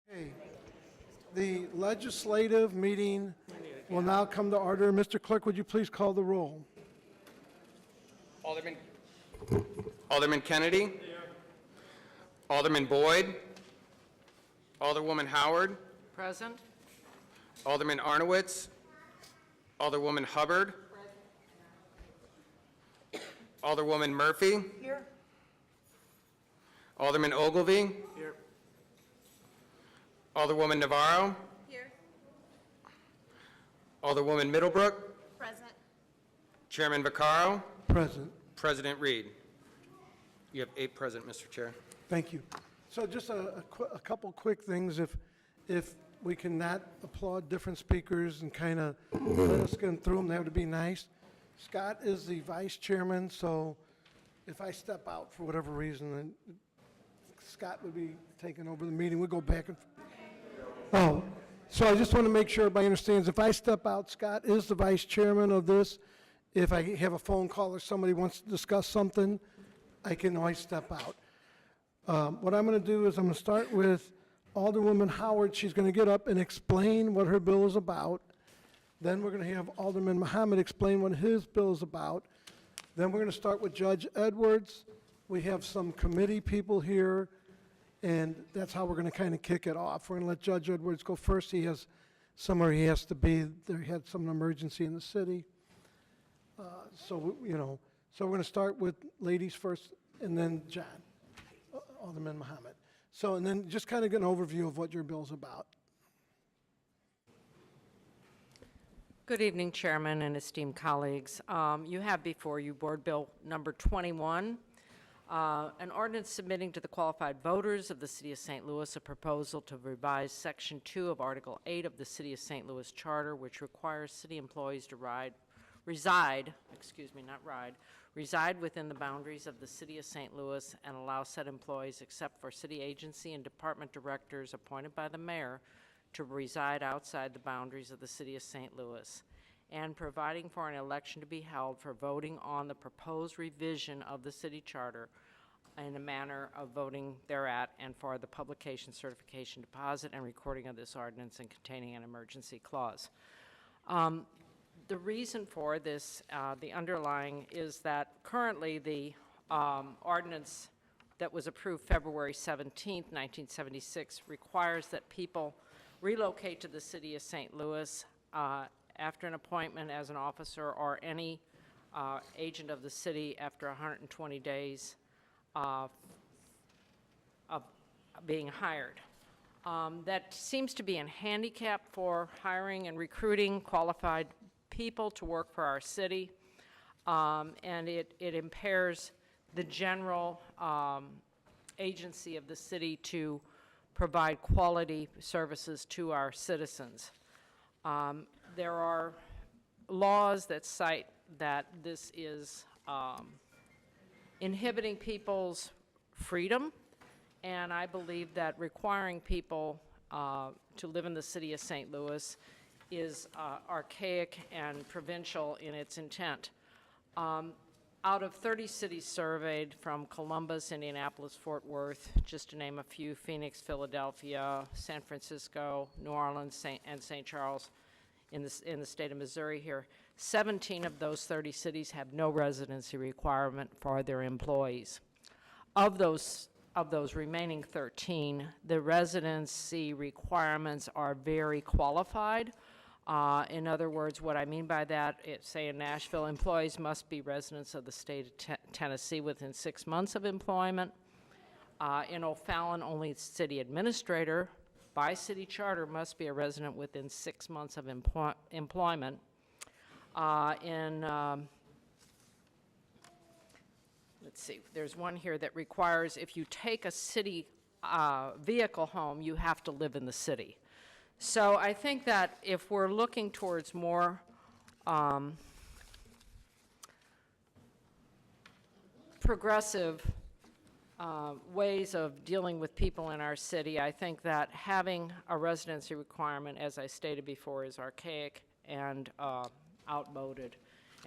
Okay. The legislative meeting will now come to order. Mr. Clerk, would you please call the roll? Alderman Kennedy. Alderman Boyd. Alderwoman Howard. Present. Alderman Arnowitz. Alderwoman Hubbard. Alderwoman Murphy. Here. Alderman Ogilvy. Here. Alderwoman Navarro. Here. Alderwoman Middlebrook. Present. Chairman Vaccaro. Present. President Reed. You have 8 present, Mr. Chair. Thank you. So just a couple quick things, if we can not applaud different speakers and kind of let us get through them, that would be nice. Scott is the vice chairman, so if I step out for whatever reason, then Scott would be taking over the meeting. We'll go back and, oh, so I just want to make sure everybody understands, if I step out, Scott is the vice chairman of this. If I have a phone call or somebody wants to discuss something, I can always step out. What I'm going to do is I'm going to start with Alderwoman Howard. She's going to get up and explain what her bill is about. Then we're going to have Alderman Muhammad explain what his bill is about. Then we're going to start with Judge Edwards. We have some committee people here, and that's how we're going to kind of kick it off. We're going to let Judge Edwards go first. He has somewhere he has to be. There had some emergency in the city. So we're going to start with ladies first, and then John, Alderman Muhammad. So, and then just kind of get an overview of what your bill's about. Good evening, Chairman and esteemed colleagues. You have before you Board Bill number 21, an ordinance submitting to the qualified voters of the City of St. Louis a proposal to revise Section 2 of Article 8 of the City of St. Louis Charter, which requires city employees to reside within the boundaries of the City of St. Louis and allow said employees, except for city agency and department directors appointed by the mayor, to reside outside the boundaries of the City of St. Louis, and providing for an election to be held for voting on the proposed revision of the city charter in a manner of voting thereat, and for the publication, certification, deposit, and recording of this ordinance and containing an emergency clause. The reason for this, the underlying, is that currently the ordinance that was approved February 17th, 1976, requires that people relocate to the City of St. Louis after an appointment as an officer or any agent of the city after 120 days of being hired. That seems to be a handicap for hiring and recruiting qualified people to work for our city, and it impairs the general agency of the city to provide quality services to our citizens. There are laws that cite that this is inhibiting people's freedom, and I believe that requiring people to live in the City of St. Louis is archaic and provincial in its intent. Out of 30 cities surveyed, from Columbus, Indianapolis, Fort Worth, just to name a few, Phoenix, Philadelphia, San Francisco, New Orleans, and St. Charles in the state of Missouri here, 17 of those 30 cities have no residency requirement for their employees. Of those remaining 13, the residency requirements are very qualified. In other words, what I mean by that, say in Nashville, employees must be residents of the state of Tennessee within 6 months of employment. In O'Fallon, only the city administrator by city charter must be a resident within 6 months of employment. Let's see, there's one here that requires if you take a city vehicle home, you have to live in the city. So I think that if we're looking towards more progressive ways of dealing with people in our city, I think that having a residency requirement, as I stated before, is archaic and outmoded,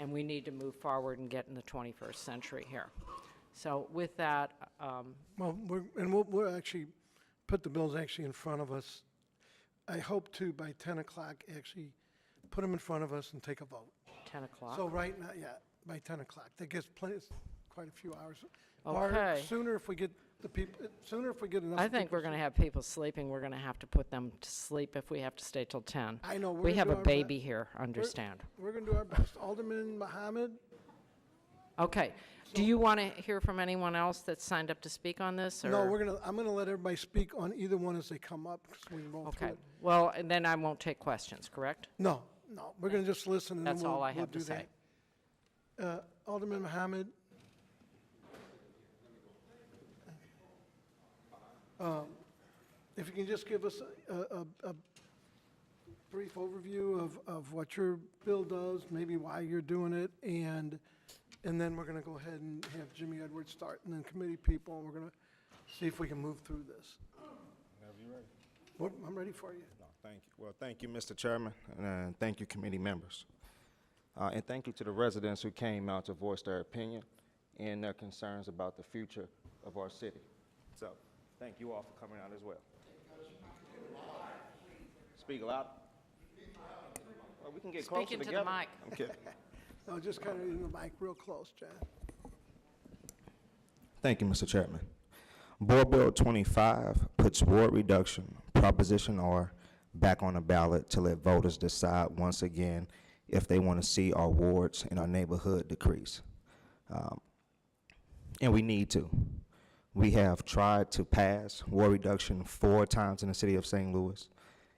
and we need to move forward and get in the 21st century here. So with that, Well, we'll actually put the bills actually in front of us. I hope to, by 10 o'clock, actually put them in front of us and take a vote. 10 o'clock? So right now, yeah, by 10 o'clock. That gives plenty, quite a few hours. Or Okay. sooner if we get the people, sooner if we get enough. I think people we're going to have people sleeping. We're going to have to put them to sleep if we have to stay till 10. I know. we're We gonna have do a our baby here, understand. We're going to do our best. Alderman Mohammed? Okay. Do you want to hear from anyone else that's signed up to speak on this? No, or- I'm going to let everybody speak on either one as they come up, because we can roll through Okay. it. Well, and then I won't take questions, correct? No, we're going to just listen and then That's all I we'll have to do say. that. Alderman Mohammed? If you can just give us a brief overview of what your bill does, maybe why you're doing it, and then we're going to go ahead and have Jimmy Edwards start, and then committee people, and we're going to see if we can move through this. Whenever you're ready. Well, I'm ready for you. No, thank you. Well, thank you, Mr. Chairman, and thank you, committee members. And thank you to the residents who came out to voice their opinion and their concerns about the future of our city. So, thank you all for coming out as well. Speak loud. Well, we can get closer Speak into the together. mic. I'm kidding. No, just kind of in the mic real close, John. Thank you, Mr. Chairman. Board Bill 25 puts ward reduction, Proposition R, back on the ballot to let voters decide once again if they want to see our wards in our neighborhood decrease. And we need to. We have tried to pass ward reduction 4 times in the city of St. Louis.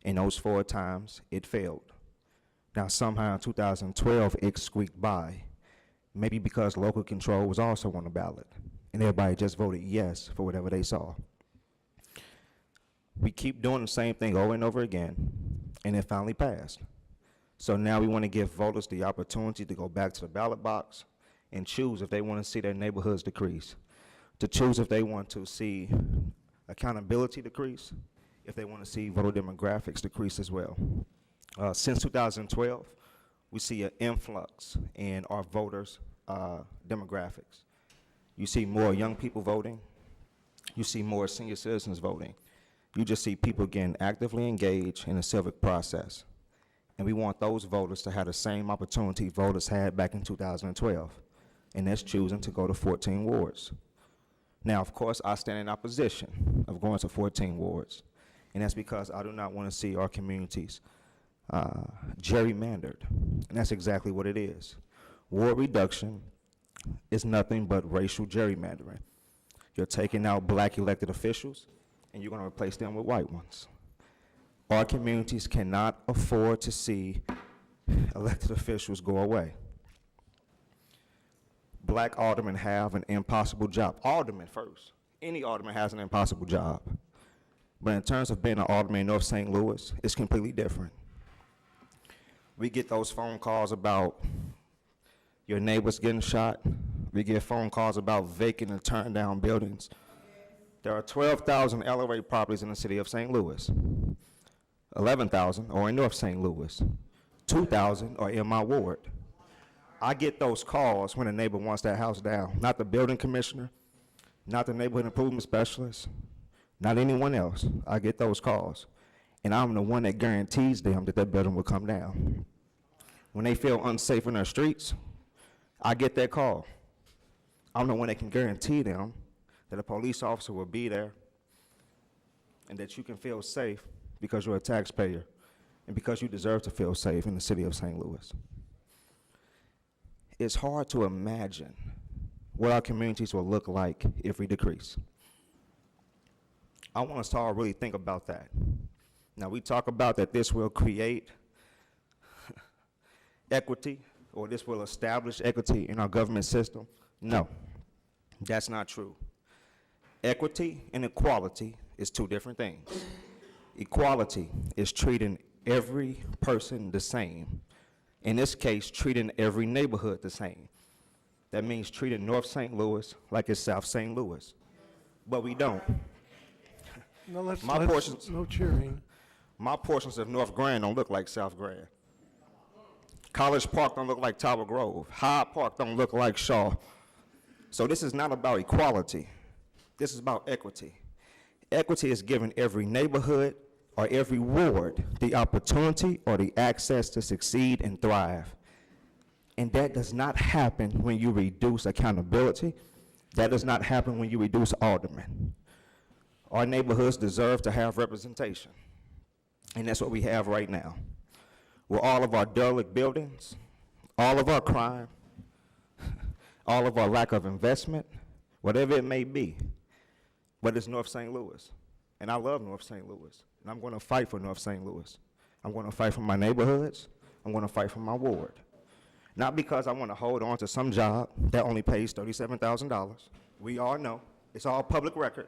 In those 4 times, it failed. Now, somehow in 2012, it squeaked by, maybe because local control was also on the ballot, and everybody just voted yes for whatever they saw. We keep doing the same thing over and over again, and it finally passed. So now we want to give voters the opportunity to go back to the ballot box and choose if they want to see their neighborhoods decrease, to choose if they want to see accountability decrease, if they want to see voter demographics decrease as well. Since 2012, we see an influx in our voters' demographics. You see more young people voting. You see more senior citizens voting. You just see people getting actively engaged in the civic process. And we want those voters to have the same opportunity voters had back in 2012, and that's choosing to go to 14 wards. Now, of course, I stand in opposition of going to 14 wards, and that's because I do not want to see our communities gerrymandered, and that's exactly what it is. Ward reduction is nothing but racial gerrymandering. You're taking out black elected officials, and you're going to replace them with white ones. Our communities cannot afford to see elected officials go away. Black aldermen have an impossible job. Aldermen first. Any alderman has an impossible job. But in terms of being an alderman in North St. Louis, it's completely different. We get those phone calls about your neighbors getting shot. We get phone calls about vacant and turned down buildings. There are 12,000 LOA properties in the city of St. Louis. 11,000 are in North St. Louis. 2,000 are in my ward. I get those calls when a neighbor wants that house down. Not the building commissioner, not the neighborhood improvement specialist, not anyone else. I get those calls. And I'm the one that guarantees them that that building will come down. When they feel unsafe in their streets, I get that call. I'm the one that can guarantee them that a police officer will be there and that you can feel safe because you're a taxpayer and because you deserve to feel safe in the city of St. Louis. It's hard to imagine what our communities will look like if we decrease. I want us to all really think about that. Now, we talk about that this will create equity, or this will establish equity in our government system. No, that's not true. Equity and equality is 2 different things. Equality is treating every person the same. In this case, treating every neighborhood the same. That means treating North St. Louis like it's South St. Louis. But we don't. No, let's, My portions- no cheering. My portions of North Grand don't look like South Grand. College Park don't look like Tower Grove. Hyde Park don't look like Shaw. So this is not about equality. This is about equity. Equity is giving every neighborhood or every ward the opportunity or the access to succeed and thrive. And that does not happen when you reduce accountability. That does not happen when you reduce aldermen. Our neighborhoods deserve to have representation. And that's what we have right now. With all of our derelict buildings, all of our crime, all of our lack of investment, whatever it may be, but it's North St. Louis. And I love North St. Louis. And I'm going to fight for North St. Louis. I'm going to fight for my neighborhoods. I'm going to fight for my ward. Not because I want to hold on to some job that only pays $37,000. We all know. It's all public record.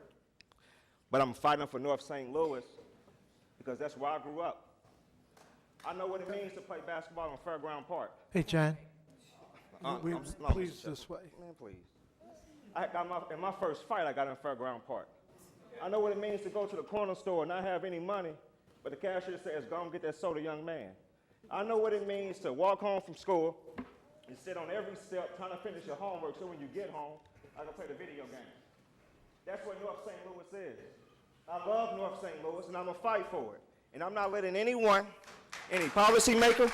But I'm fighting for North St. Louis because that's where I grew up. I know what it means to play basketball on Fairground Park. Hey, John, No, please Mr. this way. Man, please. In my first fight, I got in Fairground Park. I know what it means to go to the corner store and not have any money, but the cashier says, go and get that soda, young man. I know what it means to walk home from school and sit on every step trying to finish your homework so when you get home, I can play the video game. That's what North St. Louis is. I love North St. Louis, and I'm going to fight for it. And I'm not letting anyone, any policymaker,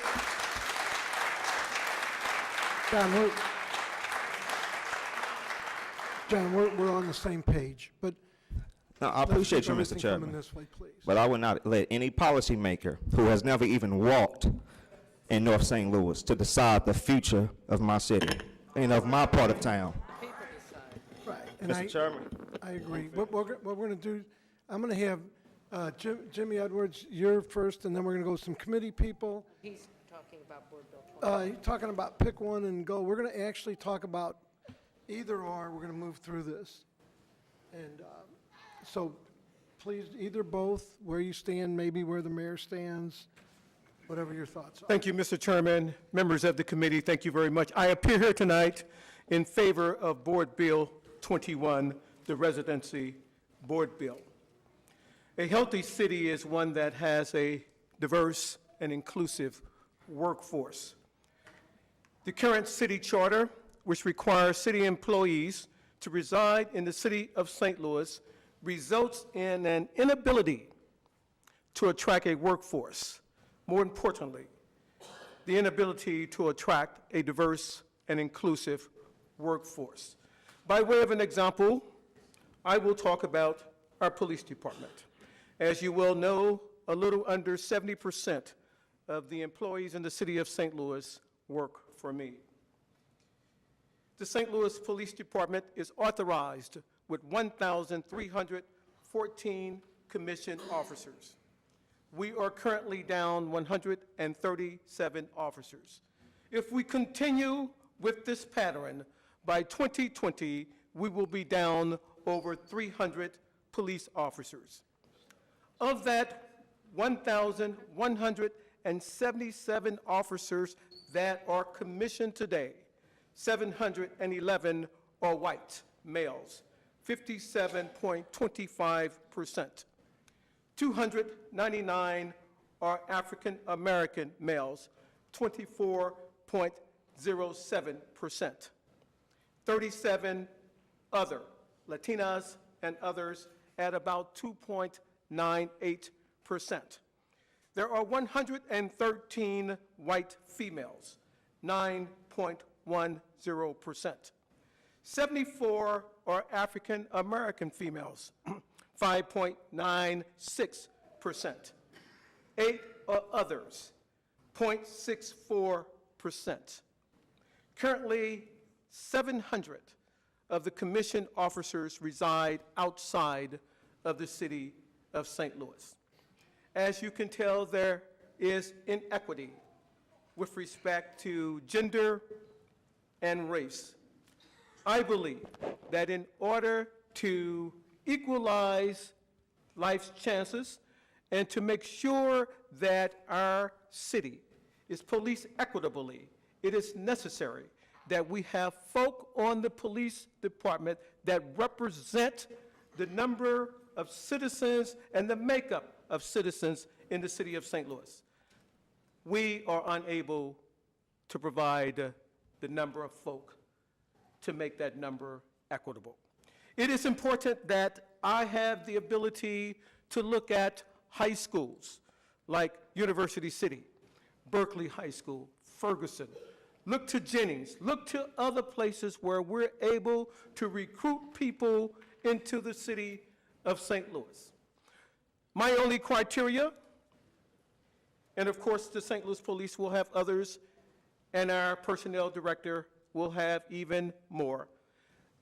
John, we're on the same page, but no, I let's appreciate keep you, Mr. everything Chairman. coming this way, please. But I would not let any policymaker who has never even walked in North St. Louis to decide the future of my city and of my part of town. People decide. Right, and Mr. Chairman. I agree. What we're going to do, I'm going to have Jimmy Edwards, you're first, and then we're going to go with some committee people. He's talking about Board Bill 20. Talking about pick one and go. We're going to actually talk about either or. We're going to move through this. And so please, either both, where you stand, maybe where the mayor stands, whatever your thoughts are. Thank you, Mr. Chairman, members of the committee, thank you very much. I appear here tonight in favor of Board Bill 21, the Residency Board Bill. A healthy city is one that has a diverse and inclusive workforce. The current city charter, which requires city employees to reside in the city of St. Louis, results in an inability to attract a workforce. More importantly, the inability to attract a diverse and inclusive workforce. By way of an example, I will talk about our police department. As you well know, a little under 70% of the employees in the city of St. Louis work for me. The St. Louis Police Department is authorized with 1,314 commissioned officers. We are currently down 137 officers. If we continue with this pattern, by 2020, we will be down over 300 police officers. Of that 1,177 officers that are commissioned today, 711 are white males, 57.25%. 299 are African American males, 24.07%. 37 other, Latinas and others, at about 2.98%. There are 113 white females, 9.10%. 74 are African American females, 5.96%. 8 are others, 0.64%. Currently, 700 of the commissioned officers reside outside of the city of St. Louis. As you can tell, there is inequity with respect to gender and race. I believe that in order to equalize life's chances and to make sure that our city is policed equitably, it is necessary that we have folk on the police department that represent the number of citizens and the makeup of citizens in the city of St. Louis. We are unable to provide the number of folk to make that number equitable. It is important that I have the ability to look at high schools like University City, Berkeley High School, Ferguson. Look to Jennings, look to other places where we're able to recruit people into the city of St. Louis. My only criteria, and of course the St. Louis Police will have others, and our personnel director will have even more.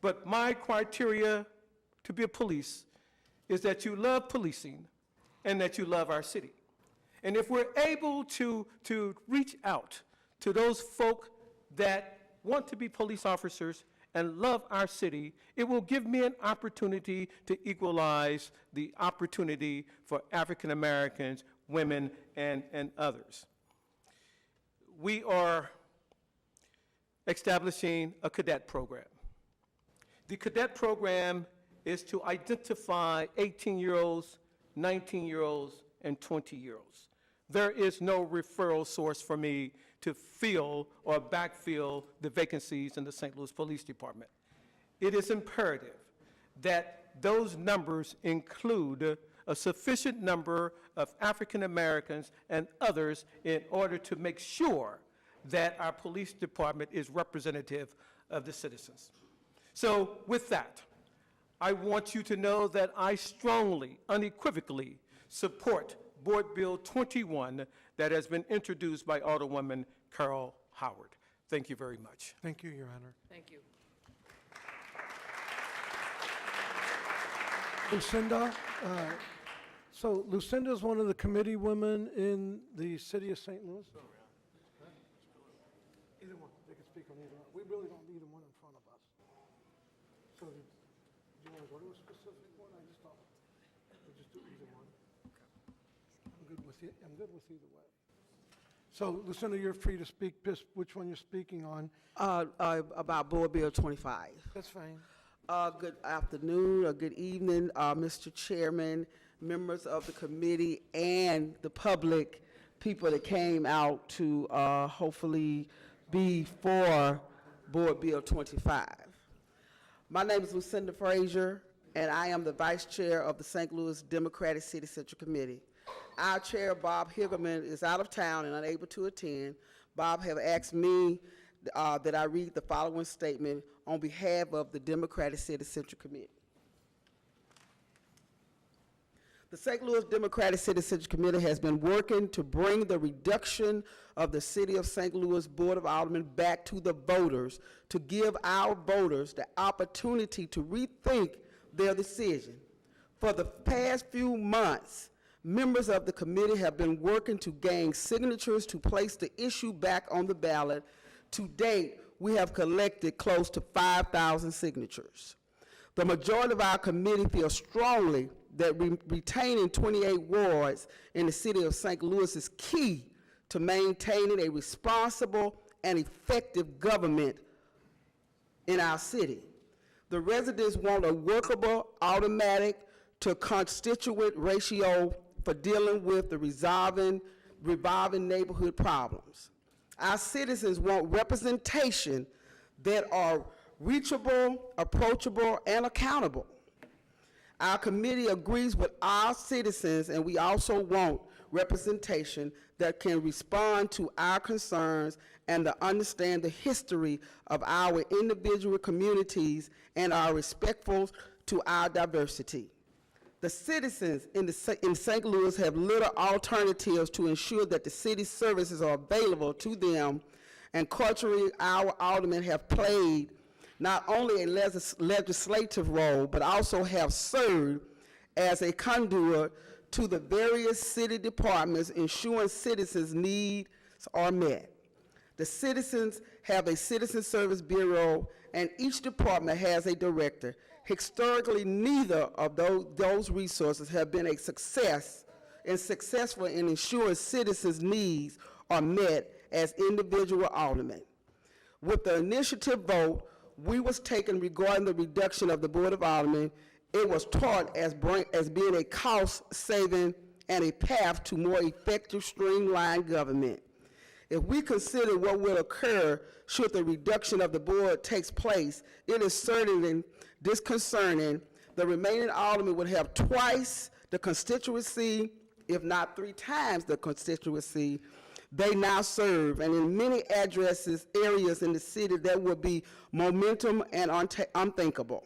But my criteria to be a police is that you love policing and that you love our city. And if we're able to reach out to those folk that want to be police officers and love our city, it will give me an opportunity to equalize the opportunity for African Americans, women, and others. We are establishing a cadet program. The cadet program is to identify 18-year-olds, 19-year-olds, and 20-year-olds. There is no referral source for me to fill or backfill the vacancies in the St. Louis Police Department. It is imperative that those numbers include a sufficient number of African Americans and others in order to make sure that our police department is representative of the citizens. So with that, I want you to know that I strongly, unequivocally support Board Bill 21 that has been introduced by Alderwoman Carol Howard. Thank you very much. Thank you, Your Honor. Thank you. Lucinda, so Lucinda is one of the committee women in the city of St. Louis? Either one, they can speak on either one. We really don't need one in front of us. So do you want to go to a specific one? I just thought we'll just do either one. I'm good with it. I'm good with either way. So Lucinda, you're free to speak, just which one you're speaking on. About Board Bill 25. That's fine. Good afternoon or good evening, Mr. Chairman, members of the committee, and the public, people that came out to hopefully be for Board Bill 25. My name is Lucinda Frazier, and I am the Vice Chair of the St. Louis Democratic City Central Committee. Our chair, Bob Higelman, is out of town and unable to attend. Bob have asked me that I read the following statement on behalf of the Democratic City Central Committee. The St. Louis Democratic City Central Committee has been working to bring the reduction of the City of St. Louis Board of Aldermen back to the voters, to give our voters the opportunity to rethink their decision. For the past few months, members of the committee have been working to gain signatures to place the issue back on the ballot. To date, we have collected close to 5,000 signatures. The majority of our committee feels strongly that retaining 28 wards in the city of St. Louis is key to maintaining a responsible and effective government in our city. The residents want a workable, automatic to constituent ratio for dealing with the revolving neighborhood problems. Our citizens want representation that are reachable, approachable, and accountable. Our committee agrees with our citizens, and we also want representation that can respond to our concerns and to understand the history of our individual communities and are respectful to our diversity. The citizens in St. Louis have little alternatives to ensure that the city's services are available to them, and culturally, our aldermen have played not only a legislative role, but also have served as a conduit to the various city departments, ensuring citizens' needs are met. The citizens have a citizen service bureau, and each department has a director. Historically, neither of those resources have been a successful in ensuring citizens' needs are met as individual aldermen. With the initiative vote we was taken regarding the reduction of the Board of Aldermen, it was taught as being a cost saving and a path to more effective streamlined government. If we consider what will occur should the reduction of the board takes place, it is certainly disconcerting. The remaining aldermen would have twice the constituency, if not 3 times the constituency they now serve, and in many areas in the city that would be momentum and unthinkable.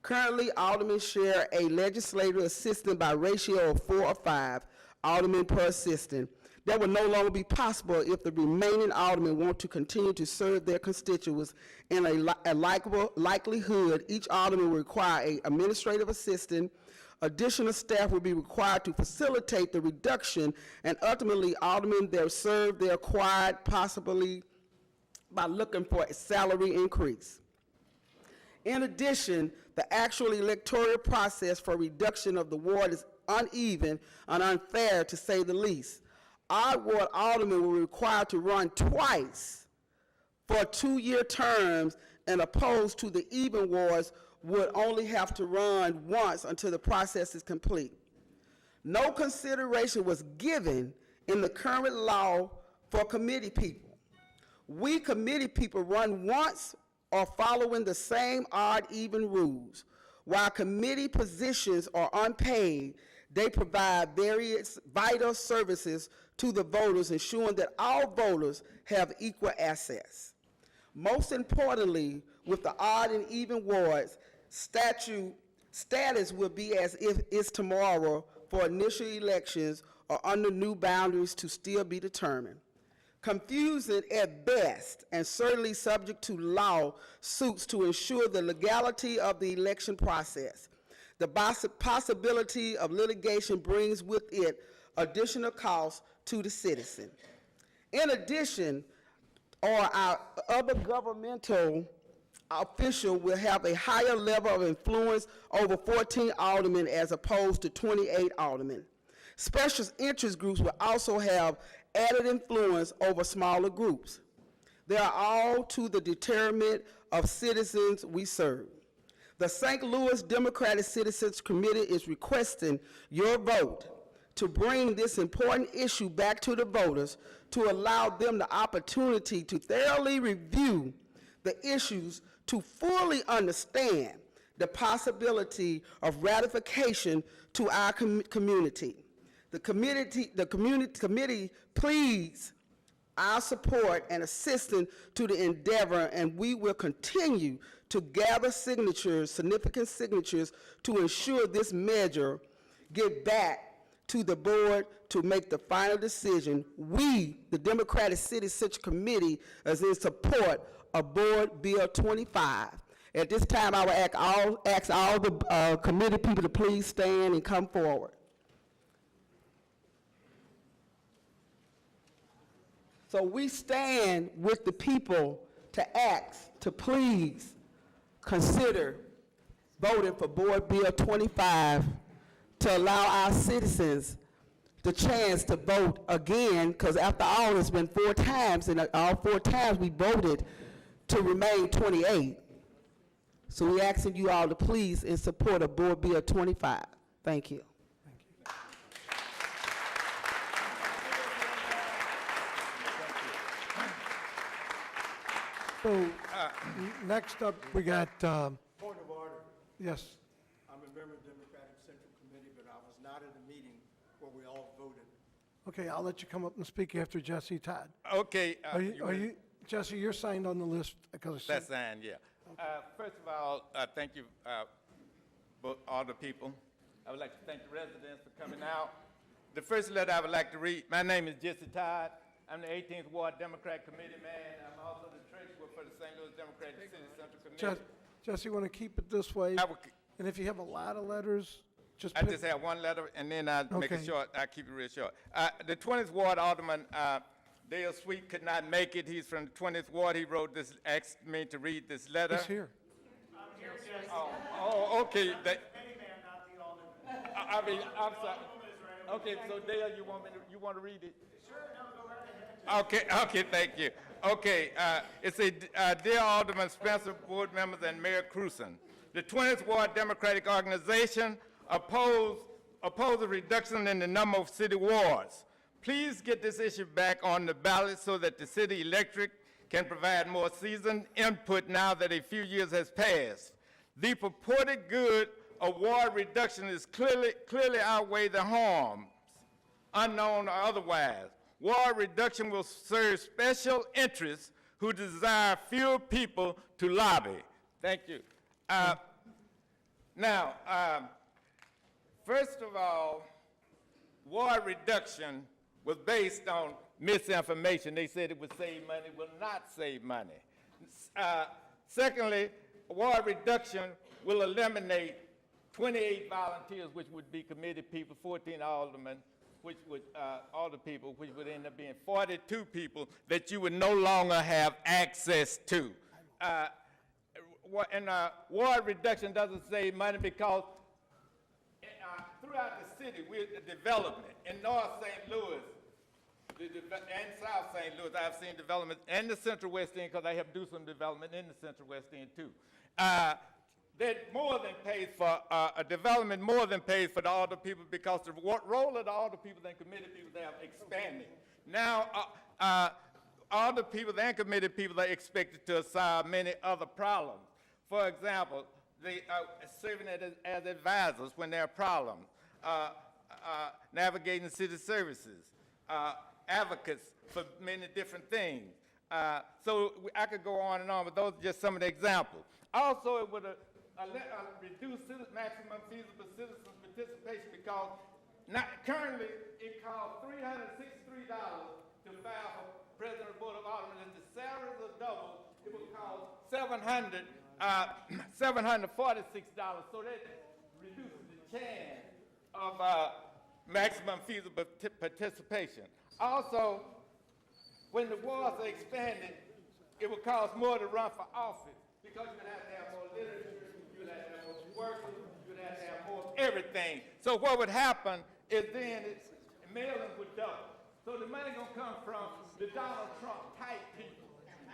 Currently, aldermen share a legislative assistant by ratio of 4 or 5 aldermen per assistant. That would no longer be possible if the remaining aldermen want to continue to serve their constituents. In a likelihood, each alderman will require an administrative assistant. Additional staff will be required to facilitate the reduction, and ultimately, aldermen that serve their acquired possibly by looking for a salary increase. In addition, the actual electoral process for reduction of the ward is uneven and unfair, to say the least. Odd ward aldermen will be required to run twice for 2-year terms, and opposed to the even wards would only have to run once until the process is complete. No consideration was given in the current law for committee people. We committee people run once or following the same odd-even rules. While committee positions are unpaid, they provide various vital services to the voters, ensuring that all voters have equal access. Most importantly, with the odd and even wards, status will be as if it's tomorrow for initial elections or under new boundaries to still be determined. Confusing at best, and certainly subject to lawsuits to ensure the legality of the election process. The possibility of litigation brings with it additional costs to the citizen. In addition, our other governmental official will have a higher level of influence over 14 aldermen as opposed to 28 aldermen. Special interest groups will also have added influence over smaller groups. They are all to the detriment of citizens we serve. The St. Louis Democratic Citizens Committee is requesting your vote to bring this important issue back to the voters, to allow them the opportunity to thoroughly review the issues, to fully understand the possibility of ratification to our community. The committee pleads our support and assistance to the endeavor, and we will continue to gather signatures, significant signatures, to ensure this measure get back to the board to make the final decision. We, the Democratic Citizens Committee, is in support of Board Bill 25. At this time, I will ask all the committee people to please stand and come forward. So we stand with the people to ask to please consider voting for Board Bill 25 to allow our citizens the chance to vote again, because after all, it's been 4 times, and all 4 times we voted to remain 28. So we're asking you all to please in support of Board Bill 25. Thank you. So, next up, we got, Point of order. yes, I'm a member of the Democratic Central Committee, but I was not at the meeting where we all voted. okay, I'll let you come up and speak after Jesse Todd. Okay. Are you, Jesse, you're signed on the list, because That's fine, yeah. First of all, thank you, all the people. I would like to thank the residents for coming out. The first letter I would like to read, my name is Jesse Todd. I'm the 18th Ward Democrat Committee man. I'm also the treasurer for the St. Louis Democratic City Central Committee. Jesse, you want to keep it this way? And if you have a lot of letters, just I pick. just have one letter, and then I'll make it Okay. short. I'll keep it real short. The 20th Ward Alderman, Dale Sweet, could not make it. He's from the 20th Ward. He wrote this, asked me to read this letter. He's here. Oh, okay. I mean, I'm sorry. Okay, so Dale, you want to read it? Sure, no, go right ahead. Okay, thank you. Okay, it's a dear Alderman Spencer, board members, and Mayor Cruson. The 20th Ward Democratic Organization oppose a reduction in the number of city wards. Please get this issue back on the ballot so that the city electric can provide more seasoned input now that a few years has passed. The purported good of water reduction is clearly outweigh the harms, unknown or otherwise. Water reduction will serve special interests who desire fewer people to lobby. Thank you. Now, first of all, water reduction was based on misinformation. They said it would save money, it will not save money. Secondly, water reduction will eliminate 28 volunteers, which would be committee people, 14 aldermen, which would, alder people, which would end up being 42 people that you would no longer have access to. Water reduction doesn't save money because throughout the city, we're the development. In North St. Louis and South St. Louis, I've seen development, and the Central West End, because I helped do some development in the Central West End too. That more than pays for a development, more than pays for the older people, because the role of the older people and committed people, they are expanding. Now, older people and committed people are expected to solve many other problems. For example, they are serving as advisors when there are problems, navigating city services, advocates for many different things. So I could go on and on, but those are just some of the examples. Also, it would reduce maximum feasible citizen participation because currently it costs $363 to file for president of the Board of Aldermen. If the salaries are double, it would cost $746. So that reduces the chance of maximum feasible participation. Also, when the wards are expanded, it will cost more to run for office because you would have to have more literature, you would have to have more workers, you would have to have more everything. So what would happen is then mailings would double. So the money gonna come from the Donald Trump type people,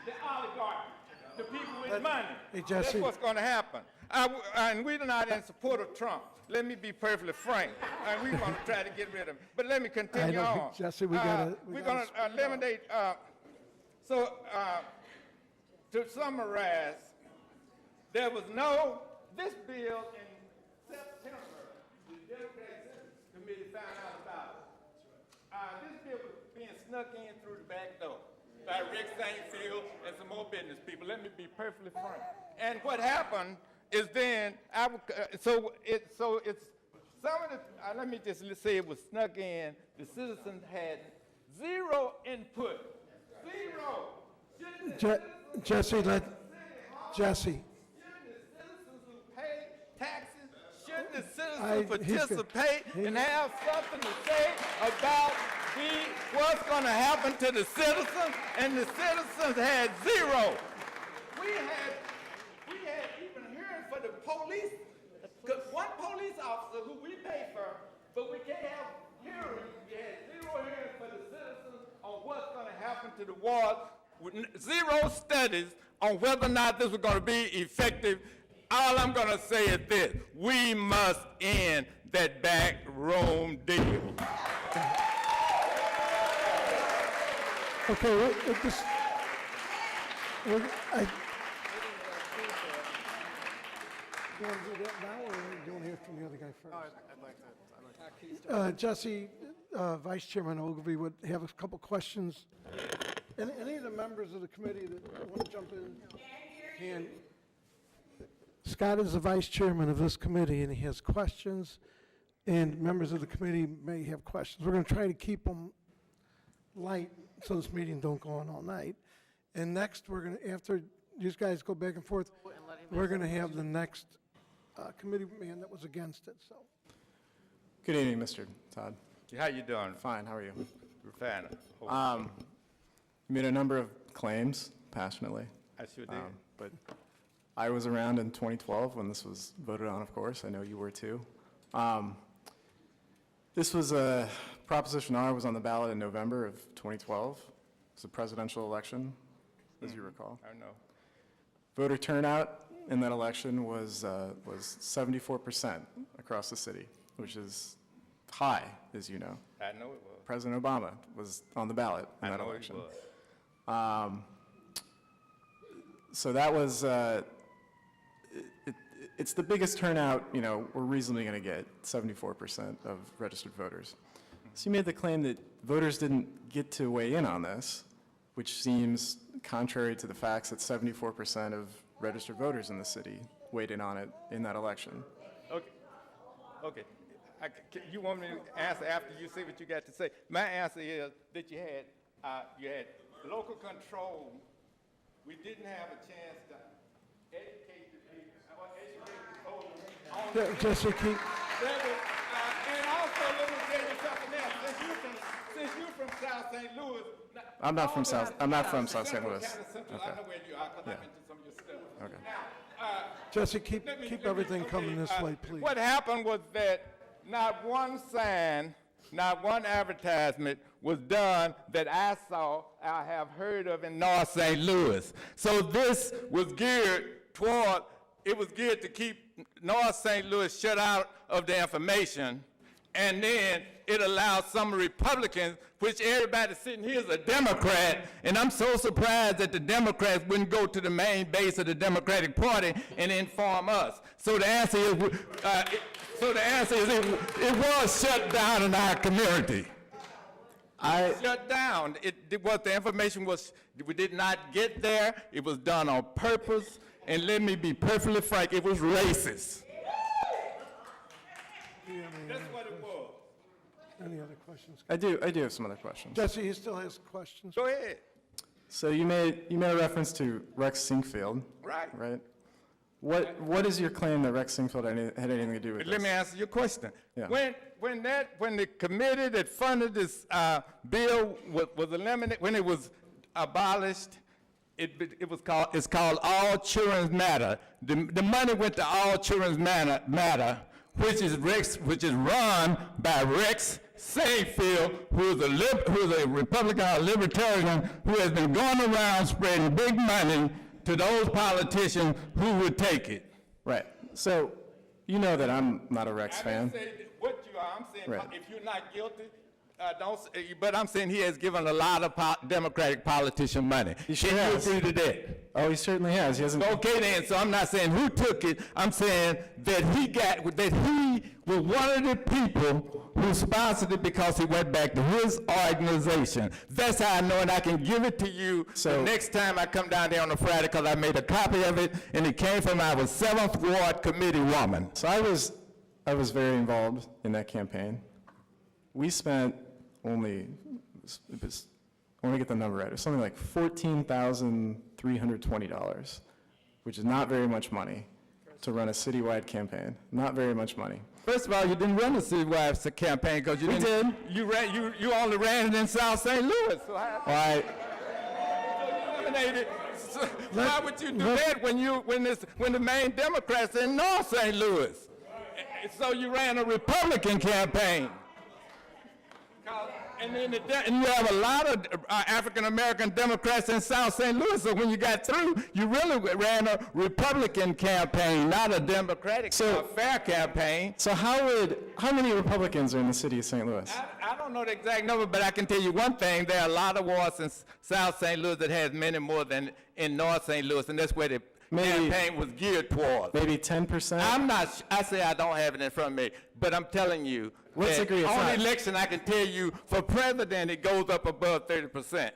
the oligarchs, the people with money. Hey, Jesse. That's what's gonna happen. And we're not in support of Trump. Let me be perfectly frank. And we want to try to get rid of him. But let me continue I know, on. Jesse, we gotta- we we're gotta going to eliminate. To summarize, there was this bill in September, the Democratic Committee found out about it. This bill was being snuck in through the back door by Rick Saintfield and some more business people. Let me be perfectly frank. And what happened is then, it's some of the, let me just say it was snuck in. The citizens had zero input. Zero. Jesse, Jesse. Shouldn't the citizens who pay taxes, shouldn't the He's citizens good. participate and have something to say about what's going to happen to the citizens? And the citizens had zero. We had even hearing for the police, because one police officer who we pay for, but we can't have hearings. We had zero hearings for the citizens on what's going to happen to the ward. Zero studies on whether or not this was going to be effective. All I'm going to say is this: we must end that backroom deal. Okay, you want to do that now, or do you want to hear from the other guy first? I'd like to. Jesse, Vice Chairman Ogilvy would have a couple questions. Any of the members of the committee that want to jump in can. Scott is the vice chairman of this committee, and he has questions, and members of the committee may have questions. We're going to try to keep them light so this meeting don't go on all night. And next, we're going to, after these guys go back and forth, we're going to have the next committee man that was against it, so. Good evening, Mr. Todd. How you doing? Fine, how are you? We're fine. You made a number of claims passionately, I sure did. but I was around in 2012 when this was voted on, of course. I know you were too. This was a, Proposition R was on the ballot in November of 2012. It was a presidential election, as you recall. I know. Voter turnout in that election was 74% across the city, which is high, as you know. I know it was. President Obama was on the ballot in that know he election. was. So that was, it's the biggest turnout, we're reasonably going to get, 74% of registered voters. So you made the claim that voters didn't get to weigh in on this, which seems contrary to the facts that 74% of registered voters in the city weighed in on it in that election. Okay. You want me to answer after you say what you got to say? My answer is that you had local control. We didn't have a chance to educate the people, educate the voters on Jesse, keep, and also, let me tell you something else. Since you're from South St. Louis. I'm not from South St. Louis. Central, I know where you are, because I've been to some of your stuff. Okay. Now, Jesse, keep everything coming this way, please. what happened was that not one sign, not one advertisement was done that I saw, I have heard of in North St. Louis. So this was geared to keep North St. Louis shut out of the information, and then it allowed some Republicans, which everybody sitting here is a Democrat, and I'm so surprised that the Democrats wouldn't go to the main base of the Democratic Party and inform us. So the answer is, it was shut down in our community. Shut down. The information was, we did not get there. It was done on purpose, and let me be perfectly frank, it was racist. That's what it was. Any other questions? I do have some other questions. Jesse, he still has questions. Go ahead. So you made a reference to Rex Sinkfield. Right. Right? What is your claim that Rex Sinkfield had anything to do with this? Let me answer your question. Yeah. When the committee that funded this bill was eliminated, when it was abolished, it's called All Children's Matter. The money went to All Children's Matter, which is run by Rex Sinkfield, who is a Republican or Libertarian who has been going around spreading big money to those politicians who would take it. Right. So you know that I'm not a Rex I fan. didn't say what you are. I'm saying Right. if you're not guilty, but I'm saying he has given a lot of Democratic politician money. He sure Can you has. agree to that? Oh, he certainly has. He hasn't. Okay then, so I'm not saying who took it, I'm saying that he was one of the people who sponsored it because he went back to his organization. That's how I know, and I can give it to you the next time I come down there on a Friday, because I made a copy of it, and it came from our 7th Ward committee woman. So I was very involved in that campaign. We spent I want to get the number right. It was something like $14,320, which is not very much money to run a citywide campaign. Not very much money. First of all, you didn't run a citywide campaign because you didn't. You only ran it in South St. Louis. So how? Eliminated. So why would you do that when the main Democrats are in North St. Louis? So you ran a Republican campaign. And you have a lot of African-American Democrats in South St. Louis, so when you got through, you really ran a Republican campaign, not a Democratic fair campaign. So how many Republicans are in the city of St. Louis? I don't know the exact number, but I can tell you one thing. There are a lot of wards in South St. Louis that has many more than in North St. Louis, and that's where the campaign was geared towards. Maybe 10%? I say I don't have it in front of me, but I'm telling you, Let's agree it's on not. election, I can tell you, for president, it goes up above 30%.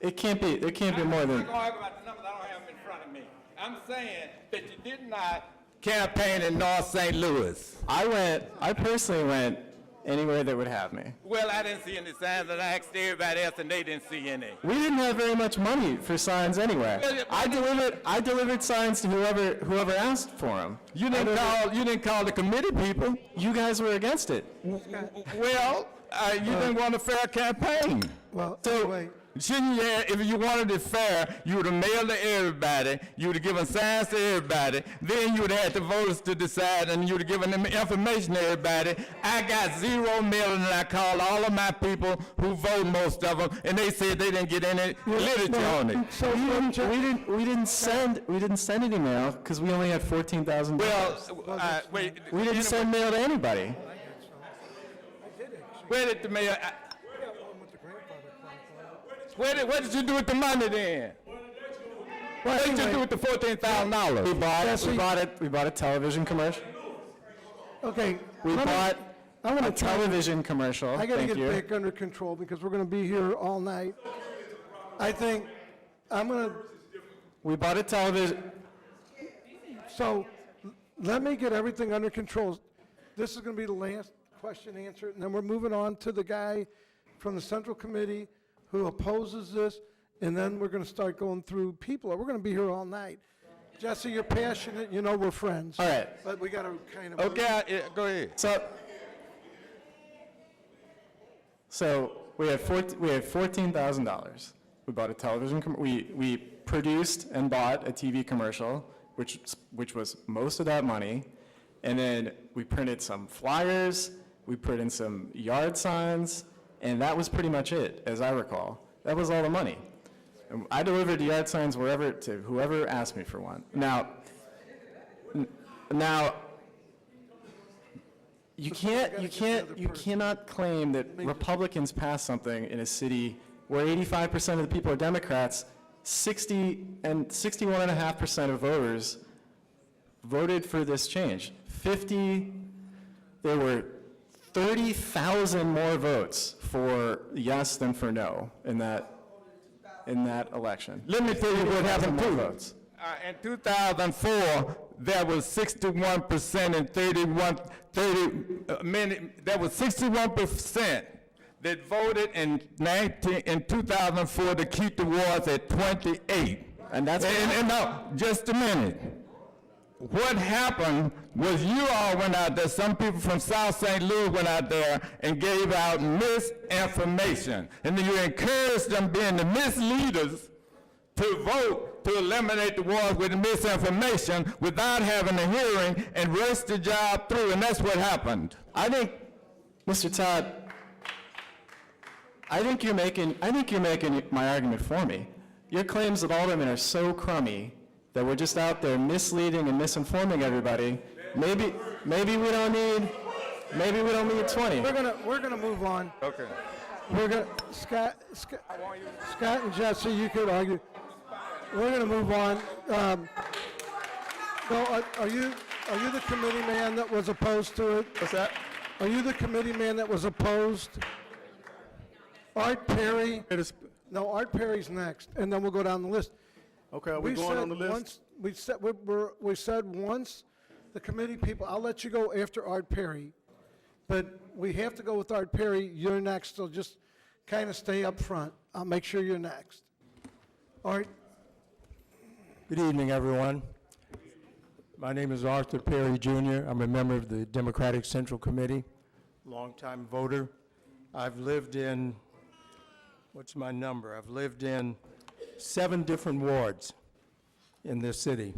It can't be more I'm than. not going to argue about the numbers. I don't have them in front of me. I'm saying that you did not campaign in North St. Louis. I personally went anywhere that would have me. Well, I didn't see any signs, and I asked everybody else, and they didn't see any. We didn't have very much money for signs anywhere. I delivered signs to whoever asked for them. You didn't call the committee people. You guys were against it. Well, you didn't want a fair campaign. Well, So, anyway, shouldn't you have, if you wanted it fair, you would have mailed to everybody, you would have given signs to everybody, then you would have had the voters to decide, and you would have given them information to everybody. I got 0 mailing, and I called all of my people who vote, most of them, and they said they didn't get any literature on it. so We didn't send any mail because we only had 14,000. Well, wait. We didn't send mail to anybody. Where did the mail? What did you do with the money then? What did you do with the $14,000? We bought a television commercial. Okay. We let me- bought I'm gonna a try- television commercial. I gotta Thank get you. back under control because we're gonna be here all night. I think, I'm gonna, We bought a television. so, let me get everything under control. This is gonna be the last question answered, and then we're moving on to the guy from the Central Committee who opposes this, and then we're gonna start going through people. We're gonna be here all night. Jesse, you're passionate, you know we're friends. All right. But we gotta kind of. Okay, go ahead. So we had $14,000. We bought a television. We produced and bought a TV commercial, which was most of that money, and then we printed some flyers. We put in some yard signs, and that was pretty much it, as I recall. That was all the money. And I delivered the yard signs to whoever asked me for one. Now, you cannot claim that Republicans passed something in a city where 85% of the people are Democrats, 61.5% of voters voted for this change. There were 30,000 more votes for yes than for no in that election. Let me tell you what happened more too. votes. In 2004, there was 61% and there was 61% that voted in 2004 to keep the wars at 28. And that's- and no, just a minute. What happened was you all went out there, some people from South St. Louis went out there and gave out misinformation. And then you encouraged them, being the misleaders, to vote to eliminate the wars with the misinformation without having a hearing and rush the job through, and that's what happened. I think, Mr. Todd, I think you're making my argument for me. Your claims that aldermen are so crummy that we're just out there misleading and misinforming everybody. Maybe we don't need 20. We're gonna move on. Okay. We're gonna, Scott and Jesse, you could argue. We're gonna move on. No, are you the committee man that was opposed to it? What's that? Are you the committee man that was opposed? Art Perry? No, Art Perry's next, and then we'll go down the list. Okay, are we going on the list? We said once the committee people, I'll let you go after Art Perry, but we have to go with Art Perry. You're next, so just kind of stay up front. I'll make sure you're next. Art? Good evening, everyone. My name is Arthur Perry Jr. I'm a member of the Democratic Central Committee, longtime voter. I've lived in, what's my number? I've lived in 7 different wards in this city,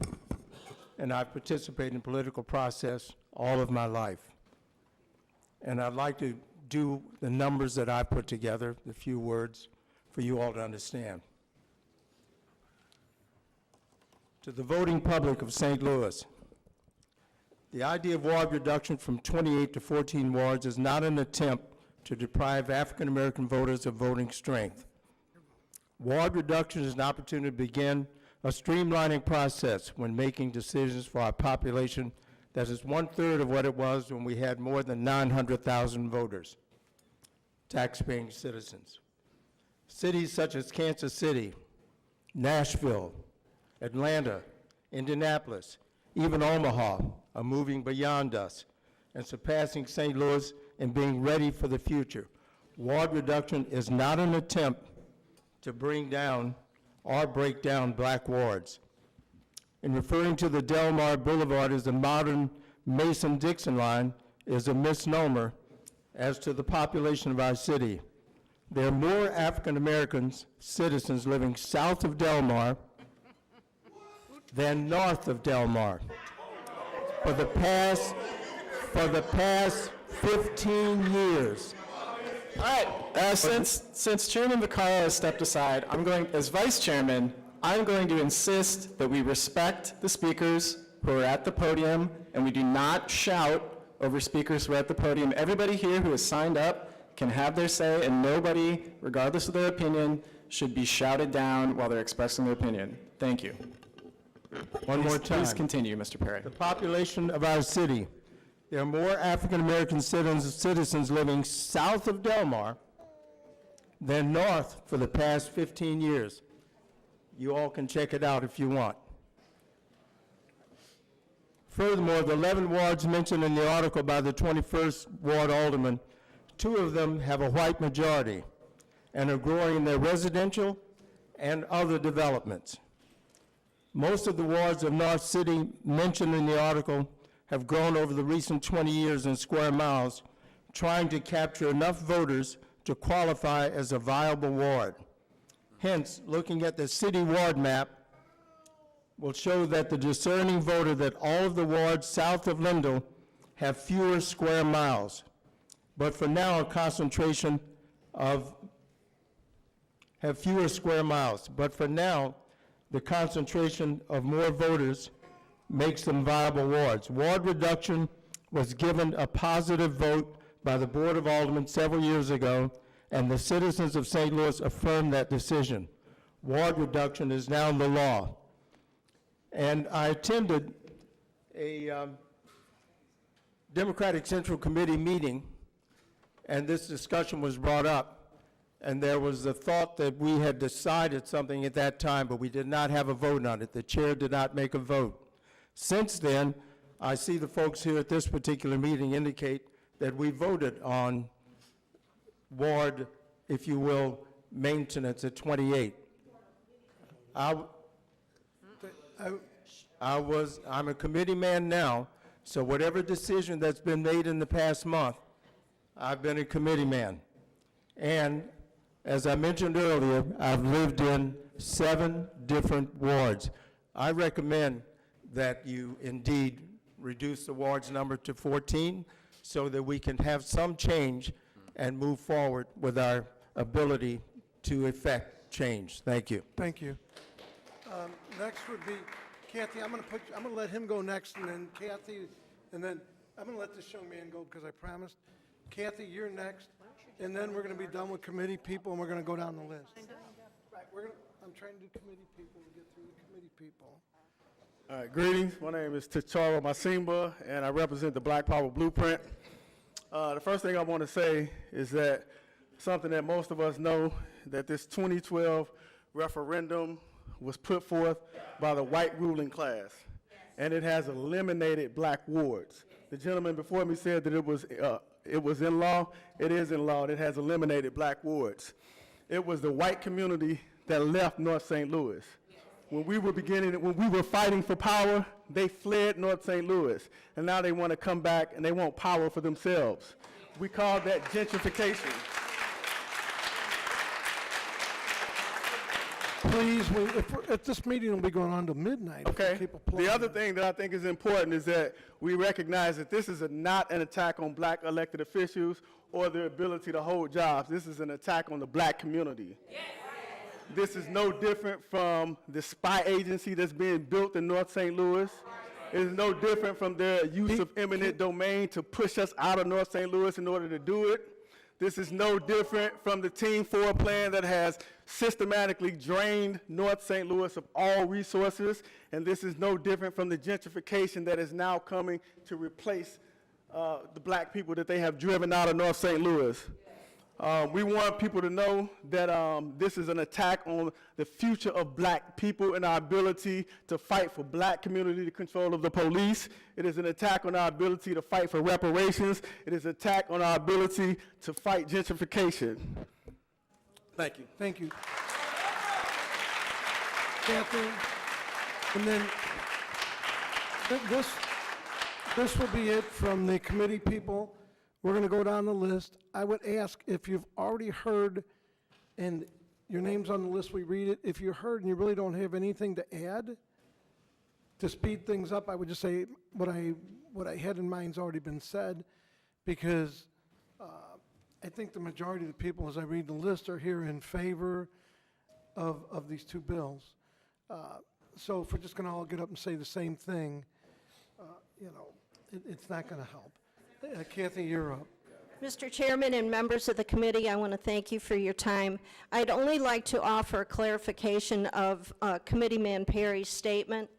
and I've participated in the political process all of my life. And I'd like to do the numbers that I put together, the few words, for you all to understand. To the voting public of St. Louis, the idea of ward reduction from 28 to 14 wards is not an attempt to deprive African American voters of voting strength. Ward reduction is an opportunity to begin a streamlining process when making decisions for our population that is 1/3 of what it was when we had more than 900,000 voters, taxpaying citizens. Cities such as Kansas City, Nashville, Atlanta, Indianapolis, even Omaha are moving beyond us and surpassing St. Louis and being ready for the future. Ward reduction is not an attempt to bring down or break down black wards. In referring to the Delmar Boulevard as the modern Mason-Dixon line is a misnomer as to the population of our city. There are more African Americans, citizens living south of Delmar than north of Delmar. For the past 15 years. All right, since Chairman Vaccaro has stepped aside, as Vice Chairman, I'm going to insist that we respect the speakers who are at the podium, and we do not shout over speakers who are at the podium. Everybody here who has signed up can have their say, and nobody, regardless of their opinion, should be shouted down while they're expressing their opinion. Thank you. One more time. Please continue, Mr. Perry. The population of our city, there are more African-American citizens living south of Delmar than north for the past 15 years. You all can check it out if you want. Furthermore, the 11 wards mentioned in the article by the 21st Ward Alderman, 2 of them have a white majority and are growing in their residential and other developments. Most of the wards of North City mentioned in the article have grown over the recent 20 years in square miles, trying to capture enough voters to qualify as a viable ward. Hence, looking at the city ward map will show that the discerning voter that all of the wards south of Lindell have fewer square miles. But for now, a concentration of have fewer square miles. But for now, the concentration of more voters makes them viable wards. Ward reduction was given a positive vote by the Board of Aldermen several years ago, and the citizens of St. Louis affirmed that decision. Ward reduction is now the law. And I attended a Democratic Central Committee meeting, and this discussion was brought up, and there was the thought that we had decided something at that time, but we did not have a vote on it. The chair did not make a vote. Since then, I see the folks here at this particular meeting indicate that we voted on ward, if you will, maintenance at 28. I'm a committee man now, so whatever decision that's been made in the past month, I've been a committee man. And as I mentioned earlier, I've lived in 7 different wards. I recommend that you indeed reduce the wards number to 14 so that we can have some change and move forward with our ability to effect change. Thank you. Thank you. Next would be Kathy. I'm gonna let him go next, and then Kathy, and then I'm gonna let this young man go because I promised. Kathy, you're next, and then we're gonna be done with committee people, and we're gonna go down the list. Right, I'm trying to do committee people to get through the committee people. All right, greetings. My name is Tichara Masimba, and I represent the Black Power Blueprint. The first thing I want to say is that something that most of us know, that this 2012 referendum was put forth by the white ruling class, and it has eliminated black wards. The gentleman before me said that it was in law. It is in law. It has eliminated black wards. It was the white community that left North St. Louis. When we were fighting for power, they fled North St. Louis, and now they want to come back and they want power for themselves. We call that gentrification. Please, if this meeting will be going on till midnight. Okay. Keep The applauding. other thing that I think is important is that we recognize that this is not an attack on black elected officials or their ability to hold jobs. This is an attack on the black community. Yes. This is no different from the spy agency that's being built in North St. Louis. It is no different from their use of eminent domain to push us out of North St. Louis in order to do it. This is no different from the Team 4 plan that has systematically drained North St. Louis of all resources, and this is no different from the gentrification that is now coming to replace the black people that they have driven out of North St. Louis. We want people to know that this is an attack on the future of black people and our ability to fight for black community control of the police. It is an attack on our ability to fight for reparations. It is an attack on our ability to fight gentrification. Thank you. Thank you. Kathy, and then this will be it from the committee people. We're going to go down the list. I would ask if you've already heard, and your name's on the list, we read it. If you heard and you really don't have anything to add, to speed things up, I would just say what I had in mind's already been said, because I think the majority of the people, as I read the list, are here in favor of these 2 bills. So if we're just going to all get up and say the same thing, it's not going to help. Kathy, you're up. Mr. Chairman and members of the committee, I want to thank you for your time. I'd only like to offer a clarification of Committeeman Perry's statement.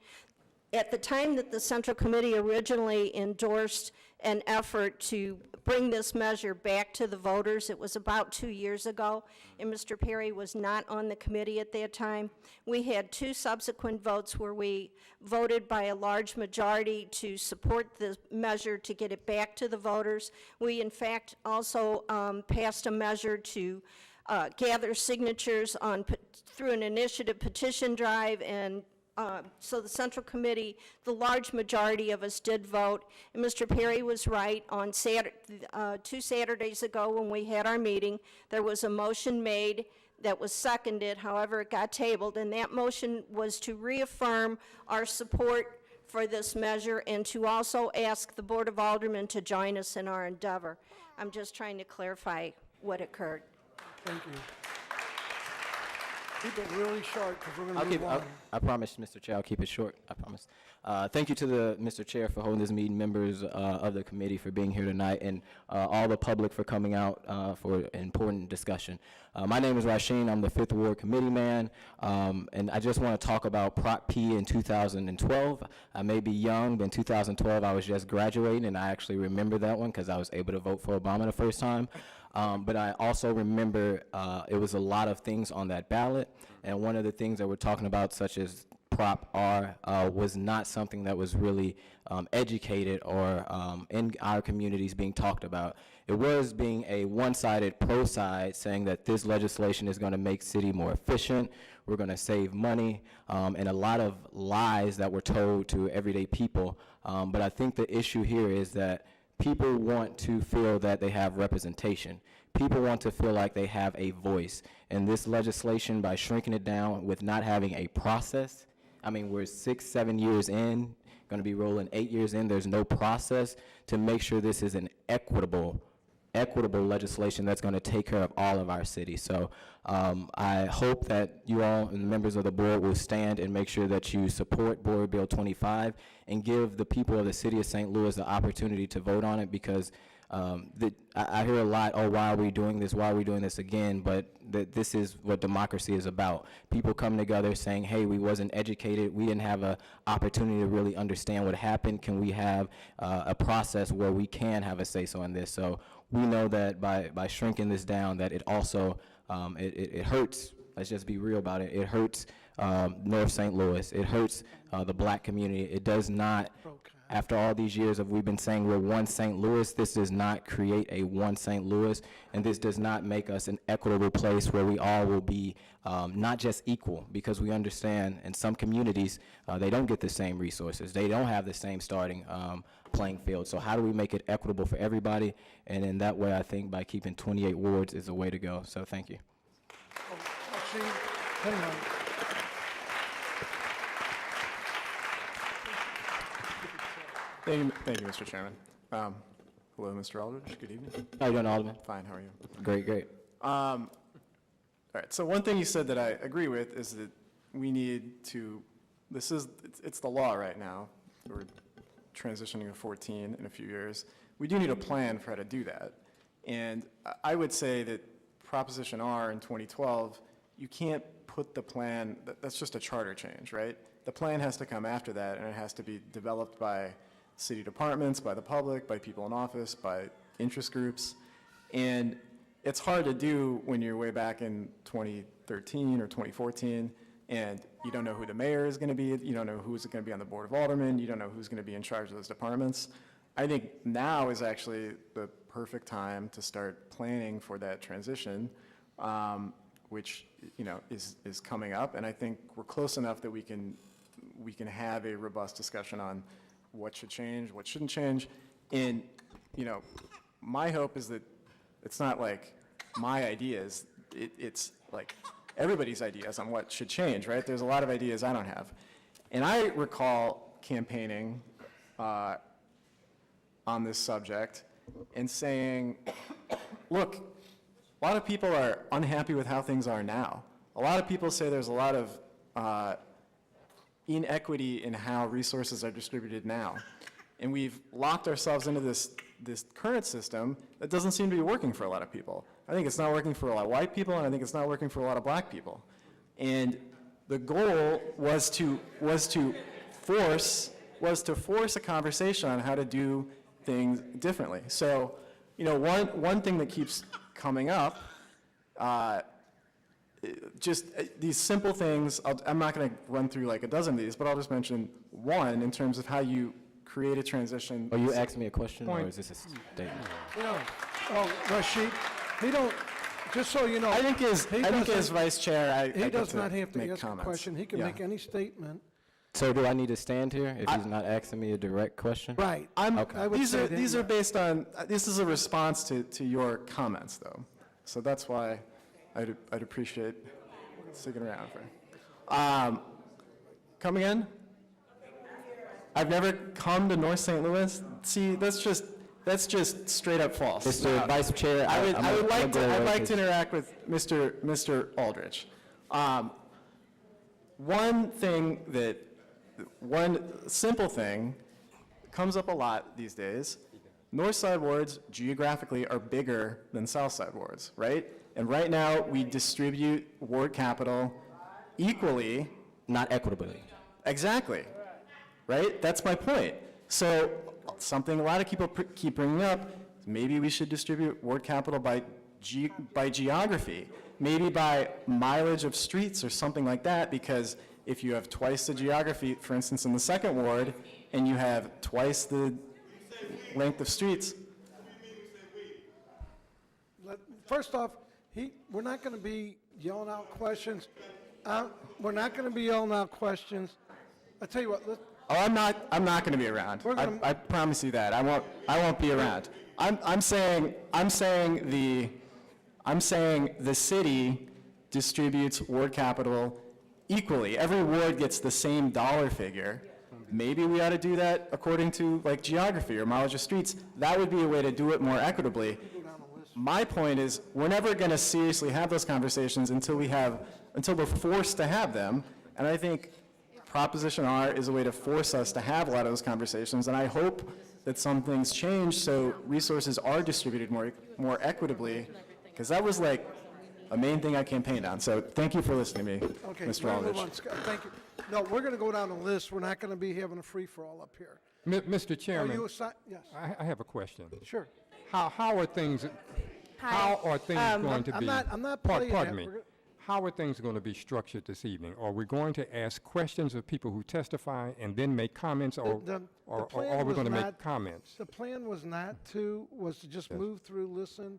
At the time that the Central Committee originally endorsed an effort to bring this measure back to the voters, it was about 2 years ago, and Mr. Perry was not on the committee at that time. We had 2 subsequent votes where we voted by a large majority to support the measure to get it back to the voters. We, in fact, also passed a measure to gather signatures on through an initiative petition drive, and so the Central Committee, the large majority of us did vote, and Mr. Perry was right. On 2 Saturdays ago when we had our meeting, there was a motion made that was seconded, however it got tabled, and that motion was to reaffirm our support for this measure and to also ask the Board of Aldermen to join us in our endeavor. I'm just trying to clarify what occurred. Thank you. Keep it really short, because we're going I'll to keep, move on. I promise, Mr. Chair, I'll keep it short, I promise. Thank you to the Mr. Chair for holding this meeting, members of the committee for being here tonight, and all the public for coming out for an important discussion. My name is Rasheen, I'm the 5th Ward Committee Man, and I just want to talk about Prop P in 2012. I may be young, but in 2012 I was just graduating, and I actually remember that one because I was able to vote for Obama the first time. But I also remember it was a lot of things on that ballot, and one of the things that we're talking about, such as Prop R, was not something that was really educated or in our communities being talked about. It was being a one-sided pro-side, saying that this legislation is going to make city more efficient, we're going to save money, and a lot of lies that were told to everyday people. But I think the issue here is that people want to feel that they have representation. People want to feel like they have a voice. And this legislation, by shrinking it down with not having a process, I mean, we're 6, 7 years in, going to be rolling 8 years in, there's no process to make sure this is an equitable legislation that's going to take care of all of our cities. So I hope that you all and the members of the board will stand and make sure that you support Board Bill 25 and give the people of the city of St. Louis the opportunity to vote on it, because I hear a lot, oh, why are we doing this, why are we doing this again, but this is what democracy is about. People come together saying, hey, we wasn't educated, we didn't have an opportunity to really understand what happened, can we have a process where we can have a say-so on this? So we know that by shrinking this down, that it also, it hurts, let's just be real about it, it hurts North St. Louis, it hurts the black community. It does not, after all these years of we've been saying we're one St. Louis, this does not create a one St. Louis, and this does not make us an equitable place where we all will be not just equal, because we understand in some communities they don't get the same resources, they don't have the same starting playing field. So how do we make it equitable for everybody? And in that way, I think by keeping 28 wards is the way to go. So thank you. Actually, hang on. Thank you, Mr. Chairman. Hello, Mr. Aldridge. Good evening. How you doing, Alderman? Fine, how are you? Great, great. All right, so one thing you said that I agree with is that we need to, it's the law right now. We're transitioning to 14 in a few years. We do need a plan for how to do that. And I would say that Proposition R in 2012, you can't put the plan, that's just a charter change, right? The plan has to come after that, and it has to be developed by city departments, by the public, by people in office, by interest groups. And it's hard to do when you're way back in 2013 or 2014, and you don't know who the mayor is going to be, you don't know who's going to be on the Board of Aldermen, you don't know who's going to be in charge of those departments. I think now is actually the perfect time to start planning for that transition, which is coming up, and I think we're close enough that we can have a robust discussion on what should change, what shouldn't change. And my hope is that it's not like my ideas, it's like everybody's ideas on what should change, right? There's a lot of ideas I don't have. And I recall campaigning on this subject and saying, look, a lot of people are unhappy with how things are now. A lot of people say there's a lot of inequity in how resources are distributed now. And we've locked ourselves into this this current system that doesn't seem to be working for a lot of people. I think it's not working for a lot of white people, and I think it's not working for a lot of black people. And the goal was to force a conversation on how to do things differently. So, you know, one thing that keeps coming up, just these simple things, I'm not going to run through like a dozen of these, but I'll just mention one in terms of how you create a transition. Are you asking me a question, or is this a statement? No. Oh, Rashid, he don't, just so you know. I think as doesn't- vice chair, I He get does not have to make ask a comments. question. He can Yeah. make any statement. So do I need to stand here if he's not asking me a direct question? Right. Okay. I would These say are that, these yeah. are based on, this is a response to your comments, though. So that's why I'd appreciate sticking around for. Come again? I've never come to North St. Louis. See, that's just straight up false. Mr. Vice Chair, I'd like to interact with Mr. Aldrich. One simple thing comes up a lot these days. North Side wards geographically are bigger than South Side wards, right? And right now, we distribute ward capital equally. Not equitably. Exactly, right? That's my point. So something a lot of people keep bringing up, maybe we should distribute ward capital by geography, maybe by mileage of streets or something like that, because if you have twice the geography, for instance, in the second ward, and you have twice the length of streets. First off, we're not going to be yelling out questions. We're not going to be yelling out questions. I tell you what, Oh, I'm not going to be around. We're gonna- I promise you that. I won't be around. I'm saying the city distributes ward capital equally. Every ward gets the same dollar figure. Maybe we ought to do that according to like geography or mileage of streets. That would be a way to do it more equitably. My point is, we're never going to seriously have those conversations until we're forced to have them. And I think Proposition R is a way to force us to have a lot of those conversations. And I hope that some things change so resources are distributed more equitably, because that was like a main thing I campaigned on. So thank you for listening to me, okay. Mr. we're gonna move Aldrich. on. Scott, thank you. No, we're going to go down the list. We're not going to be having a free-for-all up here. Mr. Are Chairman, you assi- Yes, I have a question. sure. How are things going to be? I'm not playing Pardon that. me. We're go- How are things going to be structured this evening? Are we going to ask questions of people who testify and then make comments, or plan are we was going to make not- comments? The plan was to just move through, listen,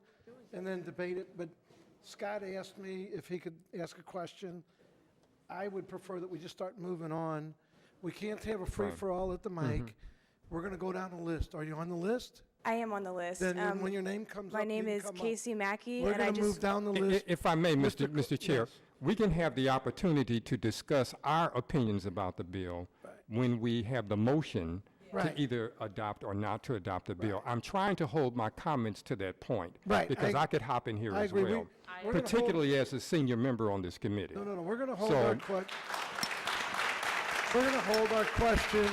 and then debate it, but Scott asked me if he could ask a question. I would prefer that we just start moving on. We can't have a free-for-all at the mic. We're going to go down the list. Are you on the list? I am on the list. Then when your name comes up, My name you can is come up. Casey Mackey, We're and I going to move just, down the list. If I may, Mr. Mr. Chair, yes. we can have the opportunity to discuss our opinions about the bill when we have the motion Right. to either adopt or not to adopt the bill. I'm trying to hold my comments to that point. Right, Because I- I could hop in here I as agree. well, We're gonna hold- particularly as a senior member on this committee. No, we're going to hold So- our we're going to hold our questions.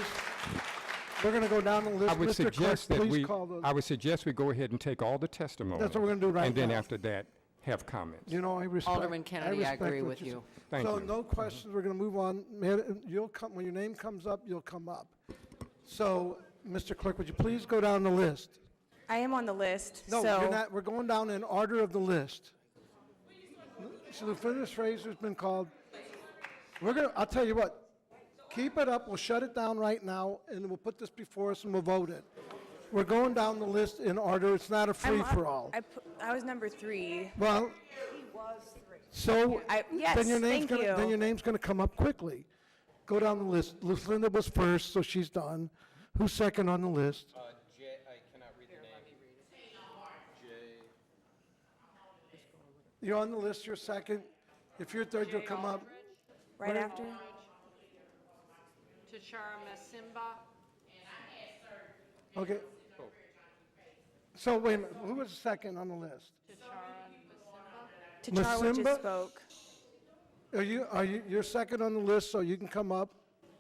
We're going to go down the list. I would Mr. Clerk, suggest that please call the. I would suggest we go ahead and take all the testimony. That's what we're gonna do right And then now. after that, have comments. You know, I respect. Alderman Kennedy, I respect agree what with you. Thank So you. no questions, we're going to move on. You'll come, when your name comes up, you'll come up. So, Mr. Clerk, would you please go down the list? I am on the list, No, so. you're not, we're going down in order of the list. So the finished phraser's been called. I'll tell you what, keep it up, we'll shut it down right now, and we'll put this before us and we'll vote it. We're going down the list in order, it's not a I'm- free-for-all. I was number 3. Well, so, Yes, then your name's thank gonna, you. then your name's gonna come up quickly. Go down the list. Lucinda was first, so she's done. Who's second on the list? Jay, I cannot read the name. Jay. You're on the list, you're second. If you're third, you'll come up. Right after? Tachara Masimba. Okay. So wait a minute, who was second on the list? Tachara Masimba? just spoke. You're second on the list, so you can come up.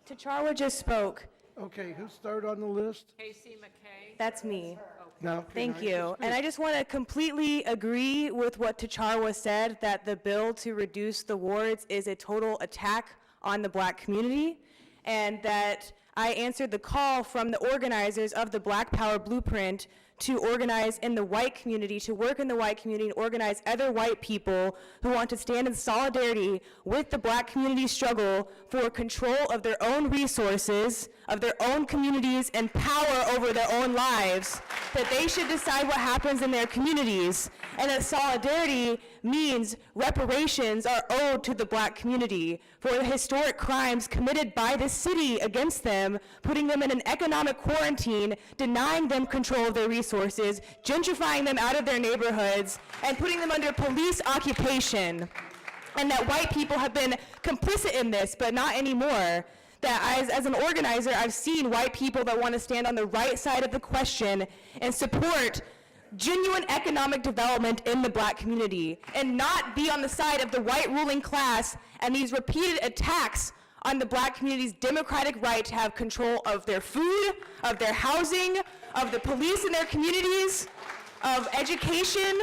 Tachara just spoke. Okay, who's third on the list? Casey McKay. That's me. Now, okay, Thank now you. And I just want to completely agree with what Tacharwa said, that the bill to reduce the wards is a total attack on the black community, and that I answered the call from the organizers of the Black Power Blueprint to organize in the white community, to work in the white community, and organize other white people who want to stand in solidarity with the black community struggle for control of their own resources, of their own communities, and power over their own lives, that they should decide what happens in their communities, and that solidarity means reparations are owed to the black community for the historic crimes committed by the city against them, putting them in an economic quarantine, denying them control of their resources, gentrifying them out of their neighborhoods, and putting them under police occupation. And that white people have been complicit in this, but not anymore. That as an organizer, I've seen white people that want to stand on the right side of the question and support genuine economic development in the black community, and not be on the side of the white ruling class and these repeated attacks on the black community's democratic right to have control of their food, of their housing, of the police in their communities, of education,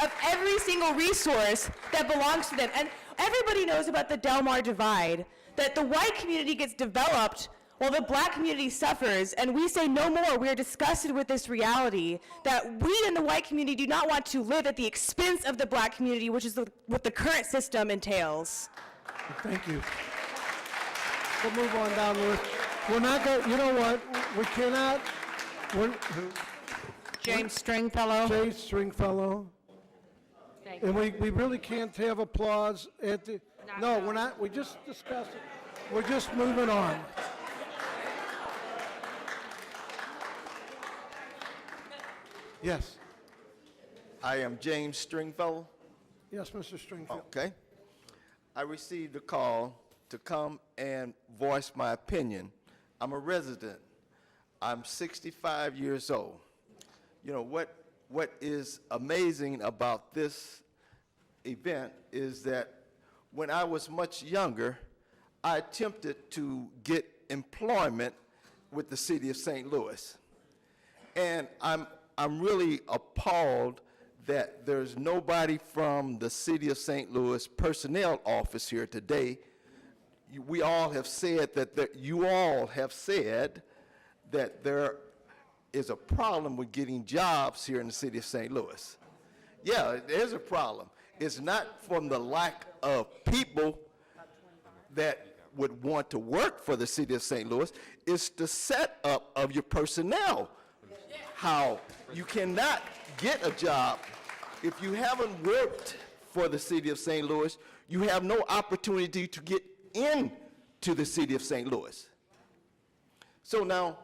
of every single resource that belongs to them. And everybody knows about the Del Mar divide, that the white community gets developed while the black community suffers, and we say no more. We are disgusted with this reality, that we in the white community do not want to live at the expense of the black community, which is what the current system entails. Thank you. We'll move on down the list. We're not going, you know what, we cannot, James Stringfellow. Jay Stringfellow. Thank And we really can't have applause at the, no, we're not, we just discussed it. We're just moving on. Yes, I am James Stringfellow. yes, Mr. Stringfield. Okay. I received a call to come and voice my opinion. I'm a resident. I'm 65 years old. You know, what is amazing about this event is that when I was much younger, I attempted to get employment with the city of St. Louis. And I'm really appalled that there's nobody from the city of St. Louis personnel office here today. We all have said that you all have said that there is a problem with getting jobs here in the city of St. Louis. Yeah, there's a problem. It's not from the lack of people that would want to work for the city of St. Louis. It's the setup of your personnel. How you cannot get a job if you haven't worked for the city of St. Louis. You have no opportunity to get into the city of St. Louis. So now,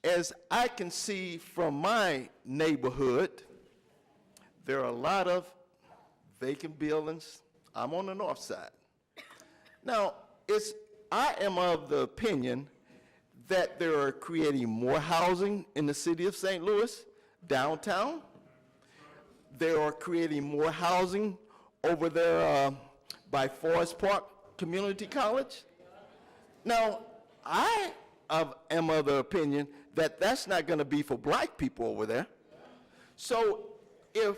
as I can see from my neighborhood, there are a lot of vacant buildings. I'm on the north side. Now, I am of the opinion that they are creating more housing in the city of St. Louis, downtown. They are creating more housing over there by Forest Park Community College. Now, I am of the opinion that that's not going to be for black people over there. So if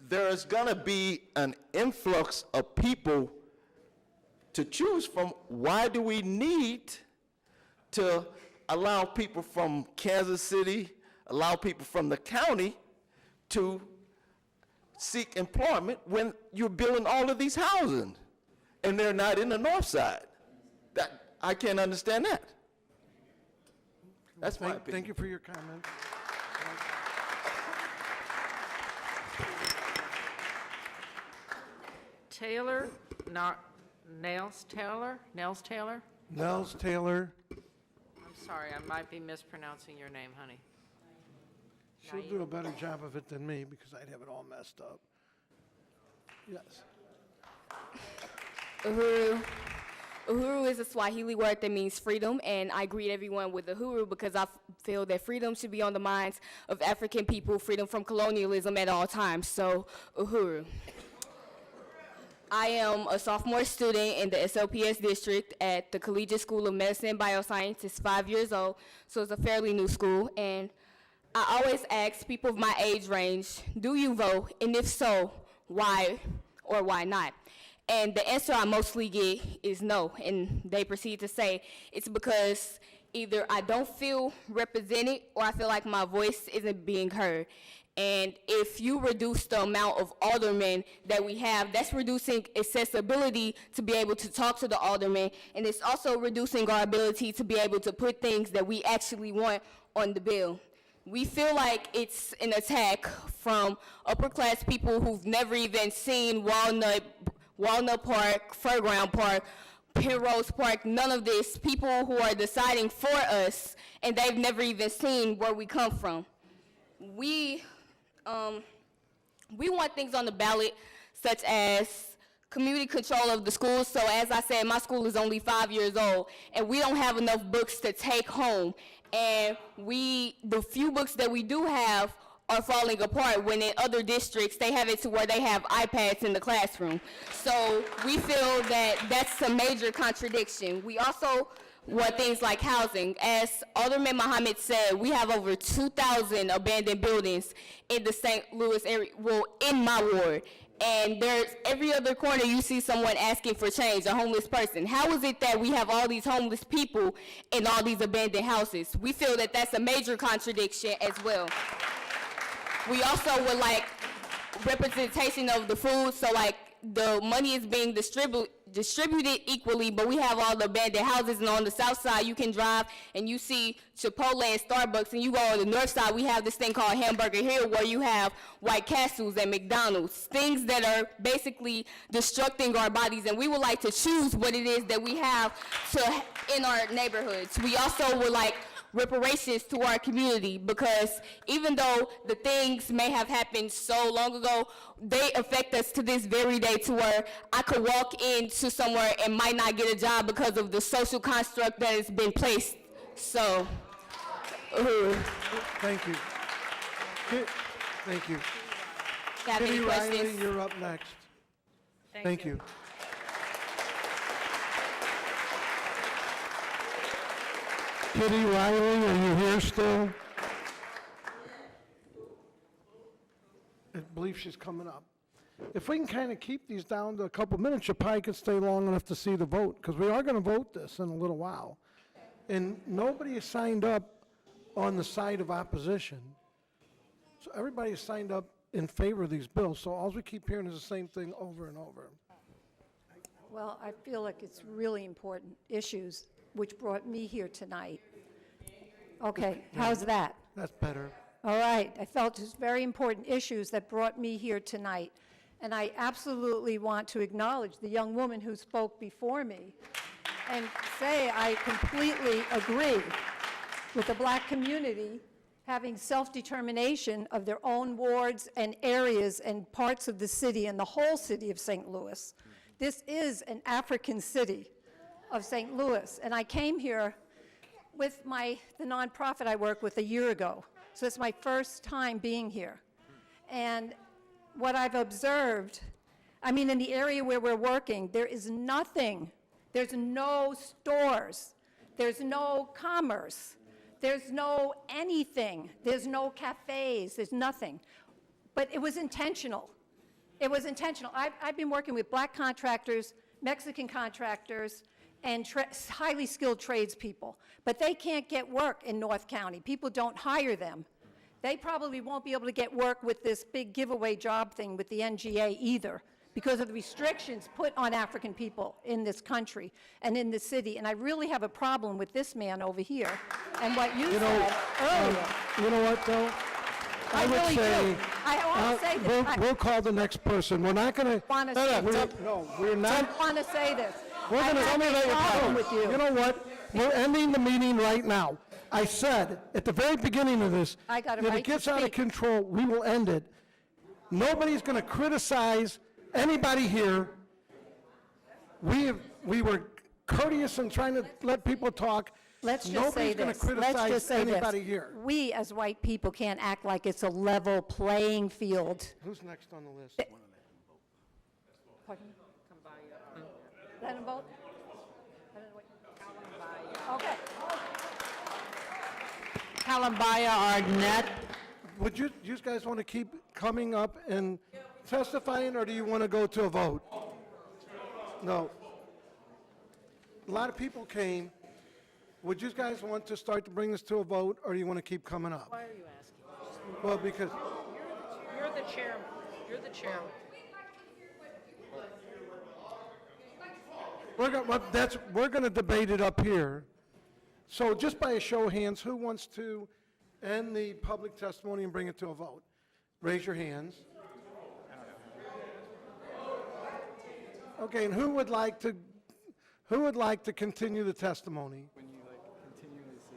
there's going to be an influx of people to choose from, why do we need to allow people from Kansas City, allow people from the county to seek employment when you're building all of these housing and they're not in the north side? I can't understand that. That's my opinion. Thank you for your comment. Taylor, not Nels Taylor? Nels Taylor? Nels Taylor, I'm sorry, I might be mispronouncing your name, honey. she'll do a better job of it than me because I'd have it all messed up. Yes. Uhuru. Uhuru is a Swahili word that means freedom, and I greet everyone with Uhuru because I feel that freedom should be on the minds of African people, freedom from colonialism at all times. So, Uhuru. I am a sophomore student in the SLPS district at the Collegiate School of Medicine and Bioscience. It's 5 years old, so it's a fairly new school. And I always ask people of my age range, do you vote? And if so, why or why not? And the answer I mostly get is no. And they proceed to say, it's because either I don't feel represented or I feel like my voice isn't being heard. And if you reduce the amount of aldermen that we have, that's reducing accessibility to be able to talk to the aldermen, and it's also reducing our ability to be able to put things that we actually want on the bill. We feel like it's an attack from upper-class people who've never even seen Walnut Park, Fairground Park, Penrose Park, none of this, people who are deciding for us, and they've never even seen where we come from. We want things on the ballot, such as community control of the schools. So as I said, my school is only 5 years old, and we don't have enough books to take home. And the few books that we do have are falling apart, when in other districts, they have it to where they have iPads in the classroom. So we feel that that's a major contradiction. We also want things like housing. As Alderman Muhammad said, we have over 2,000 abandoned buildings in the St. Louis area, well, in my ward. And there's every other corner you see someone asking for change, a homeless person. How is it that we have all these homeless people in all these abandoned houses? We feel that that's a major contradiction as well. We also would like representation of the food, so like the money is being distributed equally, but we have all the abandoned houses, and on the south side you can drive and you see Chipotle and Starbucks, and you go on the north side, we have this thing called Hamburger Hill, where you have White Castles and McDonald's, things that are basically destructing our bodies, and we would like to choose what it is that we have in our neighborhoods. We also would like reparations to our community, because even though the things may have happened so long ago, they affect us to this very day, to where I could walk into somewhere and might not get a job because of the social construct that has been placed. So, Thank you. Thank you. got any Kitty Riley, questions? you're up next. Thank you. Kitty Riley, are you here still? I believe she's coming up. If we can kind of keep these down to a couple minutes, you probably could stay long enough to see the vote, because we are going to vote this in a little while. And nobody has signed up on the side of opposition. So everybody has signed up in favor of these bills, so all we keep hearing is the same thing over and over. Well, I feel like it's really important issues which brought me here tonight. Okay, how's that? That's better. All right, I felt it's very important issues that brought me here tonight. And I absolutely want to acknowledge the young woman who spoke before me and say I completely agree with the black community having self-determination of their own wards and areas and parts of the city and the whole city of St. Louis. This is an African city of St. Louis, and I came here with the nonprofit I work with a year ago. So it's my first time being here. And what I've observed, I mean, in the area where we're working, there is nothing. There's no stores. There's no commerce. There's no anything. There's no cafes. There's nothing. But it was intentional. It was intentional. I've been working with black contractors, Mexican contractors, and highly skilled tradespeople. But they can't get work in North County. People don't hire them. They probably won't be able to get work with this big giveaway job thing with the NGA either, because of the restrictions put on African people in this country and in the city. And I really have a problem with this man over here and what you said earlier. You know what, though? I would really say, do. I want to say this. we'll call the next person. We're not going to. Want to say this. No, we're not. I want to say this. We're going to. I have a problem with you. You know what? We're ending the meeting right now. I said at the very beginning of this, I got a if right it gets to out of speak. control, we will end it. Nobody's going to criticize anybody here. We were courteous in trying to let people talk. Let's just say Nobody's going to this. Let's criticize just say anybody this. here. We, as white people, can't act like it's a level playing field. Who's next on the list? Pardon me? Let him vote? Okay. Kalambaya Arnett. Would you guys want to keep coming up and testifying, or do you want to go to a vote? No. A lot of people came. Would you guys want to start to bring this to a vote, or do you want to keep coming up? Why are you asking? Well, because, You're the chairman. You're the chairman. we're going to debate it up here. So just by a show of hands, who wants to end the public testimony and bring it to a vote? Raise your hands. Okay, and who would like to continue the testimony? When you continually see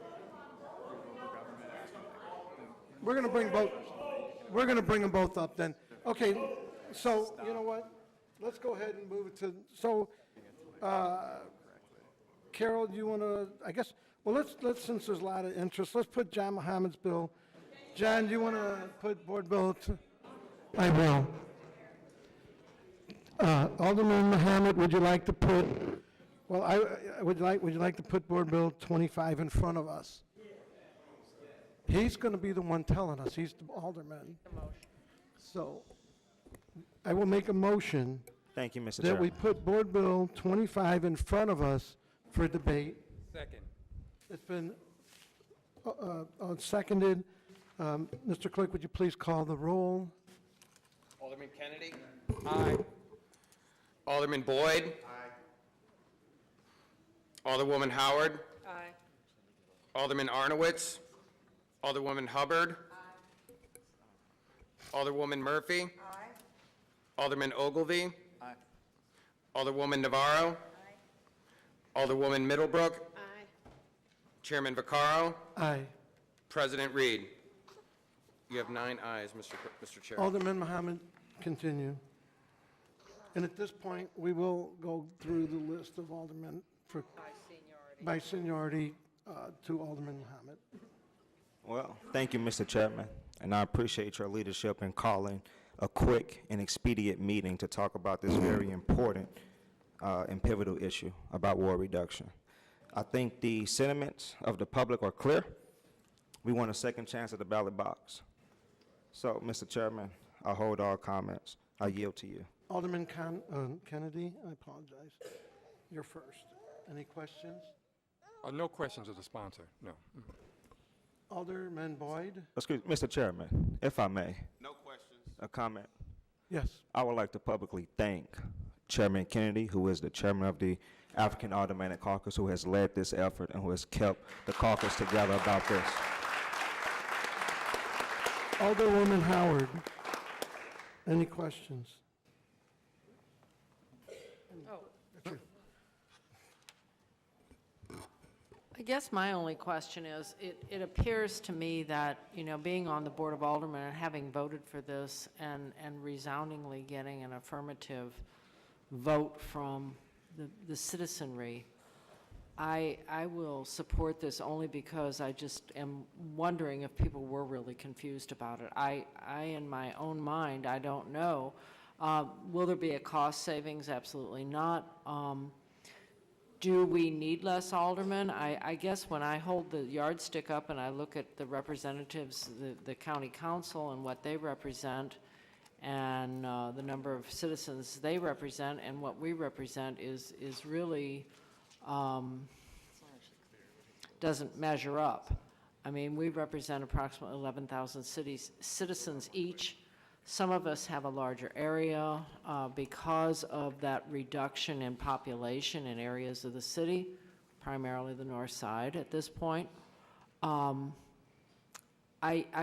local government aspect. We're going to bring them both up then. Okay, so, you know what? Let's go ahead and move it to, so, Carol, do you want to, I guess, well, let's, since there's a lot of interest, let's put John Mohammed's bill. John, do you want to put Board Bill to? I will. Alderman Mohammed, would you like to put, well, would you like to put Board Bill 25 in front of us? He's going to be the one telling us. He's the alderman. So I will make a motion Thank you, Mr. that we Chairman. put Board Bill 25 in front of us for debate. Second. It's been seconded. Mr. Clerk, would you please call the roll? Alderman Kennedy? Aye. Alderman Boyd? Aye. Alderwoman Howard? Aye. Alderman Arnowitz? Alderwoman Hubbard? Aye. Alderwoman Murphy? Aye. Alderman Ogilvy? Aye. Alderwoman Navarro? Aye. Alderwoman Middlebrook? Aye. Chairman Vaccaro? Aye. President Reed? You have 9 ayes, Mr. Chair. Alderman Mohammed, continue. And at this point, we will go through the list of aldermen for, by seniority to Alderman Mohammed. Well, thank you, Mr. Chairman, and I appreciate your leadership in calling a quick and expedient meeting to talk about this very important and pivotal issue about ward reduction. I think the sentiments of the public are clear. We want a second chance at the ballot box. So, Mr. Chairman, I hold all comments. I yield to you. Alderman Kennedy, I apologize. You're first. Any questions? No questions of the sponsor, no. Alderman Boyd? Excuse me, Mr. Chairman, if I may. No questions. A comment. Yes. I would like to publicly thank Chairman Kennedy, who is the chairman of the African Aldermanic Caucus, who has led this effort and who has kept the caucus together about this. Alderwoman Howard, any questions? I guess my only question is, it appears to me that, you know, being on the Board of Aldermen and having voted for this and resoundingly getting an affirmative vote from the citizenry, I will support this only because I just am wondering if people were really confused about it. I in my own mind, I don't know. Will there be a cost savings? Absolutely not. Do we need less aldermen? I guess when I hold the yardstick up and I look at the representatives, the county council and what they represent, and the number of citizens they represent and what we represent is really doesn't measure up. I mean, we represent approximately 11,000 citizens each. Some of us have a larger area because of that reduction in population in areas of the city, primarily the north side at this point. I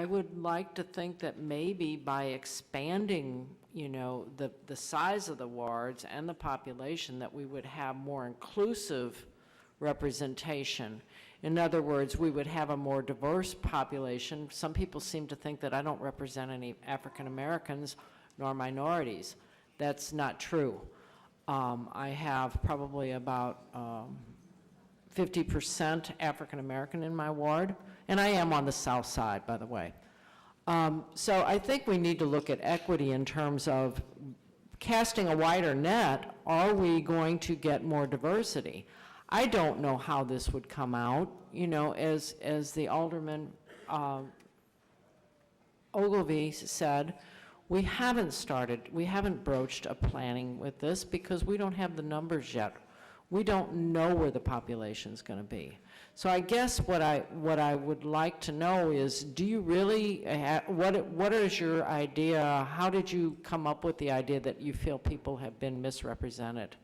would like to think that maybe by expanding, you know, the size of the wards and the population, that we would have more inclusive representation. In other words, we would have a more diverse population. Some people seem to think that I don't represent any African Americans nor minorities. That's not true. I have probably about 50% African American in my ward, and I am on the south side, by the way. So I think we need to look at equity in terms of casting a wider net. Are we going to get more diversity? I don't know how this would come out. you know, as the Alderman Ogilvy said, we haven't broached a planning with this because we don't have the numbers yet. We don't know where the population's going to be. So I guess what I would like to know is, do you really, what is your idea? How did you come up with the idea that you feel people have been misrepresented?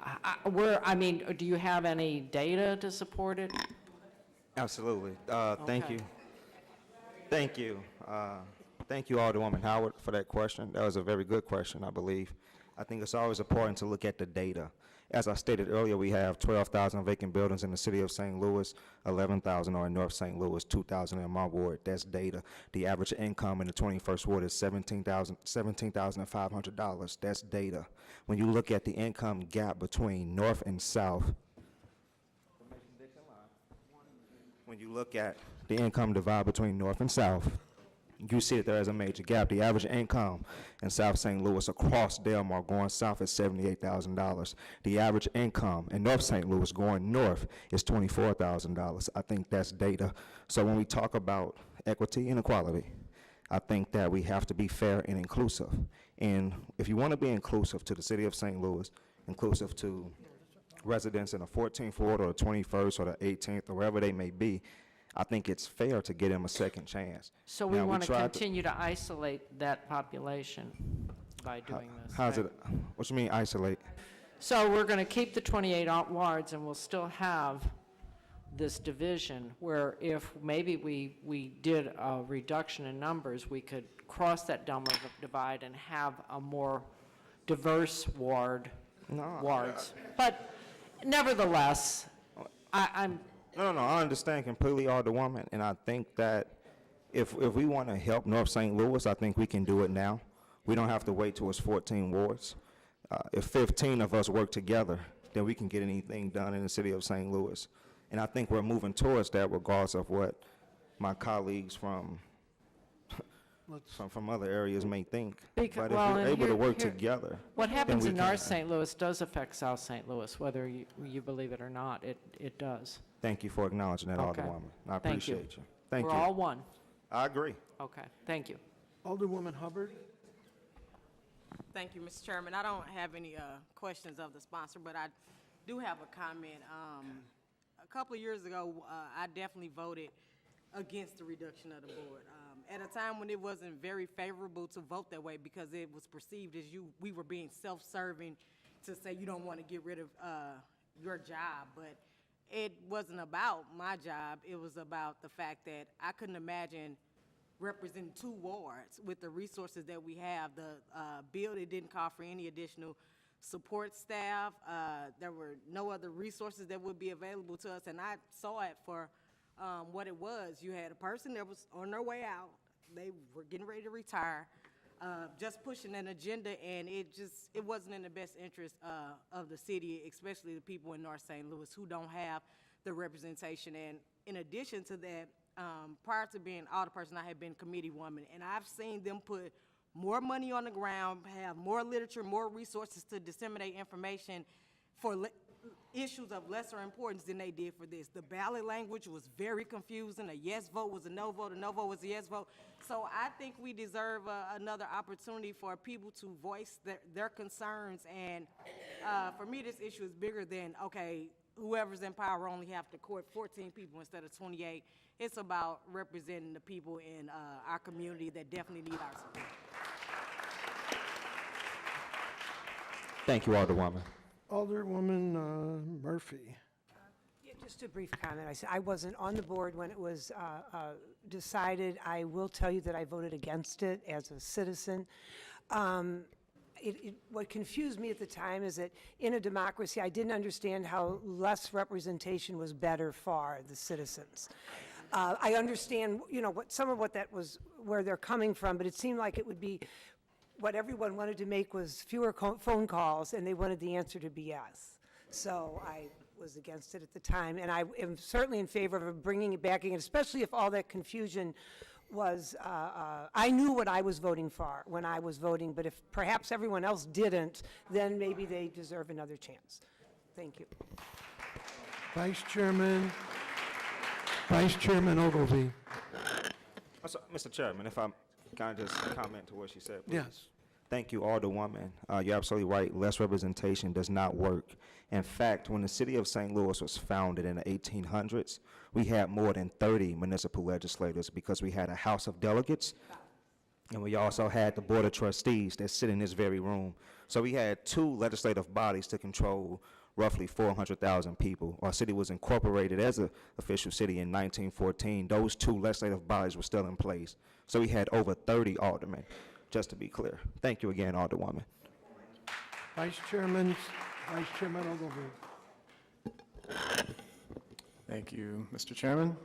I mean, do you have any data to support it? Absolutely. Thank Okay. you. Thank you. Thank you, Alderwoman Howard, for that question. That was a very good question, I believe. I think it's always important to look at the data. As I stated earlier, we have 12,000 vacant buildings in the city of St. Louis, 11,000 are in North St. Louis, 2,000 in my ward. That's data. The average income in the 21st ward is $17,500. That's data. When you look at the income gap between North and South, when you look at the income divide between North and South, you see that there is a major gap. The average income in South St. Louis across Delmar going south is $78,000. The average income in North St. Louis going north is $24,000. I think that's data. So when we talk about equity and equality, I think that we have to be fair and inclusive. And if you want to be inclusive to the city of St. Louis, inclusive to residents in the 14th ward or the 21st or the 18th or wherever they may be, I think it's fair to give them a second chance. So we Now, want to tried continue to isolate that population by doing this. How's right? it, what you mean isolate? So we're going to keep the 28 wards, and we'll still have this division where if maybe we did a reduction in numbers, we could cross that divide and have a more diverse wards. But nevertheless, I'm... No, I understand completely, Alderwoman, and I think that if we want to help North St. Louis, I think we can do it now. We don't have to wait till it's 14 wards. If 15 of us work together, then we can get anything done in the city of St. Louis. And I think we're moving towards that regardless of what my colleagues from other areas may think. But if we're able to work together, What then happens we in can. North St. Louis does affect South St. Louis, whether you believe it or not. It does. Thank you for acknowledging that, Okay. Alderwoman. I Thank you. appreciate you. Thank you. We're all one. I agree. Okay, thank you. Alderwoman Hubbard? Thank you, Mr. Chairman. I don't have any questions of the sponsor, but I do have a comment. A couple of years ago, I definitely voted against the reduction of the board. At a time when it wasn't very favorable to vote that way because it was perceived as we were being self-serving to say you don't want to get rid of your job, but it wasn't about my job. It was about the fact that I couldn't imagine representing 2 wards with the resources that we have. The bill, it didn't call for any additional support staff. There were no other resources that would be available to us, and I saw it for what it was. You had a person that was on their way out. They were getting ready to retire, just pushing an agenda, and it wasn't in the best interest of the city, especially the people in North St. Louis who don't have the representation. And in addition to that, prior to being alderperson, I had been committee woman, and I've seen them put more money on the ground, have more literature, more resources to disseminate information for issues of lesser importance than they did for this. The ballot language was very confusing. A yes vote was a no vote, a no vote was a yes vote. So I think we deserve another opportunity for people to voice their concerns. And for me, this issue is bigger than, okay, whoever's in power only have to court 14 people instead of 28. It's about representing the people in our community that definitely need our support. Thank you, Alderwoman. Alderwoman Murphy. Yeah, just a brief comment. I wasn't on the board when it was decided. I will tell you that I voted against it as a citizen. What confused me at the time is that in a democracy, I didn't understand how less representation was better for the citizens. I understand, some of what that was, where they're coming from, but it seemed like it would be what everyone wanted to make was fewer phone calls, and they wanted the answer to be yes. So I was against it at the time, and I am certainly in favor of bringing it back again, especially if all that confusion was, I knew what I was voting for when I was voting, but if perhaps everyone else didn't, then maybe they deserve another chance. Thank you. Vice Chairman Ogilvy. Mr. Chairman, if I can just comment to what she said, please. Yes. Thank you, Alderwoman. You're absolutely right. Less representation does not work. In fact, when the city of St. Louis was founded in the 1800s, we had more than 30 municipal legislators because we had a House of Delegates, and we also had the Board of Trustees that sit in this very room. So we had two legislative bodies to control roughly 400,000 people. Our city was incorporated as an official city in 1914. Those two legislative bodies were still in place. So we had over 30 aldermen, just to be clear. Thank you again, Alderwoman. Vice Chairman Ogilvy. Thank you, Mr. Chairman.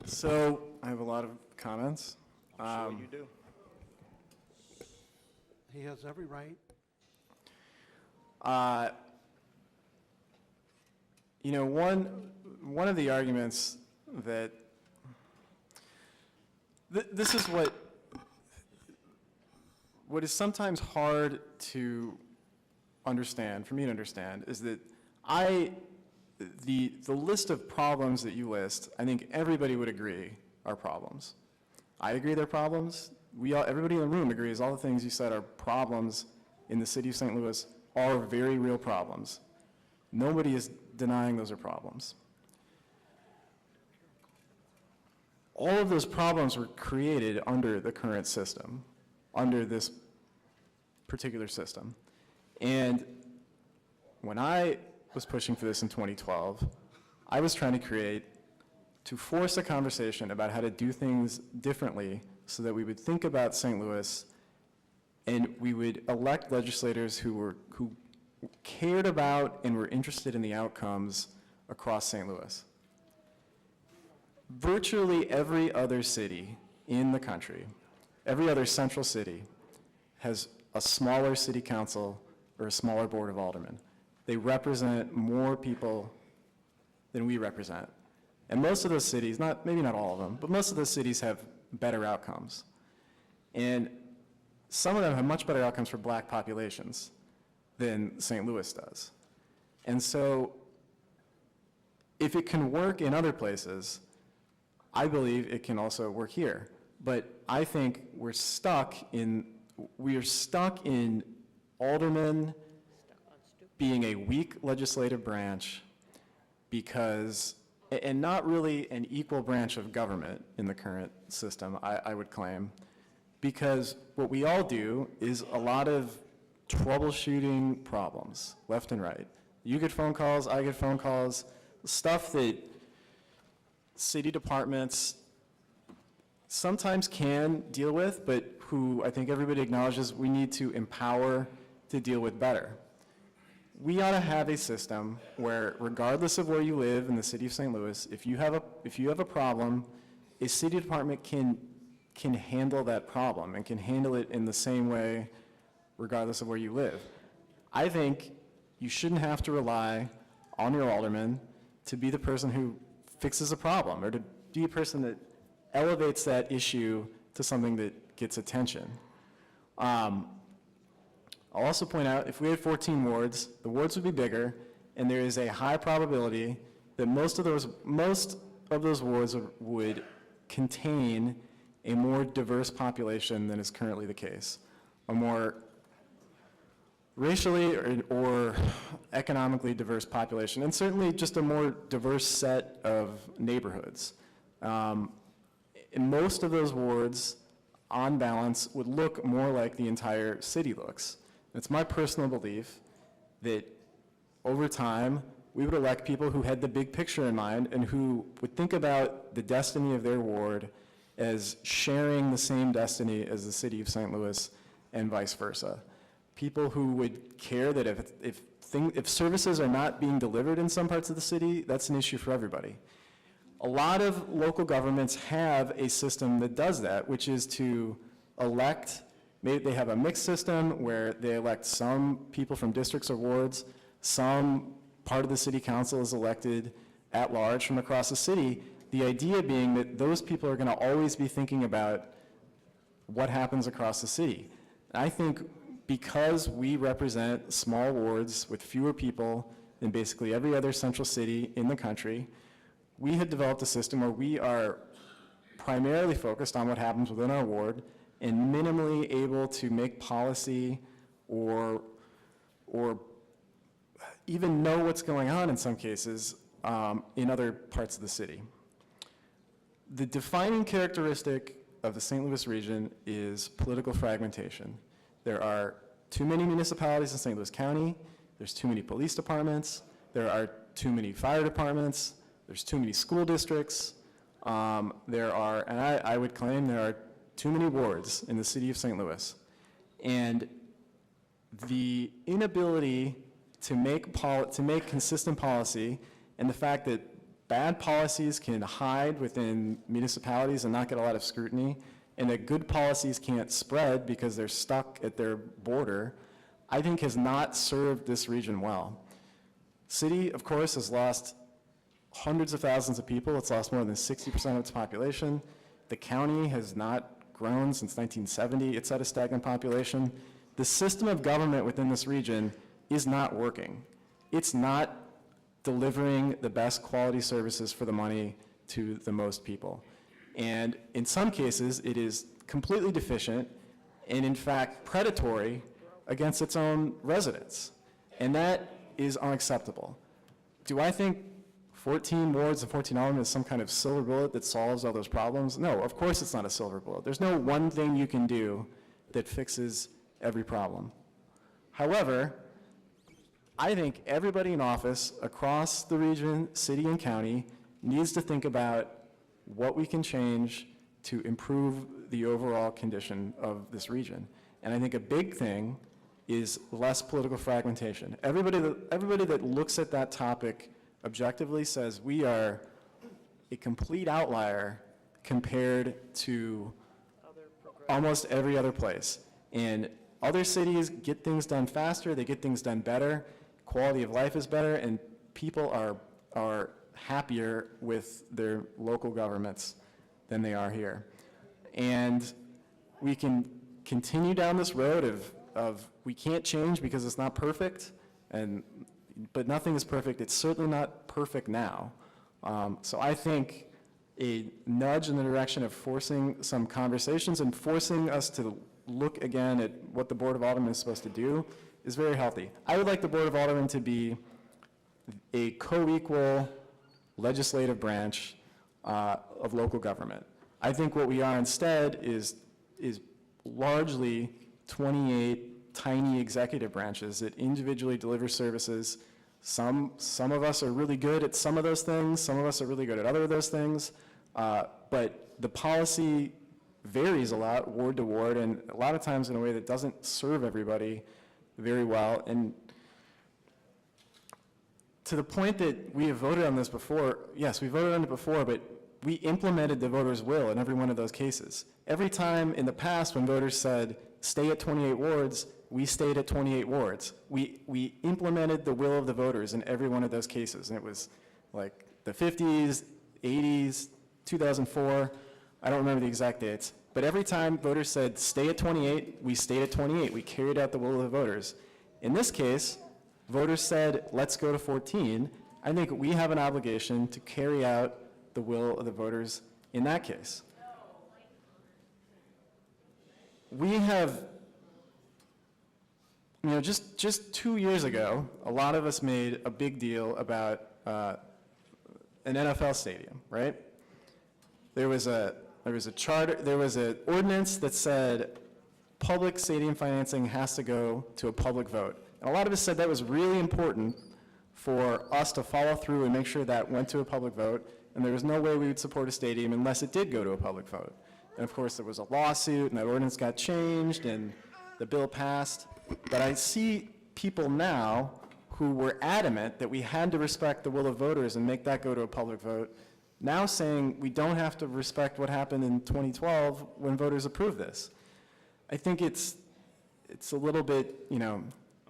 So I have a lot of comments. Sure you do. He has every right. You know, one of the arguments that this is what is sometimes hard to understand, for me to understand, is that the list of problems that you list, I think everybody would agree are problems. I agree they're problems. Everybody in the room agrees all the things you said are problems in the city of St. Louis are very real problems. Nobody is denying those are problems. All of those problems were created under the current system, under this particular system. And when I was pushing for this in 2012, I was trying to force a conversation about how to do things differently so that we would think about St. Louis and we would elect legislators who cared about and were interested in the outcomes across St. Louis. Virtually every other city in the country, every other central city, has a smaller city council or a smaller board of aldermen. They represent more people than we represent. And most of those cities, maybe not all of them, but most of those cities have better outcomes. And some of them have much better outcomes for black populations than St. Louis does. And so if it can work in other places, I believe it can also work here. But I think we are stuck in aldermen being a weak legislative branch and not really an equal branch of government in the current system, I would claim, because what we all do is a lot of troubleshooting problems, left and right. You get phone calls, I get phone calls, stuff that city departments sometimes can deal with, but who I think everybody acknowledges we need to empower to deal with better. We ought to have a system where, regardless of where you live in the city of St. Louis, if you have a problem, a city department can handle that problem and can handle it in the same way regardless of where you live. I think you shouldn't have to rely on your alderman to be the person who fixes a problem or to be a person that elevates that issue to something that gets attention. I'll also point out, if we had 14 wards, the wards would be bigger, and there is a high probability that most of those wards would contain a more diverse population than is currently the case, a more racially or economically diverse population, and certainly just a more diverse set of neighborhoods. And most of those wards, on balance, would look more like the entire city looks. It's my personal belief that over time, we would elect people who had the big picture in mind and who would think about the destiny of their ward as sharing the same destiny as the city of St. Louis and vice versa. People who would care that if services are not being delivered in some parts of the city, that's an issue for everybody. A lot of local governments have a system that does that, which is to elect. Maybe they have a mixed system where they elect some people from districts or wards, some part of the city council is elected at large from across the city, the idea being that those people are going to always be thinking about what happens across the city. And I think because we represent small wards with fewer people than basically every other central city in the country, we had developed a system where we are primarily focused on what happens within our ward and minimally able to make policy or even know what's going on in some cases in other parts of the city. The defining characteristic of the St. Louis region is political fragmentation. There are too many municipalities in St. Louis County, there's too many police departments, there are too many fire departments, there's too many school districts, there are, and I would claim there are too many wards in the city of St. Louis. And the inability to make consistent policy, and the fact that bad policies can hide within municipalities and not get a lot of scrutiny, and that good policies can't spread because they're stuck at their border, I think has not served this region well. City, of course, has lost hundreds of thousands of people. It's lost more than 60% of its population. The county has not grown since 1970. It's at a stagnant population. The system of government within this region is not working. It's not delivering the best quality services for the money to the most people. And in some cases, it is completely deficient and in fact predatory against its own residents. And that is unacceptable. Do I think 14 wards and 14 aldermen is some kind of silver bullet that solves all those problems? No, of course it's not a silver bullet. There's no one thing you can do that fixes every problem. However, I think everybody in office across the region, city and county, needs to think about what we can change to improve the overall condition of this region. And I think a big thing is less political fragmentation. Everybody that looks at that topic objectively says we are a complete outlier compared to almost every other place. And other cities get things done faster, they get things done better, quality of life is better, and people are happier with their local governments than they are here. And we can continue down this road of we can't change because it's not perfect, but nothing is perfect. It's certainly not perfect now. So I think a nudge in the direction of forcing some conversations and forcing us to look again at what the Board of Aldermen is supposed to do is very healthy. I would like the Board of Aldermen to be a co-equal legislative branch of local government. I think what we are instead is largely 28 tiny executive branches that individually deliver services. Some of us are really good at some of those things, some of us are really good at other of those things, but the policy varies a lot ward to ward, and a lot of times in a way that doesn't serve everybody very well. And to the point that we have voted on this before, yes, we voted on it before, but we implemented the voters' will in every one of those cases. Every time in the past when voters said, stay at 28 wards, we stayed at 28 wards. We implemented the will of the voters in every one of those cases. And it was like the 50s, 80s, 2004, I don't remember the exact dates. But every time voters said, stay at 28, we stayed at 28. We carried out the will of the voters. In this case, voters said, let's go to 14. I think we have an obligation to carry out the will of the voters in that case. We have, just 2 years ago, a lot of us made a big deal about an NFL stadium, right? There was an ordinance that said public stadium financing has to go to a public vote. And a lot of us said that was really important for us to follow through and make sure that went to a public vote, and there was no way we would support a stadium unless it did go to a public vote. And of course, there was a lawsuit, and that ordinance got changed, and the bill passed. But I see people now who were adamant that we had to respect the will of voters and make that go to a public vote, now saying we don't have to respect what happened in 2012 when voters approved this. I think it's a little bit,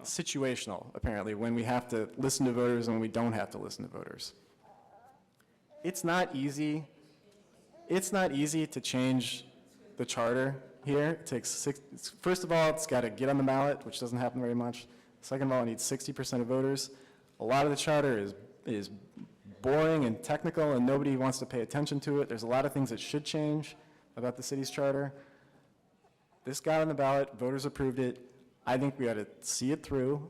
situational, apparently, when we have to listen to voters and when we don't have to listen to voters. It's not easy to change the charter. here. It takes first of all, it's got to get on the ballot, which doesn't happen very much. Second of all, it needs 60% of voters. A lot of the charter is boring and technical, and nobody wants to pay attention to it. There's a lot of things that should change about the city's charter. This got on the ballot, voters approved it. I think we ought to see it through,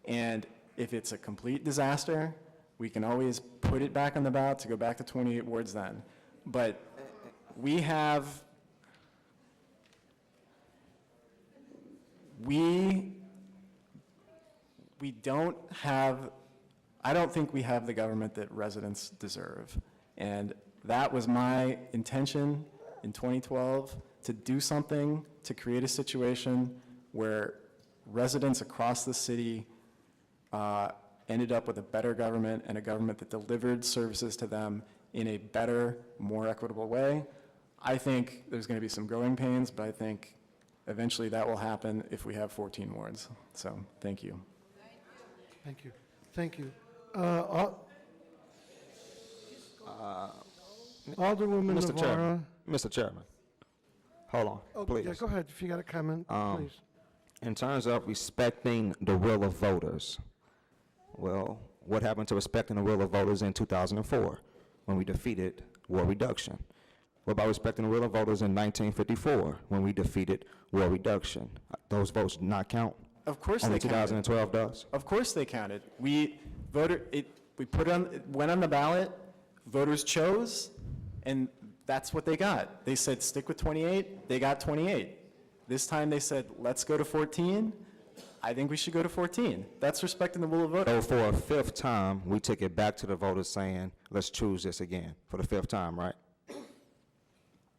and if it's a complete disaster, we can always put it back on the ballot to go back to 28 wards then. But we don't have, I don't think we have the government that residents deserve. And that was my intention in 2012, to do something to create a situation where residents across the city ended up with a better government and a government that delivered services to them in a better, more equitable way. I think there's going to be some growing pains, but I think eventually that will happen if we have 14 wards. So, thank you. Thank you. Thank you. Alderwoman Mr. Navarro. Chairman, Mr. Chairman, hold on, Oh, please. yeah, go ahead, if you got a comment, please. In terms of respecting the will of voters, well, what happened to respecting the will of voters in 2004 when we defeated war reduction? What about respecting the will of voters in 1954 when we defeated war reduction? Those votes do not count? Of course Only they counted. 2012 does? Of course they counted. We put it on, it went on the ballot, voters chose, and that's what they got. They said stick with 28, they got 28. This time they said, let's go to 14. I think we should go to 14. That's respecting the will of voters. So for a fifth time, we took it back to the voters saying, let's choose this again, for the fifth time, right?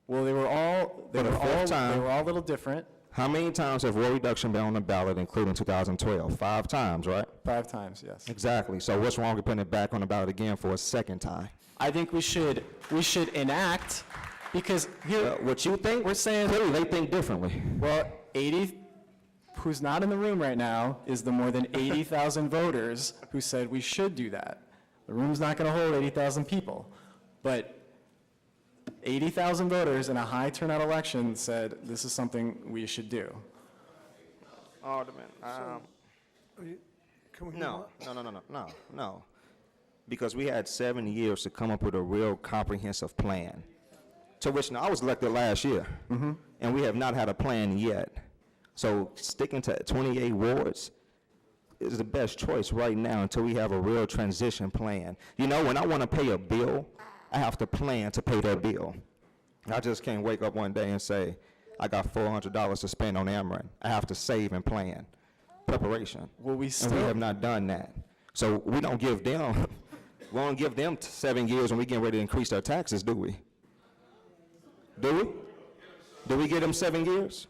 Well, they were all a little different. How many times have war reduction been on the ballot, including 2012? 5 times, right? 5 times, yes. Exactly. So what's wrong with putting it back on the ballot again for a second time? I think we should enact, because here, What you think? we're saying, Clearly, they think differently. well, 80, who's not in the room right now is the more than 80,000 voters who said we should do that. The room's not going to hold 80,000 people, but 80,000 voters in a high turnout election said this is something we should do. Alderman, Can we no. Because we had 7 years to come up with a real comprehensive plan. To which, now, I was elected last year, and we have not had a plan yet. So sticking to 28 wards is the best choice right now until we have a real transition plan. You know, when I want to pay a bill, I have to plan to pay that bill. I just can't wake up one day and say, I got $400 to spend on Ameren. I have to save and plan. Preparation. Well, we And we have not done that. So we don't give them, we don't give them 7 years when we get ready to increase their taxes, do we? Do we? Do we give them 7 years?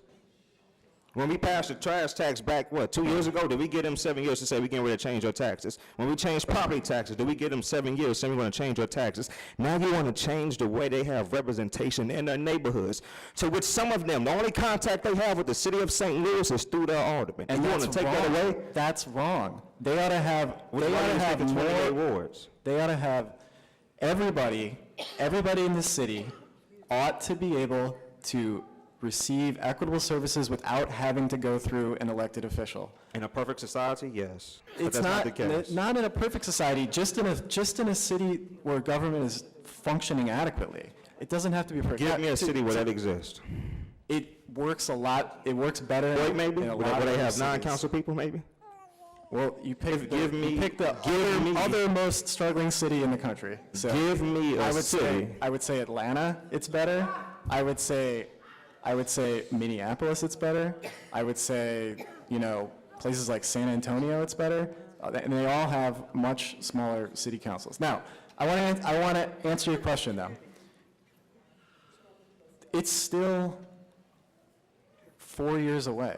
When we passed the trash tax back, 2 years ago, did we give them 7 years to say we're getting ready to change our taxes? When we changed property taxes, did we give them 7 years saying we're going to change our taxes? Now you want to change the way they have representation in their neighborhoods, to which some of them, the only contact they have with the city of St. Louis is through their alderman. And you want to take that away? That's wrong. They ought to have, they ought to have 28 more, wards. they ought to have, everybody in the city ought to be able to receive equitable services without having to go through an elected official. In a perfect society, yes. But It's that's not the case. not in a perfect society, just in a city where government is functioning adequately. It doesn't have to be perfect. Give me a city where that exists. It works a lot, it works better Wait, maybe? in a Where lot of they other have cities. non-council people, maybe? Well, you picked Give me- you picked the give me- other most struggling city in the country. So Give me a city. I would say Atlanta, it's better. I would say Minneapolis, it's better. I would say, places like San Antonio, it's better. And they all have much smaller city councils. Now, I want to answer your question, though. It's still 4 years away.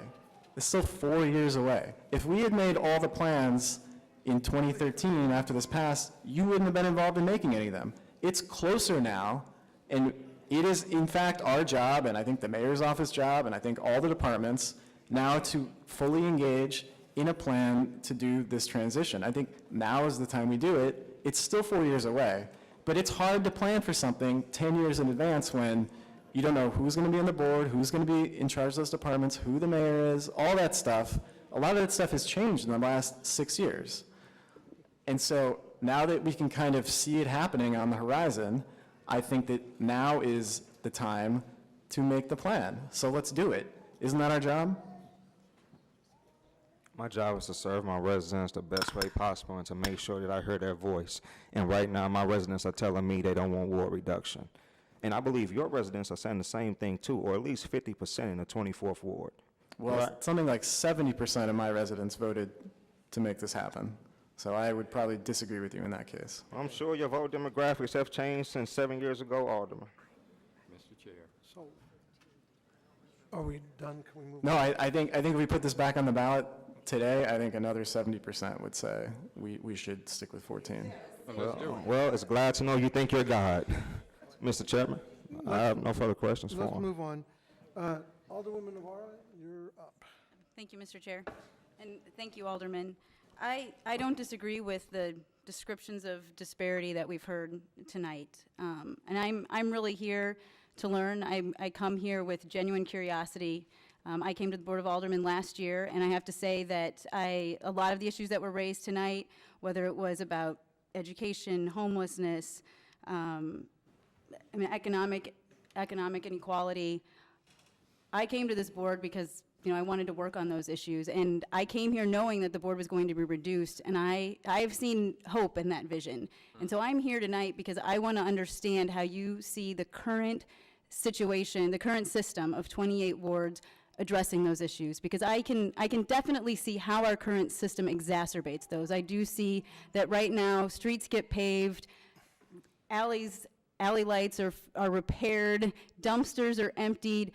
It's still 4 years away. If we had made all the plans in 2013 after this passed, you wouldn't have been involved in making any of them. It's closer now, and it is, in fact, our job, and I think the mayor's office job, and I think all the departments, now to fully engage in a plan to do this transition. I think now is the time we do it. It's still 4 years away, but it's hard to plan for something 10 years in advance when You don't know who's going to be on the board, who's going to be in charge of those departments, who the mayor is, all that stuff. A lot of that stuff has changed in the last 6 years. And so now that we can kind of see it happening on the horizon, I think that now is the time to make the plan. So let's do it. Isn't that our job? My job is to serve my residents the best way possible and to make sure that I hear their voice. And right now, my residents are telling me they don't want ward reduction. And I believe your residents are saying the same thing too, or at least 50% in the 24th ward. Well, Right. something like 70% of my residents voted to make this happen. So I would probably disagree with you in that case. I'm sure your vote demographics have changed since 7 years ago, Alderman. Mr. Chair. So, are we done? Can we move? No, I think if we put this back on the ballot today, I think another 70% would say we should stick with 14. Well, it's glad to know you think you're God. Mr. Chairman, I have no further questions for Let's him. move on. Alderwoman Navarro, you're up. Thank you, Mr. Chair. And thank you, Alderman. I don't disagree with the descriptions of disparity that we've heard tonight. And I'm really here to learn. I come here with genuine curiosity. I came to the Board of Aldermen last year, and I have to say that a lot of the issues that were raised tonight, whether it was about education, homelessness, economic inequality, I came to this board because I wanted to work on those issues, and I came here knowing that the board was going to be reduced, and I've seen hope in that vision. And so I'm here tonight because I want to understand how you see the current situation, the current system of 28 wards addressing those issues, because I can definitely see how our current system exacerbates those. I do see that right now streets get paved, alley lights are repaired, dumpsters are emptied,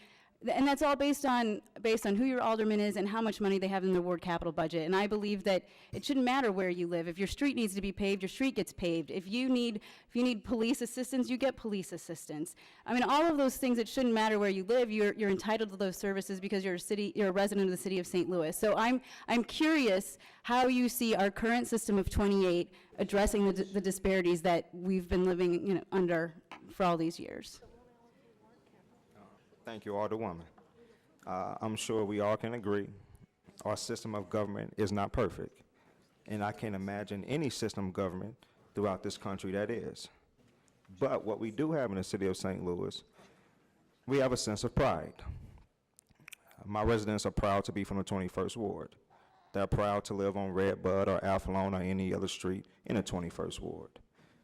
and that's all based on who your alderman is and how much money they have in their ward capital budget. And I believe that it shouldn't matter where you live. If your street needs to be paved, your street gets paved. If you need police assistance, you get police assistance. All of those things, it shouldn't matter where you live. You're entitled to those services because you're a resident of the city of St. Louis. So I'm curious how you see our current system of 28 addressing the disparities that we've been living under for all these years. Thank you, Alderwoman. I'm sure we all can agree our system of government is not perfect, and I can't imagine any system of government throughout this country that is. But what we do have in the city of St. Louis, we have a sense of pride. My residents are proud to be from the 21st Ward. They're proud to live on Redbud or Athlone or any other street in the 21st Ward.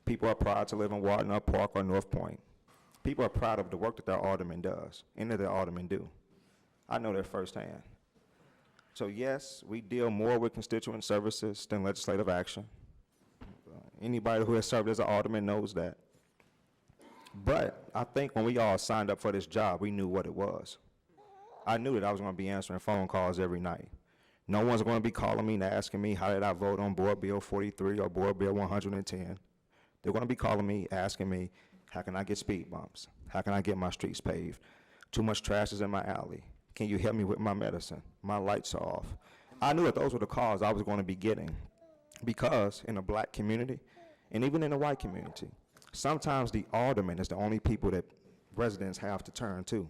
People are proud to live in Watteneup Park or North Point. People are proud of the work that their alderman does and that their aldermen do. I know that firsthand. So yes, we deal more with constituent services than legislative action. Anybody who has served as an alderman knows that. But I think when we all signed up for this job, we knew what it was. I knew that I was going to be answering phone calls every night. No one's going to be calling me and asking me how did I vote on Board Bill 43 or Board Bill 110. They're going to be calling me, asking me, how can I get speed bumps? How can I get my streets paved? Too much trash is in my alley. Can you help me with my medicine? My lights are off. I knew that those were the calls I was going to be getting because in the black community and even in the white community, sometimes the alderman is the only people that residents have to turn to.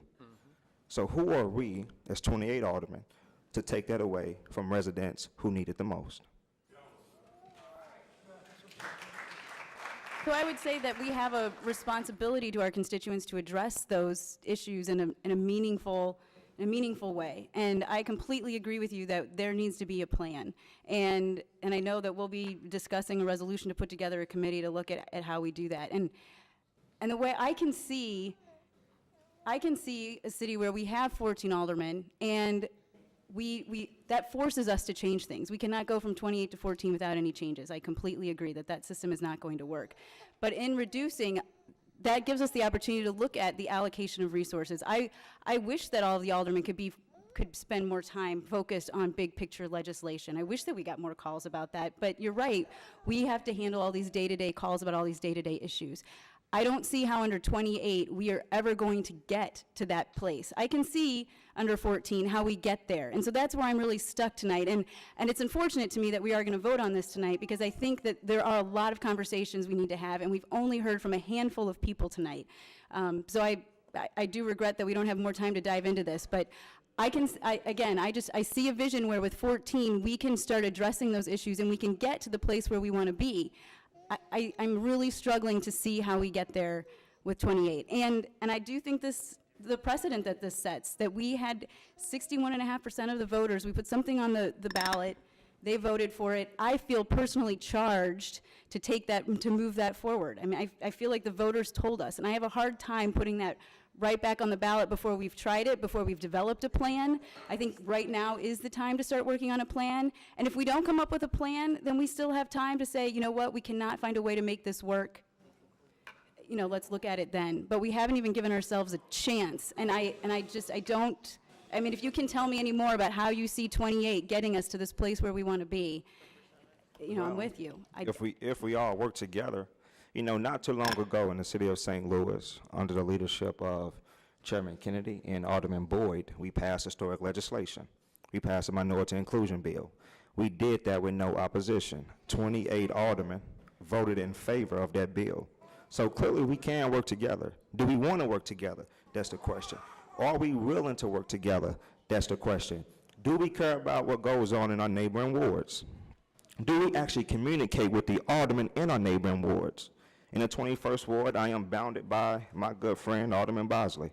So who are we as 28 aldermen to take that away from residents who need it the most? So I would say that we have a responsibility to our constituents to address those issues in a meaningful way. And I completely agree with you that there needs to be a plan. And I know that we'll be discussing a resolution to put together a committee to look at how we do that. And the way I can see a city where we have 14 aldermen and that forces us to change things. We cannot go from 28 to 14 without any changes. I completely agree that system is not going to work. But in reducing, that gives us the opportunity to look at the allocation of resources. I wish that all of the aldermen could spend more time focused on big picture legislation. I wish that we got more calls about that. But you're right, we have to handle all these day-to-day calls about all these day-to-day issues. I don't see how under 28 we are ever going to get to that place. I can see under 14 how we get there. And so that's where I'm really stuck tonight. And it's unfortunate to me that we are going to vote on this tonight because I think that there are a lot of conversations we need to have, and we've only heard from a handful of people tonight. So I do regret that we don't have more time to dive into this, but I see a vision where with 14, we can start addressing those issues and we can get to the place where we want to be. I'm really struggling to see how we get there with 28. And I do think the precedent that this sets, that we had 61.5% of the voters, we put something on the ballot, they voted for it. I feel personally charged to take that, to move that forward. I mean, I feel like the voters told us, and I have a hard time putting that right back on the ballot before we've tried it, before we've developed a plan. I think right now is the time to start working on a plan. And if we don't come up with a plan, then we still have time to say, you know what, we cannot find a way to make this work. You know, let's look at it then. But we haven't even given ourselves a chance. And I mean, if you can tell me any more about how you see 28 getting us to this place where we want to be, you know, I'm with you. If we all work together, you know, not too long ago in the city of St. Louis, under the leadership of Chairman Kennedy and Alderman Boyd, we passed historic legislation. We passed a minority inclusion bill. We did that with no opposition. 28 aldermen voted in favor of that bill. So clearly we can work together. Do we want to work together? That's the question. Are we willing to work together? That's the question. Do we care about what goes on in our neighboring wards? Do we actually communicate with the aldermen in our neighboring wards? In the 21st ward, I am bounded by my good friend, Alderman Bosley.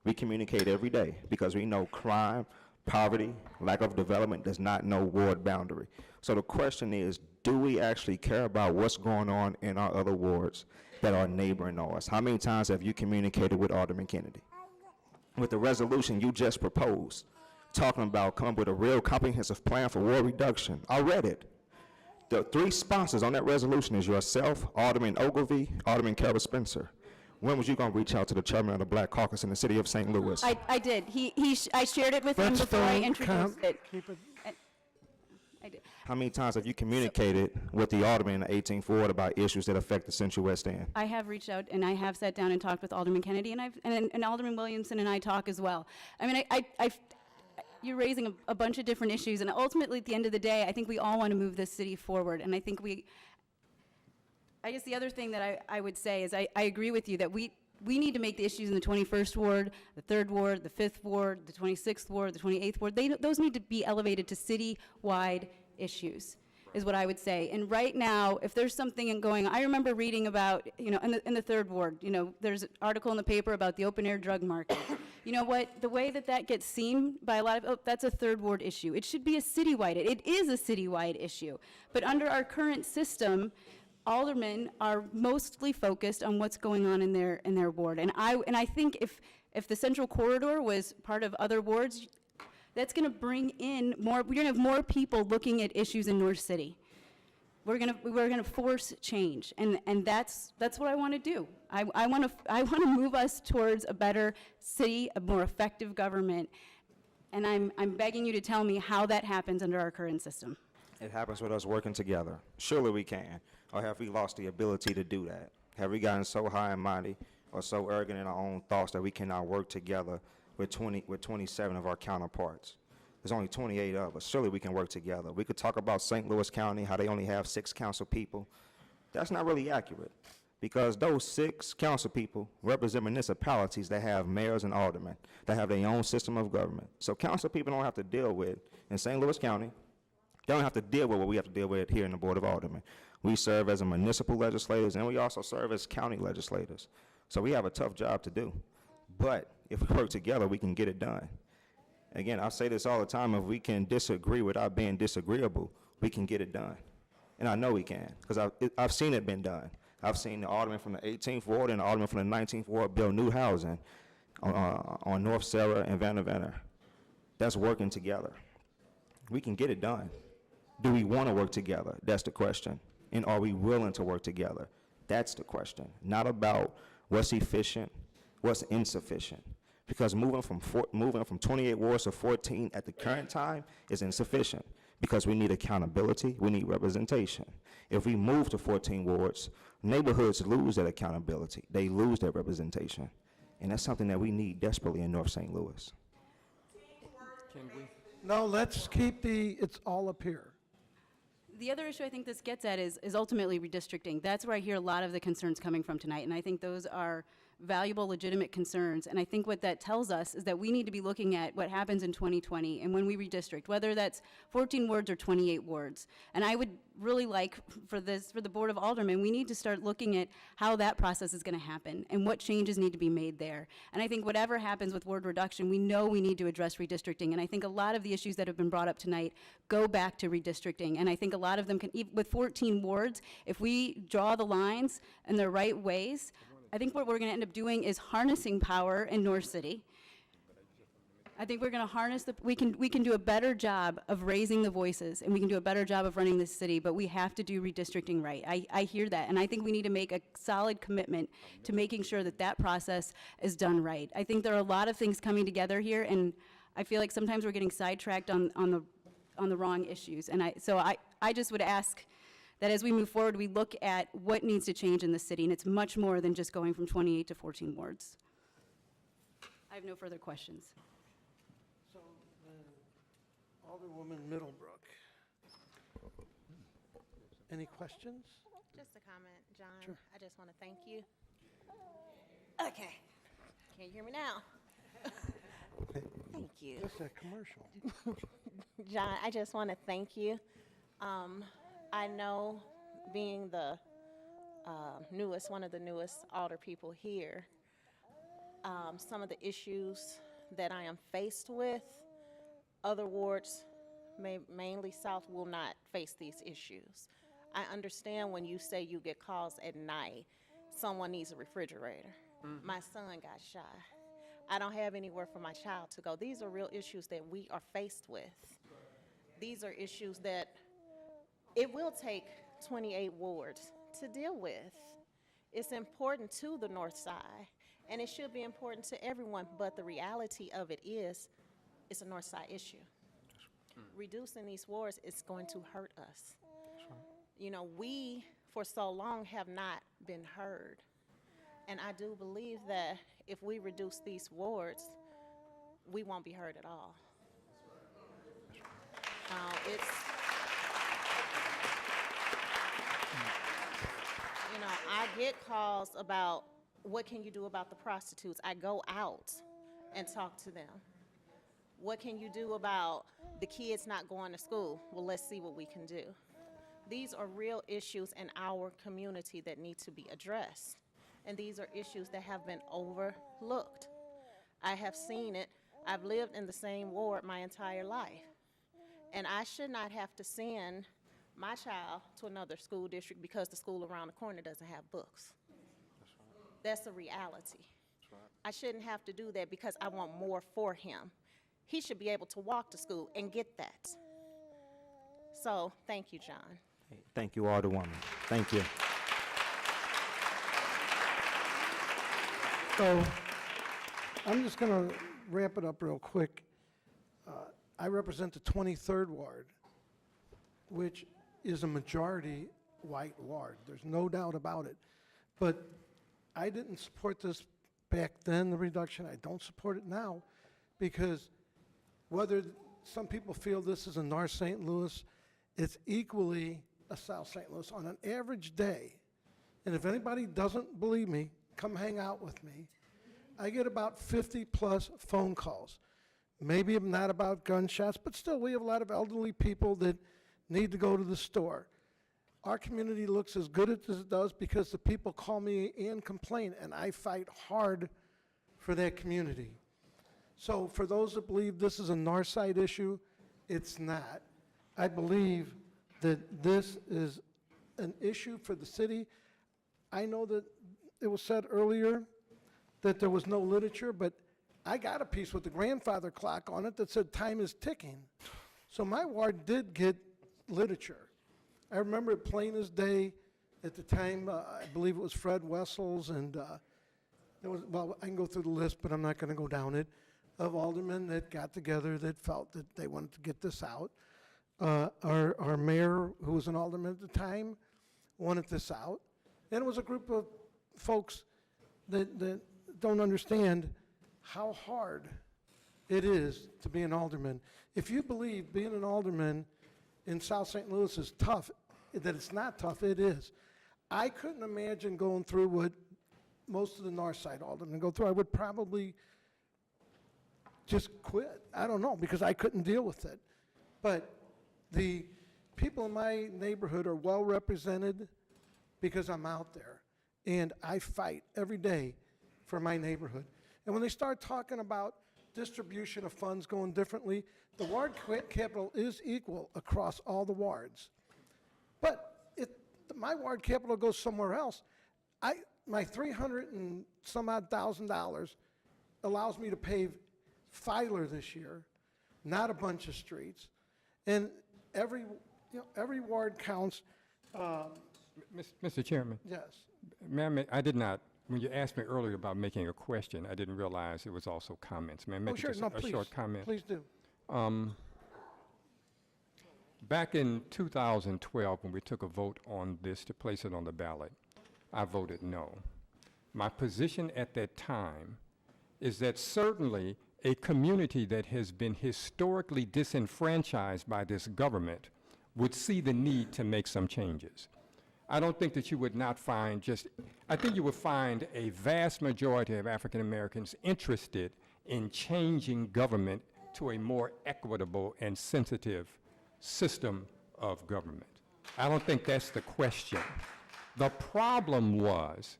We communicate every day because we know crime, poverty, lack of development does not know ward boundary. So the question is, do we actually care about what's going on in our other wards that are neighboring ours? How many times have you communicated with Alderman Kennedy? With the resolution you just proposed, talking about coming up with a real comprehensive plan for ward reduction, I read it. The 3 sponsors on that resolution is yourself, Alderman Ogilvie, Alderman Carol Spencer. When was you going to reach out to the chairman of the Black Caucus in the city of St. Louis? I did. I shared it with him before I introduced it. I did. How many times have you communicated with the alderman in the 18th ward about issues that affect the Central West End? I have reached out and I have sat down and talked with Alderman Kennedy, and Alderman Williamson and I talk as well. I mean, you're raising a bunch of different issues, and ultimately, at the end of the day, I think we all want to move this city forward, and I think I guess the other thing that I would say is I agree with you that we need to make the issues in the 21st Ward, the 3rd Ward, the 5th Ward, the 26th Ward, the 28th Ward, those need to be elevated to city-wide issues, is what I would say. And right now, if there's something going on, I remember reading about, you know, in the 3rd Ward, you know, there's an article in the paper about the open-air drug market. You know what, the way that gets seen by a lot of, that's a 3rd Ward issue. It should be a citywide, it is a citywide issue. But under our current system, aldermen are mostly focused on what's going on in their ward. And I think if the Central Corridor was part of other wards, that's going to bring in more, we're going to have more people looking at issues in North City. We're going to force change, and that's what I want to do. I want to move us towards a better city, a more effective government, and I'm begging you to tell me how that happens under our current system. It happens with us working together. Surely we can. Or have we lost the ability to do that? Have we gotten so high and mighty or so arrogant in our own thoughts that we cannot work together with 27 of our counterparts? There's only 28 of us. Surely we can work together. We could talk about St. Louis County, how they only have 6 council people. That's not really accurate, because those 6 council people represent municipalities that have mayors and aldermen, that have their own system of government. So council people don't have to deal with, in St. Louis County, they don't have to deal with what we have to deal with here in the Board of Aldermen. We serve as a municipal legislators, and we also serve as county legislators. So we have a tough job to do. But if we work together, we can get it done. Again, I say this all the time, if we can disagree without being disagreeable, we can get it done. And I know we can, because I've seen it been done. I've seen the alderman from the 18th Ward and the alderman from the 19th Ward build new housing on North Sarah and Vanderventer. That's working together. We can get it done. Do we want to work together? That's the question. And are we willing to work together? That's the question. Not about what's efficient, what's insufficient. Because moving from 28 wards to 14 at the current time is insufficient, because we need accountability, we need representation. If we move to 14 wards, neighborhoods lose that accountability. They lose their representation. And that's something that we need desperately in North St. Louis. No, let's keep it's all up here. The other issue I think this gets at is ultimately redistricting. That's where I hear a lot of the concerns coming from tonight, and I think those are valuable, legitimate concerns. And I think what that tells us is that we need to be looking at what happens in 2020 and when we redistrict, whether that's 14 wards or 28 wards. And I would really like for the Board of Aldermen, we need to start looking at how that process is going to happen and what changes need to be made there. And I think whatever happens with ward reduction, we know we need to address redistricting. And I think a lot of the issues that have been brought up tonight go back to redistricting. And I think a lot of them can, with 14 wards, if we draw the lines in the right ways, I think what we're going to end up doing is harnessing power in North City. I think we're going to harness we can do a better job of raising the voices, and we can do a better job of running this city, but we have to do redistricting right. I hear that, and I think we need to make a solid commitment to making sure that that process is done right. I think there are a lot of things coming together here, and I feel like sometimes we're getting sidetracked on the wrong issues. And so I just would ask that as we move forward, we look at what needs to change in the city, and it's much more than just going from 28 to 14 wards. I have no further questions. So, Alderwoman Middlebrook. Any questions? Just a comment, John. Sure. I just want to thank you. Okay. Can you hear me now? Thank you. Just a commercial. John, I just want to thank you. I know being the one of the newest alder people here, some of the issues that I am faced with, other wards, mainly South, will not face these issues. I understand when you say you get calls at night, someone needs a refrigerator. My son got shot. I don't have anywhere for my child to go. These are real issues that we are faced with. These are issues that it will take 28 wards to deal with. It's important to the North Side, and it should be important to everyone, but the reality of it is, it's a North Side issue. Reducing these wards is going to hurt us. You know, we, for so long, have not been heard. And I do believe that if we reduce these wards, we won't be heard at all. You know, I get calls about, what can you do about the prostitutes? I go out and talk to them. What can you do about the kids not going to school? Well, let's see what we can do. These are real issues in our community that need to be addressed. And these are issues that have been overlooked. I have seen it. I've lived in the same ward my entire life. And I should not have to send my child to another school district because the school around the corner doesn't have books. That's a reality. I shouldn't have to do that because I want more for him. He should be able to walk to school and get that. So, thank you, John. Thank you, Alderwoman. Thank you. So, I'm just going to wrap it up real quick. I represent the 23rd Ward, which is a majority white ward. There's no doubt about it. But I didn't support this back then, the reduction. I don't support it now, because whether some people feel this is a North St. Louis, it's equally a South St. Louis on an average day. And if anybody doesn't believe me, come hang out with me. I get about 50+ phone calls. Maybe not about gunshots, but still, we have a lot of elderly people that need to go to the store. Our community looks as good as it does because the people call me and complain, and I fight hard for that community. So for those that believe this is a North Side issue, it's not. I believe that this is an issue for the city. I know that it was said earlier that there was no literature, but I got a piece with the grandfather clock on it that said time is ticking. So my ward did get literature. I remember it plain as day. At the time, I believe it was Fred Wessels, and there was, well, I can go through the list, but I'm not going to go down it, of aldermen that got together that felt that they wanted to get this out. Our mayor, who was an alderman at the time, wanted this out. And it was a group of folks that don't understand how hard it is to be an alderman. If you believe being an alderman in South St. Louis is tough, that it's not tough, it is. I couldn't imagine going through what most of the north side aldermen go through, I would probably just quit. I don't know, because I couldn't deal with it. But the people in my neighborhood are well represented because I'm out there. And I fight every day for my neighborhood. And when they start talking about distribution of funds going differently, the ward capital is equal across all the wards. But my ward capital goes somewhere else. My $300 and some odd $1,000 allows me to pave Filer this year, not a bunch of streets. And every ward counts. Mr. Chairman. Yes. Ma'am, I did not, when you asked me earlier about making a question, I didn't realize it was also comments. May I make sure. just No, a please. short comment? Please do. Back in 2012, when we took a vote on this to place it on the ballot, I voted no. My position at that time is that certainly a community that has been historically disenfranchised by this government would see the need to make some changes. I don't think that you would not find I think you would find a vast majority of African Americans interested in changing government to a more equitable and sensitive system of government. I don't think that's the question. The problem was,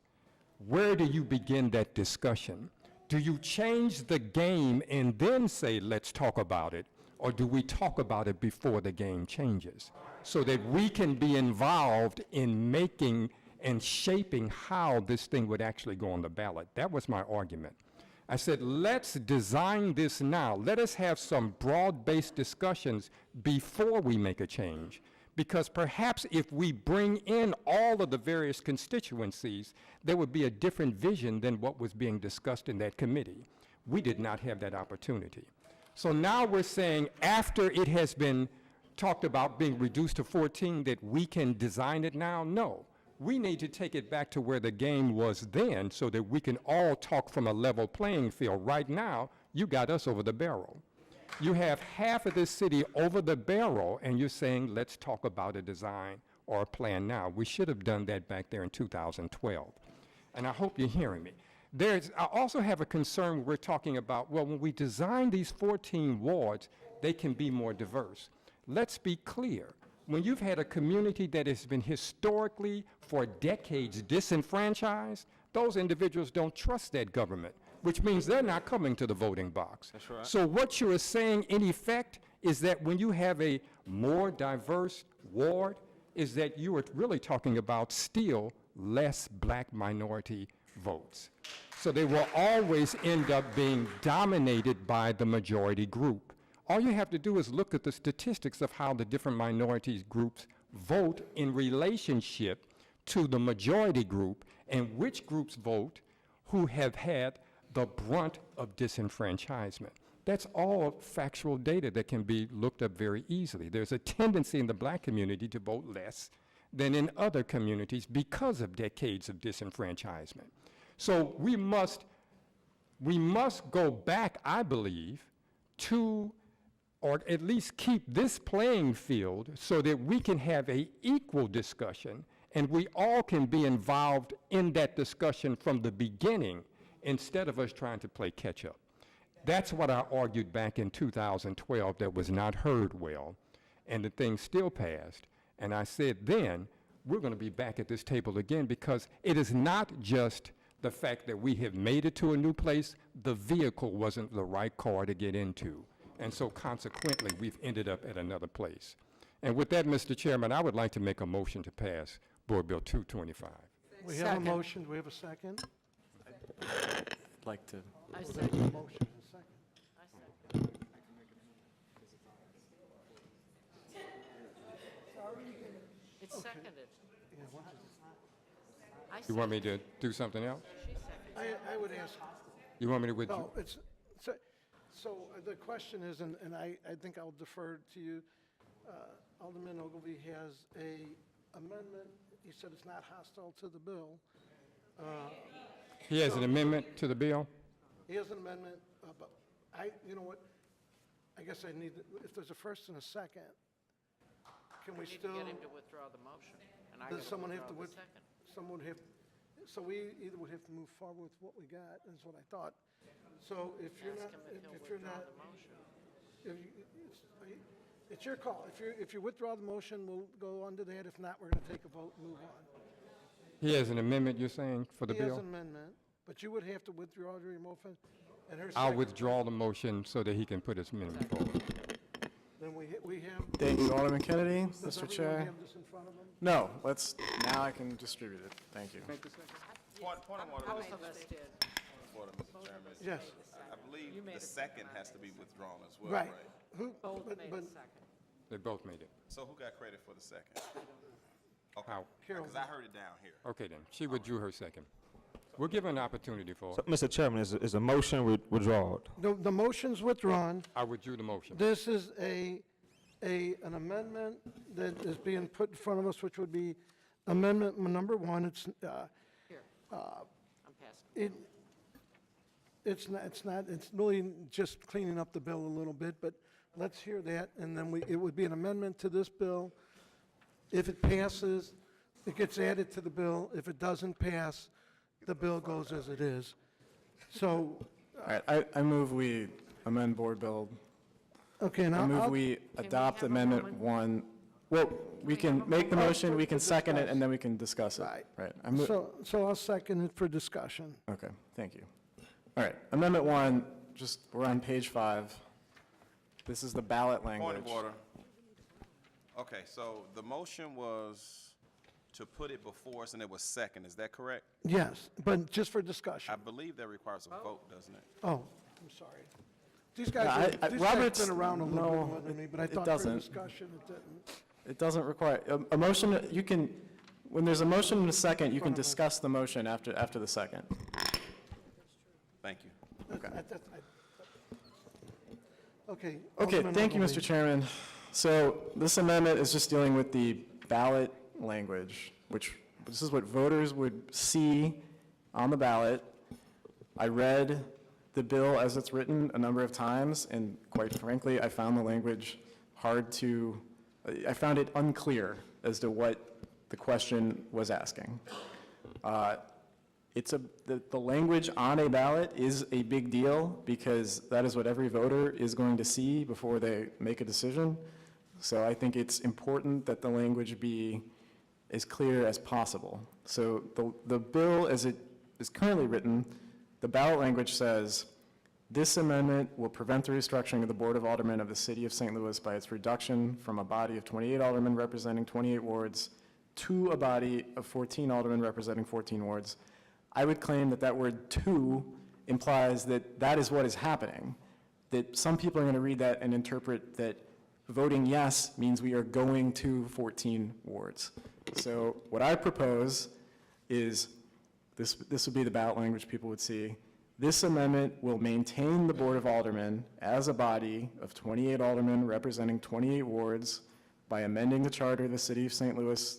where do you begin that discussion? Do you change the game and then say, let's talk about it? Or do we talk about it before the game changes? So that we can be involved in making and shaping how this thing would actually go on the ballot. That was my argument. I said, let's design this now. Let us have some broad-based discussions before we make a change. Because perhaps if we bring in all of the various constituencies, there would be a different vision than what was being discussed in that committee. We did not have that opportunity. So now we're saying after it has been talked about being reduced to 14 that we can design it now? No. We need to take it back to where the game was then so that we can all talk from a level playing field. Right now, you got us over the barrel. You have half of this city over the barrel, and you're saying, let's talk about a design or a plan now. We should have done that back there in 2012. And I hope you're hearing me. I also have a concern when we're talking about, well, when we design these 14 wards, they can be more diverse. Let's be clear. When you've had a community that has been historically, for decades, disenfranchised, those individuals don't trust that government, which means they're not coming to the voting box. That's right. So what you are saying, in effect, is that when you have a more diverse ward, is that you are really talking about still less black minority votes. So they will always end up being dominated by the majority group. All you have to do is look at the statistics of how the different minority groups vote in relationship to the majority group and which groups vote who have had the brunt of disenfranchisement. That's all factual data that can be looked up very easily. There's a tendency in the black community to vote less than in other communities because of decades of disenfranchisement. So we must go back, I believe, to, or at least keep this playing field so that we can have an equal discussion and we all can be involved in that discussion from the beginning instead of us trying to play catch up. That's what I argued back in 2012 that was not heard well, and the thing still passed. And I said then, we're going to be back at this table again because it is not just the fact that we have made it to a new place, the vehicle wasn't the right car to get into. And so consequently, we've ended up at another place. And with that, Mr. Chairman, I would like to make a motion to pass Board Bill 225. We have a motion. Do we have a second? I'd like to. I Motion second. and a second. I second. It's seconded. I You want me seconded. to do something else? She seconded. I would ask, You want me to withdraw? no, so the question is, and I think I'll defer to you, Alderman Ogilvy has a amendment. He said it's not hostile to the bill. He has an amendment to the bill? He has an amendment, but you know what? I guess I need, if there's a first and a second, can we Need to still? get him to withdraw the motion, and I Does gotta someone have to withdraw the with, second. someone have, so we either would have to move forward with what we got, is what I thought. So if you're not, if you're not, if you, it's your call. If you withdraw the motion, we'll go on to that. If not, we're going to take a vote and move on. He has an amendment, you're saying, for the He has bill? an amendment, but you would have to withdraw your motion, and her I'll second. withdraw the motion so that he can put his amendment forward. Then we have. Thank you, Alderman Kennedy, Does Mr. everyone Chair. have this in front of them? No, now I can distribute it. Thank you. Point of order, Both of us did. Order, Mr. Chairman. Yes. I believe the second has to be withdrawn as well, Right. right? Who, Both but, made but a second. They both made it. So who got credit for the second? Okay, How? because I heard it down here. Okay, then. She withdrew her second. We'll give her an opportunity for So, it. Mr. Chairman, is a motion withdrawn? the motion's withdrawn. I withdrew the motion. This is an amendment that is being put in front of us, which would be amendment number one. It's, Here, I'm passing. it's not, it's really just cleaning up the bill a little bit, but let's hear that, and then it would be an amendment to this bill. If it passes, it gets added to the bill. If it doesn't pass, the bill goes as it is. So, All right, I move we amend Board Bill. okay, I now, move we adopt Amendment 1. Well, we can make the motion, we can second it, and then we can discuss it. Right. Right. so I'll second it for discussion. Okay, thank you. All right, Amendment 1, we're on page 5. This is the ballot language. Point of order. Okay, so the motion was to put it before us and it was second, is that correct? Yes, but just for discussion. I believe that requires a vote, doesn't it? Oh, I'm sorry. These Yeah, guys, these guys Robert's- been around a little no, bit more than me, but I it thought for doesn't. discussion it didn't. It doesn't require, a motion, you can, when there's a motion and a second, you can discuss the motion after the second. Thank you. Okay. Okay. Okay, Alderman thank you, Ogilvy. Mr. Chairman. So this amendment is just dealing with the ballot language, which this is what voters would see on the ballot. I read the bill as it's written a number of times, and quite frankly, I found the language I found it unclear as to what the question was asking. The language on a ballot is a big deal because that is what every voter is going to see before they make a decision. So I think it's important that the language be as clear as possible. So the bill as it is currently written, the ballot language says, this amendment will prevent the restructuring of the Board of Aldermen of the City of St. Louis by its reduction from a body of 28 aldermen representing 28 wards to a body of 14 aldermen representing 14 wards. I would claim that word "to" implies that that is what is happening, that some people are going to read that and interpret that voting yes means we are going to 14 wards. So what I propose is, this would be the ballot language people would see. This amendment will maintain the Board of Aldermen as a body of 28 aldermen representing 28 wards by amending the charter of the City of St. Louis,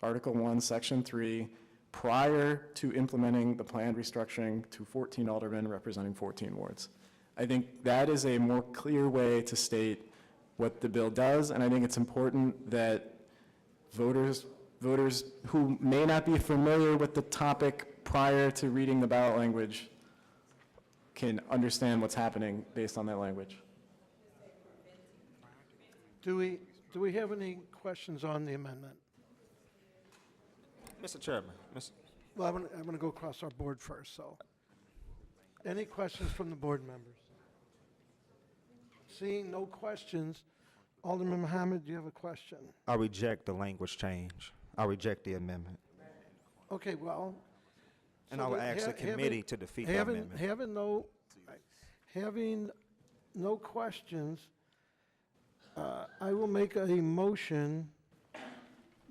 Article 1, Section 3, prior to implementing the planned restructuring to 14 aldermen representing 14 wards. I think that is a more clear way to state what the bill does, and I think it's important that voters who may not be familiar with the topic prior to reading the ballot language can understand what's happening based on that language. Do we have any questions on the amendment? Mr. Chairman, Well, I'm going to go across our board first, so. Any questions from the board members? Seeing no questions, Alderman Mohammed, do you have a question? I reject the language change. I reject the amendment. Okay, well. And so I would the- ask the committee to defeat the amendment. Having no questions, I will make a motion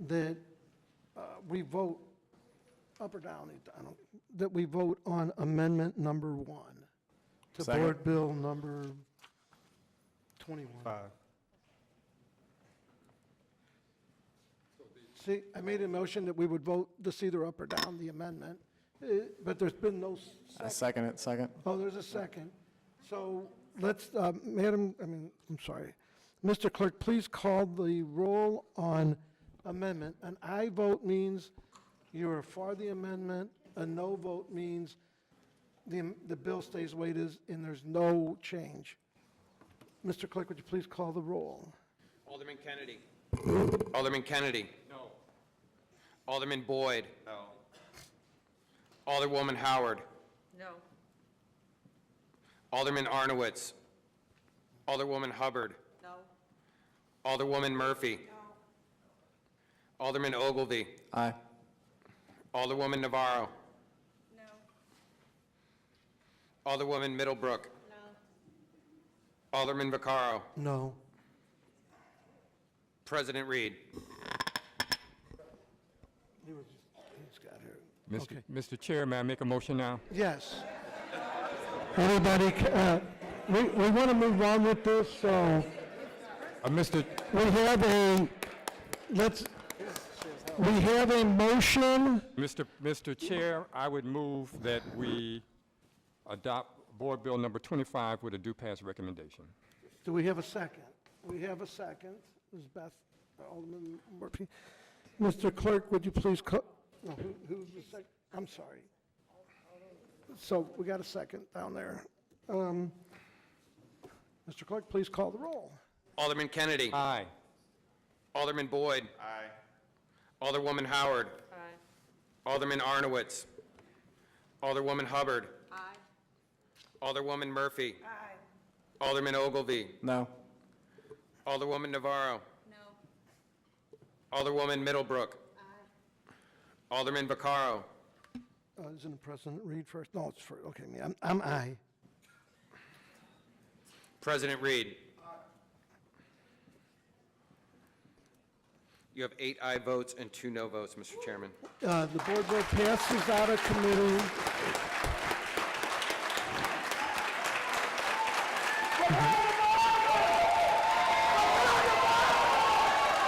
that we vote up or down, that we vote on amendment number 1 to Second. Board Bill number 21. See, I made a motion that we would vote this either up or down the amendment, but there's been no I second it, second. Oh, there's a second. So let's, I'm sorry. Mr. Clerk, please call the roll on amendment. An aye vote means you are for the amendment, A no vote means the bill stays the way it is and there's no change. Mr. Clerk, would you please call the roll? Alderman Kennedy. Alderman Kennedy. No. Alderman Boyd. No. Alderwoman Howard. No. Alderman Arnowitz. Alderwoman Hubbard. No. Alderwoman Murphy. No. Alderman Ogilvy. Aye. Alderwoman Navarro. No. Alderwoman Middlebrook. No. Alderman Vaccaro. No. President Reed. Scott here. Mr. Okay. Mr. Chair, may I make a motion now? Yes. Everybody, we want to move on with this, so Mr. we have a motion. Mr. Chair, I would move that we adopt Board Bill number 25 with a due pass recommendation. Do we have a second? We have a second. Ms. Beth, Alderman Murphy. Mr. Clerk, would you please call, no, who's the second? I'm sorry. So we got a second down there. Mr. Clerk, please call the roll. Alderman Kennedy. Aye. Alderman Boyd. Aye. Alderwoman Howard. Aye. Alderman Arnowitz. Alderwoman Hubbard. Aye. Alderwoman Murphy. Aye. Alderman Ogilvy. No. Alderwoman Navarro. No. Alderwoman Middlebrook. Aye. Alderman Vaccaro. Isn't the President Reed first? No, it's first. Okay, me. I'm aye. President Reed. You have 8 aye votes and 2 no votes, Mr. Chairman. The board vote passes out of committee.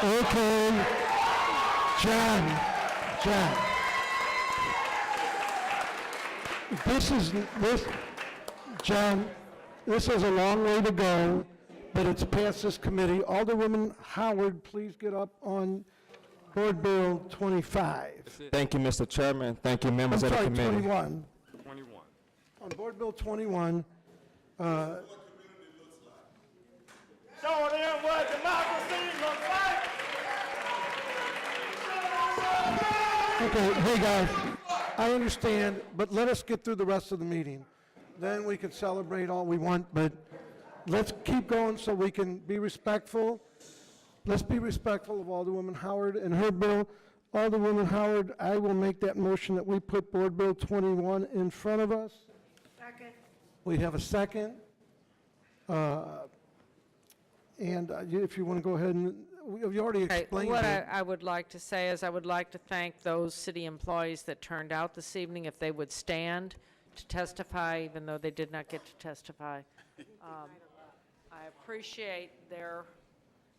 Okay. John. John, this is a long way to go, but it's passed this committee. Alderwoman Howard, please get up on Board Bill 25. Thank you, Mr. Chairman. Thank you, members of the committee. 21. 21. On Board Bill 21, Show them what democracy looks like. okay, hey guys, I understand, but let us get through the rest of the meeting. Then we can celebrate all we want, but let's keep going so we can be respectful. Let's be respectful of Alderwoman Howard and her bill. Alderwoman Howard, I will make that motion that we put Board Bill 21 in front of us. Second. We have a second. If you want to go ahead and, you already explained What it. I would like to say is I would like to thank those city employees that turned out this evening, if they would stand to testify, even though they did not get to testify. I appreciate their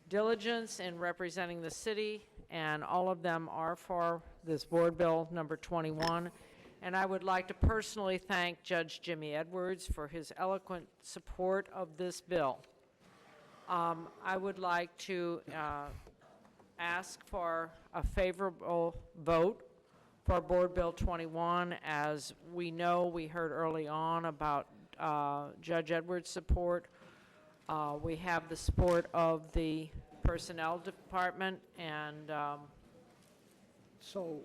diligence in representing the city, and all of them are for this Board Bill number 21. And I would like to personally thank Judge Jimmy Edwards for his eloquent support of this bill. I would like to ask for a favorable vote for Board Bill 21. As we know, we heard early on about Judge Edwards' support. We have the support of the Personnel Department, and So,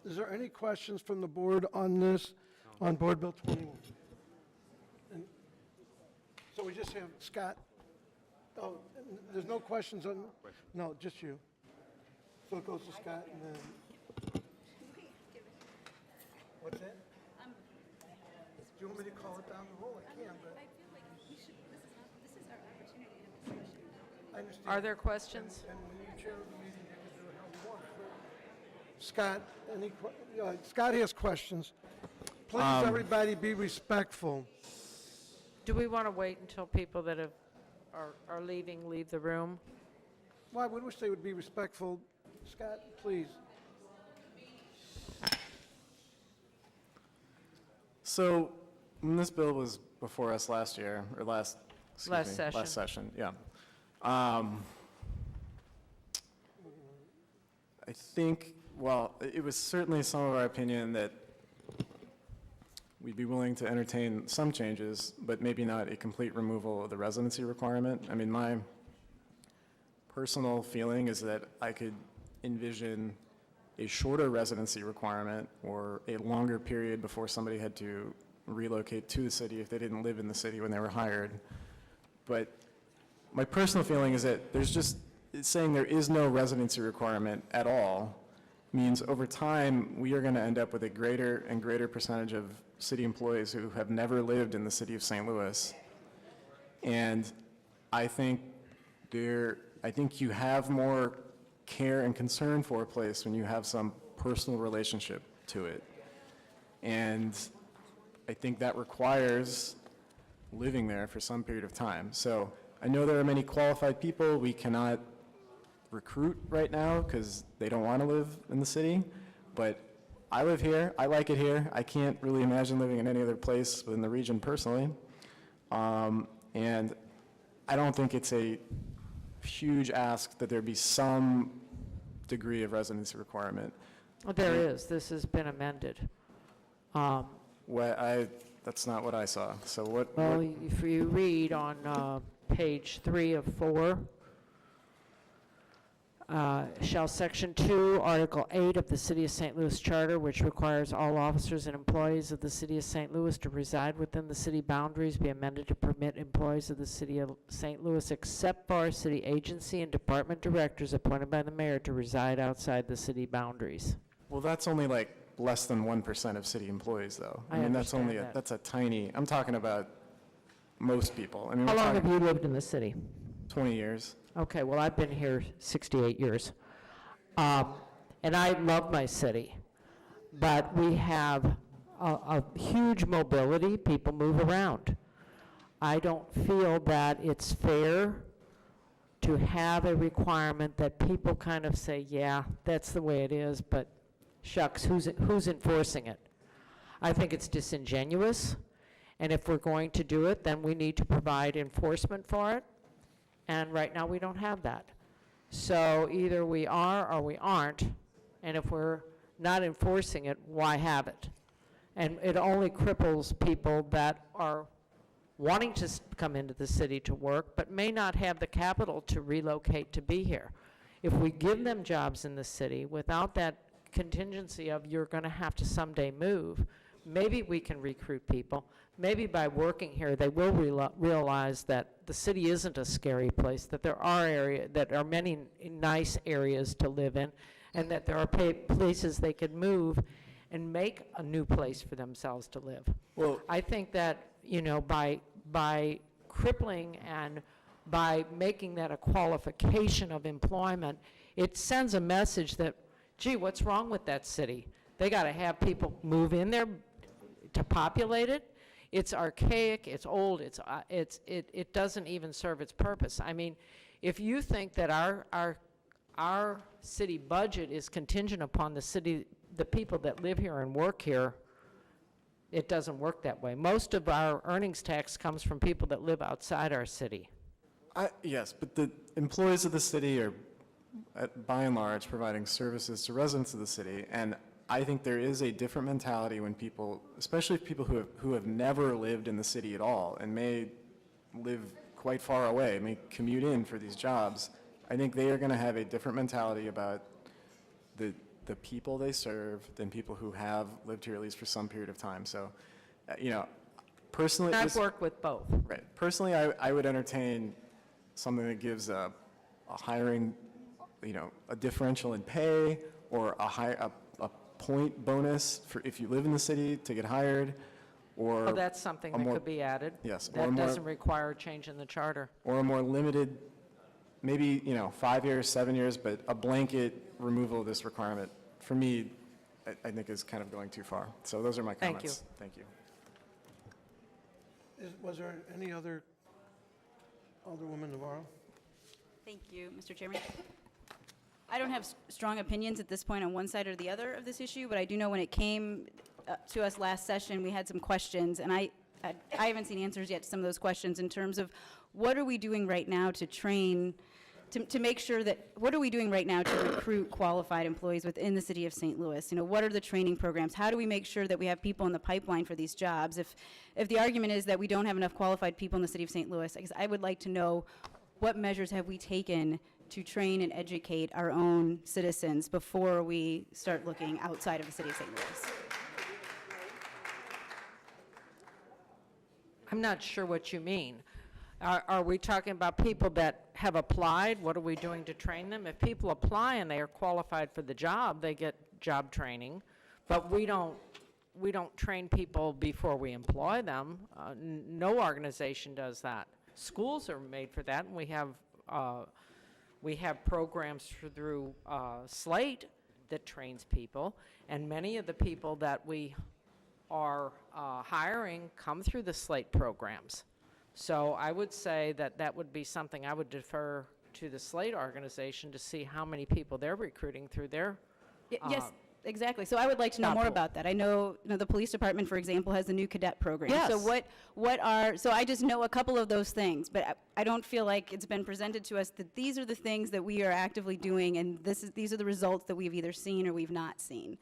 is there any questions from the board on this, on Board Bill 21? And so we just have Scott. Oh, there's no questions on, no, just you. So it goes to Scott and then. What's that? Do you want me to call it down the roll? I can, but. I understand. are there questions? And when you chair the meeting, you can do it how you want. Scott, Scott has questions. Please, everybody, be respectful. Do we want to wait until people that are leaving leave the room? Well, I would wish they would be respectful. Scott, please. So, when this bill was before us last year, or last session, yeah. I think, well, it was certainly some of our opinion that we'd be willing to entertain some changes, but maybe not a complete removal of the residency requirement. I mean, my personal feeling is that I could envision a shorter residency requirement or a longer period before somebody had to relocate to the city if they didn't live in the city when they were hired. But my personal feeling is that there's just, it's saying there is no residency requirement at all means over time, we are going to end up with a greater and greater percentage of city employees who have never lived in the city of St. Louis. And I think you have more care and concern for a place when you have some personal relationship to it. And I think that requires living there for some period of time. So I know there are many qualified people we cannot recruit right now because they don't want to live in the city, but I live here, I like it here. I can't really imagine living in any other place within the region personally. And I don't think it's a huge ask that there be some degree of residency requirement. Well, there is. This has been amended. That's not what I saw. So what? Well, if you read on page 3 of 4, shall Section 2, Article 8 of the City of St. Louis Charter, which requires all officers and employees of the City of St. Louis to reside within the city boundaries, be amended to permit employees of the City of St. Louis, except for city agency and department directors appointed by the mayor, to reside outside the city boundaries. Well, that's only like less than 1% of city employees, though. I mean, that's only understand that. that's a tiny. I'm talking about most people. I mean, How we're long have talking you lived in the city? 20 years. Okay, well, I've been here 68 years. And I love my city, but we have a huge mobility. People move around. I don't feel that it's fair to have a requirement that people kind of say, yeah, that's the way it is, but shucks, who's enforcing it? I think it's disingenuous, and if we're going to do it, then we need to provide enforcement for it. And right now, we don't have that. So either we are or we aren't, and if we're not enforcing it, why have it? And it only cripples people that are wanting to come into the city to work, but may not have the capital to relocate to be here. If we give them jobs in the city without that contingency of you're going to have to someday move, maybe we can recruit people. Maybe by working here, they will realize that the city isn't a scary place, that there are many nice areas to live in, and that there are places they could move and make a new place for themselves to live. Well, I think that, you know, by crippling and by making that a qualification of employment, it sends a message that, gee, what's wrong with that city? They got to have people move in there to populate it. It's archaic, it's old, it doesn't even serve its purpose. I mean, if you think that our city budget is contingent upon the people that live here and work here, it doesn't work that way. Most of our earnings tax comes from people that live outside our city. Yes, but the employees of the city are, by and large, providing services to residents of the city, and I think there is a different mentality when people, especially people who have never lived in the city at all and may live quite far away, may commute in for these jobs. I think they are going to have a different mentality about the people they serve than people who have lived here at least for some period of time. So, you know, personally, I've worked with both. Right. Personally, I would entertain something that gives a hiring, you know, a differential in pay or a point bonus for if you live in the city to get hired, or Well, that's something that could be added. Yes, or That more- doesn't require a change in the charter. or a more limited, maybe, you know, 5 years, 7 years, but a blanket removal of this requirement, for me, I think is kind of going too far. So those are my Thank comments. Thank you. Was there any other, Alderwoman Navarro? Thank you, Mr. Chairman. I don't have strong opinions at this point on one side or the other of this issue, but I do know when it came to us last session, we had some questions, and I haven't seen answers yet to some of those questions in terms of what are we doing right now to train to make sure that, what are we doing right now to recruit qualified employees within the city of St. Louis? You know, what are the training programs? How do we make sure that we have people in the pipeline for these jobs? If the argument is that we don't have enough qualified people in the city of St. Louis, I guess I would like to know what measures have we taken to train and educate our own citizens before we start looking outside of the city of St. Louis? I'm not sure what you mean. Are we talking about people that have applied? What are we doing to train them? If people apply and they are qualified for the job, they get job training, but we don't train people before we employ them. No organization does that. Schools are made for that, and we have programs through Slate that trains people, and many of the people that we are hiring come through the Slate programs. So I would say that that would be something I would defer to the Slate organization to see how many people they're recruiting through their Yes, exactly. So I would like to know more about that. I know, the police department, for example, has the new cadet program. Yes. So so I just know a couple of those things, but I don't feel like it's been presented to us that these are the things that we are actively doing, and these are the results that we've either seen or we've not seen.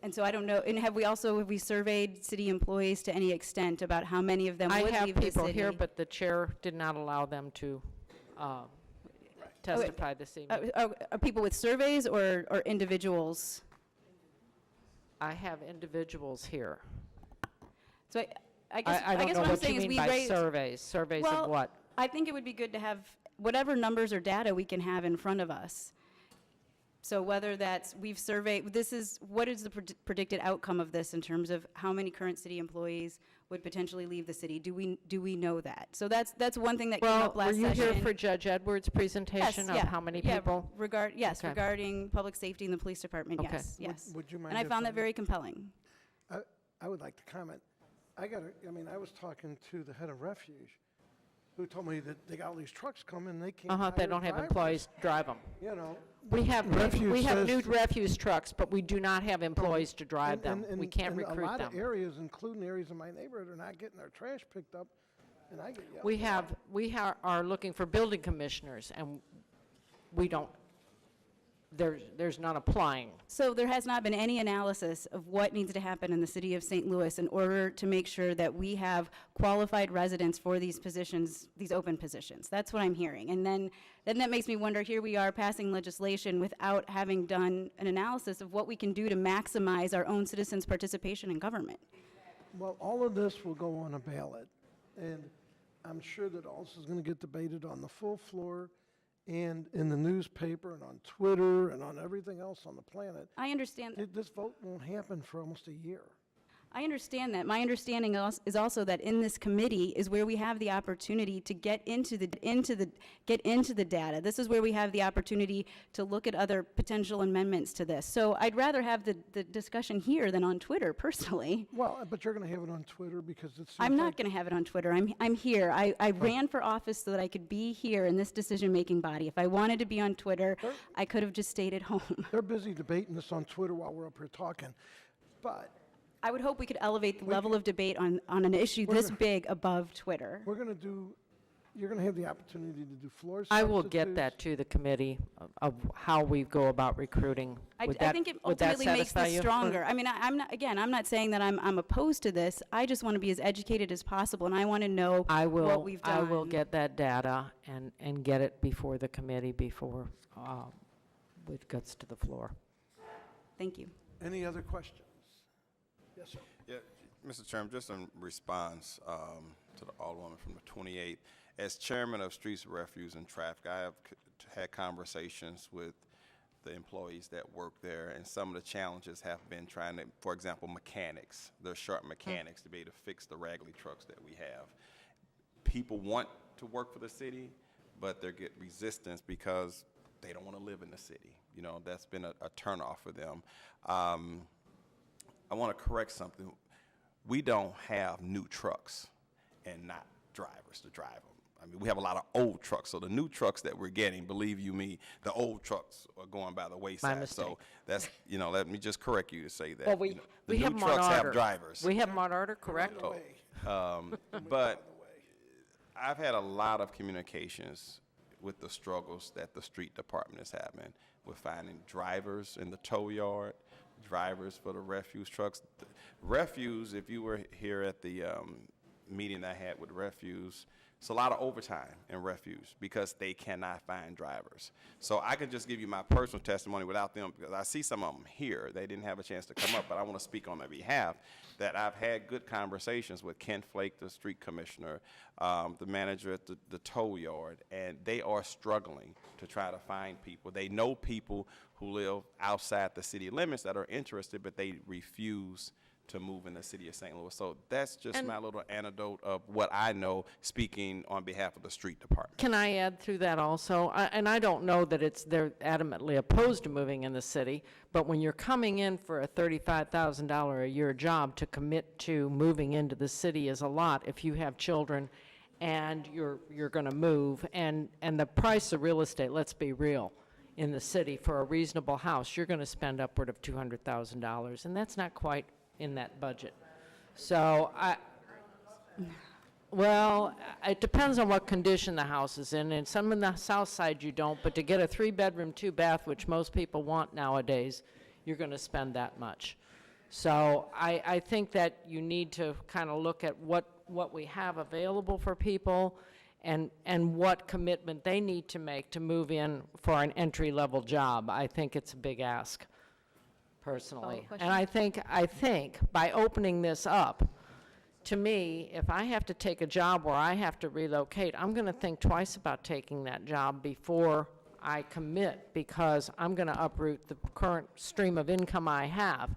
And so I don't know, and have we surveyed city employees to any extent about how many of them would leave the city? I have people here, but the chair did not allow them to testify this evening. Are people with surveys or individuals? I have individuals here. So I guess I don't know what I'm what saying you is mean we by raised. surveys. Surveys Well, of what? I think it would be good to have whatever numbers or data we can have in front of us. So whether that's we've surveyed, what is the predicted outcome of this in terms of how many current city employees would potentially leave the city? Do we know that? So that's one thing that came up last session. Were you here for Judge Edwards' presentation of how many people? Yes, Okay. regarding public safety in the police department, Okay. yes. Would you mind And I if found that very compelling. I would like to comment. I was talking to the head of refuge, who told me that they got all these trucks coming, they can't hire They don't have drivers. employees to drive them. You know. We have Refuge new says- refuse trucks, but we do not have employees to drive them. We can't and recruit a lot them. of areas, including areas in my neighborhood, are not getting their trash picked up, and I get yelled We are looking for building commissioners, and we don't, there's none applying. So there has not been any analysis of what needs to happen in the city of St. Louis in order to make sure that we have qualified residents for these positions, these open positions. That's what I'm hearing. And then that makes me wonder, here we are passing legislation without having done an analysis of what we can do to maximize our own citizens' participation in government. Well, all of this will go on a ballot, and I'm sure that also is going to get debated on the full floor and in the newspaper and on Twitter and on everything else on the planet. I understand that. This vote won't happen for almost a year. I understand that. My understanding is also that in this committee is where we have the opportunity to get into the data. This is where we have the opportunity to look at other potential amendments to this. So I'd rather have the discussion here than on Twitter, personally. Well, but you're going to have it on Twitter because it's. I'm not going to have it on Twitter. I'm here. I ran for office so that I could be here in this decision-making body. If I wanted to be on Twitter, I could have just stayed at home. They're busy debating this on Twitter while we're up here talking, but. I would hope we could elevate the level of debate on an issue this big above Twitter. You're going to have the opportunity to do floor I will get substitutes. that to the committee of how we go about recruiting. I Would think it would that ultimately makes satisfy this you? stronger. I mean, I'm not saying that I'm opposed to this. I just want to be as educated as possible, and I want to know what we've done. I will get that data and get it before the committee before it gets to the floor. Thank you. Any other questions? Yes, sir. Yeah, Mr. Chairman, just in response to the Alderwoman from the 28th, as chairman of Streets, Refuse, and Traffic, I have had conversations with the employees that work there, and some of the challenges have been trying to, for example, mechanics. They're sharp mechanics to be able to fix the raggedy trucks that we have. People want to work for the city, but they get resistance because they don't want to live in the city. You know, that's been a turnoff for them. I want to correct something. We don't have new trucks and not drivers to drive them. I mean, we have a lot of old trucks, so the new trucks that we're getting, believe you me, the old trucks are going by the wayside. mistake. So that's, let me just correct you to say that. Well, we the have new them on trucks order. have drivers. We have them on order, correct? But I've had a lot of communications with the struggles that the street department is having with finding drivers in the tow yard, drivers for the refuse trucks. Refuse, if you were here at the meeting I had with refuse, it's a lot of overtime in refuse because they cannot find drivers. So I could just give you my personal testimony without them, because I see some of them here. They didn't have a chance to come up, but I want to speak on their behalf that I've had good conversations with Ken Flake, the street commissioner, the manager at the tow yard, and they are struggling to try to find people. They know people who live outside the city limits that are interested, but they refuse to move in the city of St. Louis. So that's just my little anecdote of what I know, speaking on behalf of the street department. Can I add through that also? And I don't know that they're adamantly opposed to moving in the city, but when you're coming in for a $35,000 a year job, to commit to moving into the city is a lot if you have children and you're going to move. And the price of real estate, let's be real, in the city for a reasonable house, you're going to spend upward of $200,000, and that's not quite in that budget. So well, it depends on what condition the house is in, and some in the south side you don't, but to get a 3-bedroom, 2-bath, which most people want nowadays, you're going to spend that much. So I think that you need to kind of look at what we have available for people and what commitment they need to make to move in for an entry-level job. I think it's a big ask, personally. And I think by opening this up, to me, if I have to take a job where I have to relocate, I'm going to think twice about taking that job before I commit, because I'm going to uproot the current stream of income I have.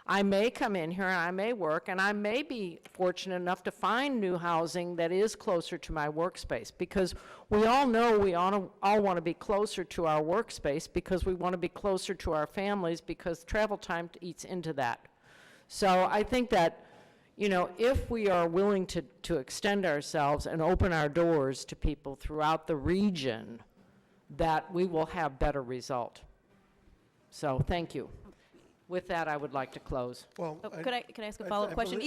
I may come in here and I may work, and I may be fortunate enough to find new housing that is closer to my workspace, because we all know we all want to be closer to our workspace because we want to be closer to our families, because travel time eats into that. So I think that, you know, if we are willing to extend ourselves and open our doors to people throughout the region, that we will have better result. So thank you. With that, I would like to close. Well, Could I ask a follow-up question?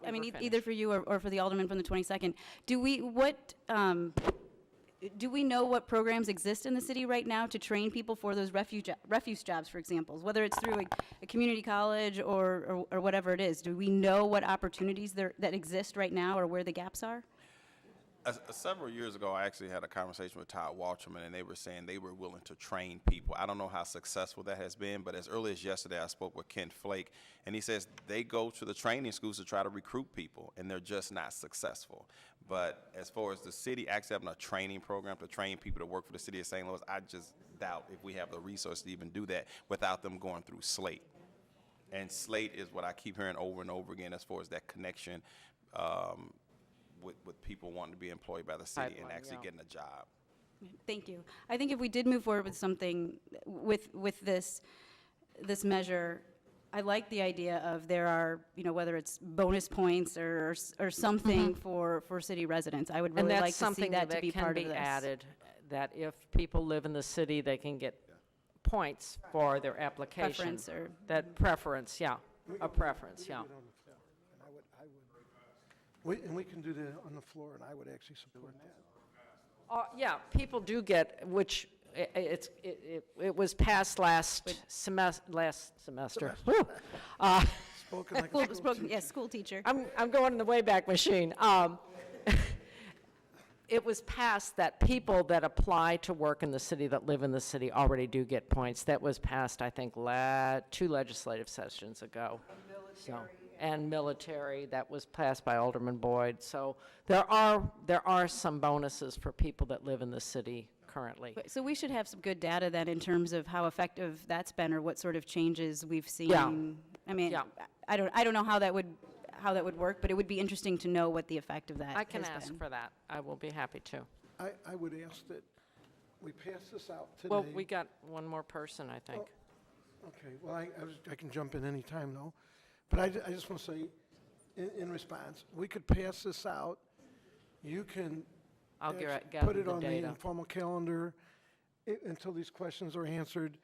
I mean, either for you or for the alderman from the 22nd. Do we know what programs exist in the city right now to train people for those refuse jobs, for example, whether it's through a community college or whatever it is? Do we know what opportunities that exist right now or where the gaps are? Several years ago, I actually had a conversation with Todd Walterman, and they were saying they were willing to train people. I don't know how successful that has been, but as early as yesterday, I spoke with Ken Flake, and he says they go to the training schools to try to recruit people, and they're just not successful. But as far as the city actually having a training program to train people to work for the city of St. Louis, I just doubt if we have the resources to even do that without them going through Slate. And Slate is what I keep hearing over and over again as far as that connection with people wanting to be employed by the city and actually getting a job. Thank you. I think if we did move forward with something with this measure, I like the idea of there are, you know, whether it's bonus points or something for city residents. I would really like to see that to be part of this. And that's something that can be added, that if people live in the city, they can get points for their application. Preference or- That preference, yeah, a preference, yeah. And we can do that on the floor, and I would actually support that. Yeah, people do get, which it was passed last semester. Whew. Spoken like a school teacher. Yes, school teacher. I'm going in the Wayback Machine. It was passed that people that apply to work in the city, that live in the city, already do get points. That was passed, I think, 2 legislative sessions ago. And military, that was passed by Alderman Boyd. So there are some bonuses for people that live in the city currently. So we should have some good data then in terms of how effective that's been or what sort of changes we've seen. Yeah. I mean, Yeah. I don't know how that would work, but it would be interesting to know what the effect of that I can has ask been. for that. I will be happy to. I would ask that we pass this out today. Well, we got one more person, I think. Okay, well, I can jump in any time, though. But I just want to say, in response, we could pass this out. You can I'll actually gather put it the on the data. informal calendar until these questions are answered,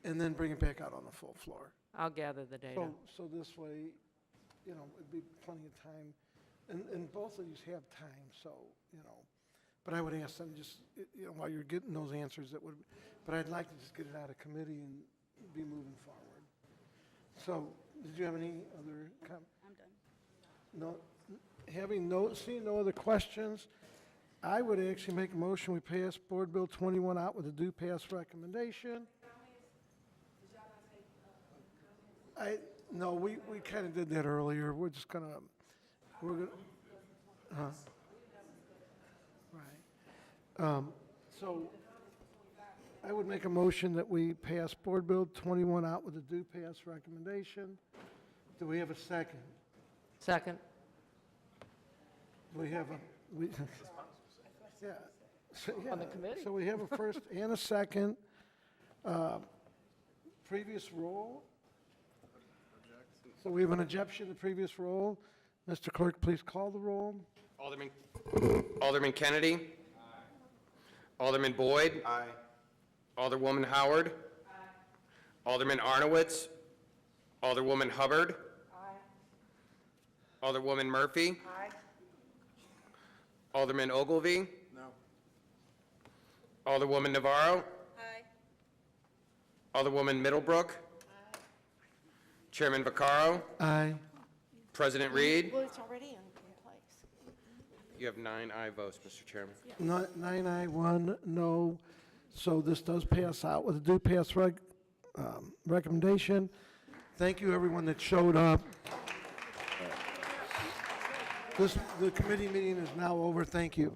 and then bring it back out on the full floor. I'll gather the data. So this way, you know, it'd be plenty of time. And both of these have time, so, you know. But I would ask them just, you know, while you're getting those answers, that would, but I'd like to just get it out of committee and be moving forward. So, did you have any other comments? I'm done. No, seeing no other questions, I would actually make a motion, we pass Board Bill 21 out with a do pass recommendation. No, we kind of did that earlier. We're just gonna, right. So I would make a motion that we pass Board Bill 21 out with a do pass recommendation. Do we have a second? Second. Do we have a, yeah. On the committee. So we have a first and a second. Previous roll? So we have an objection to previous roll. Mr. Clerk, please call the roll. Alderman Kennedy? Alderman Boyd? Aye. Alderwoman Howard? Alderman Arnowitz? Alderwoman Hubbard? Alderwoman Murphy? Alderman Ogilvy? No. Alderwoman Navarro? Alderwoman Middlebrook? Chairman Vaccaro? Aye. President Reed? Well, it's already in place. You have 9 aye votes, Mr. Chairman. 9 aye, 1 no. So this does pass out with a do pass recommendation. Thank you, everyone that showed up. The committee meeting is now over. Thank you.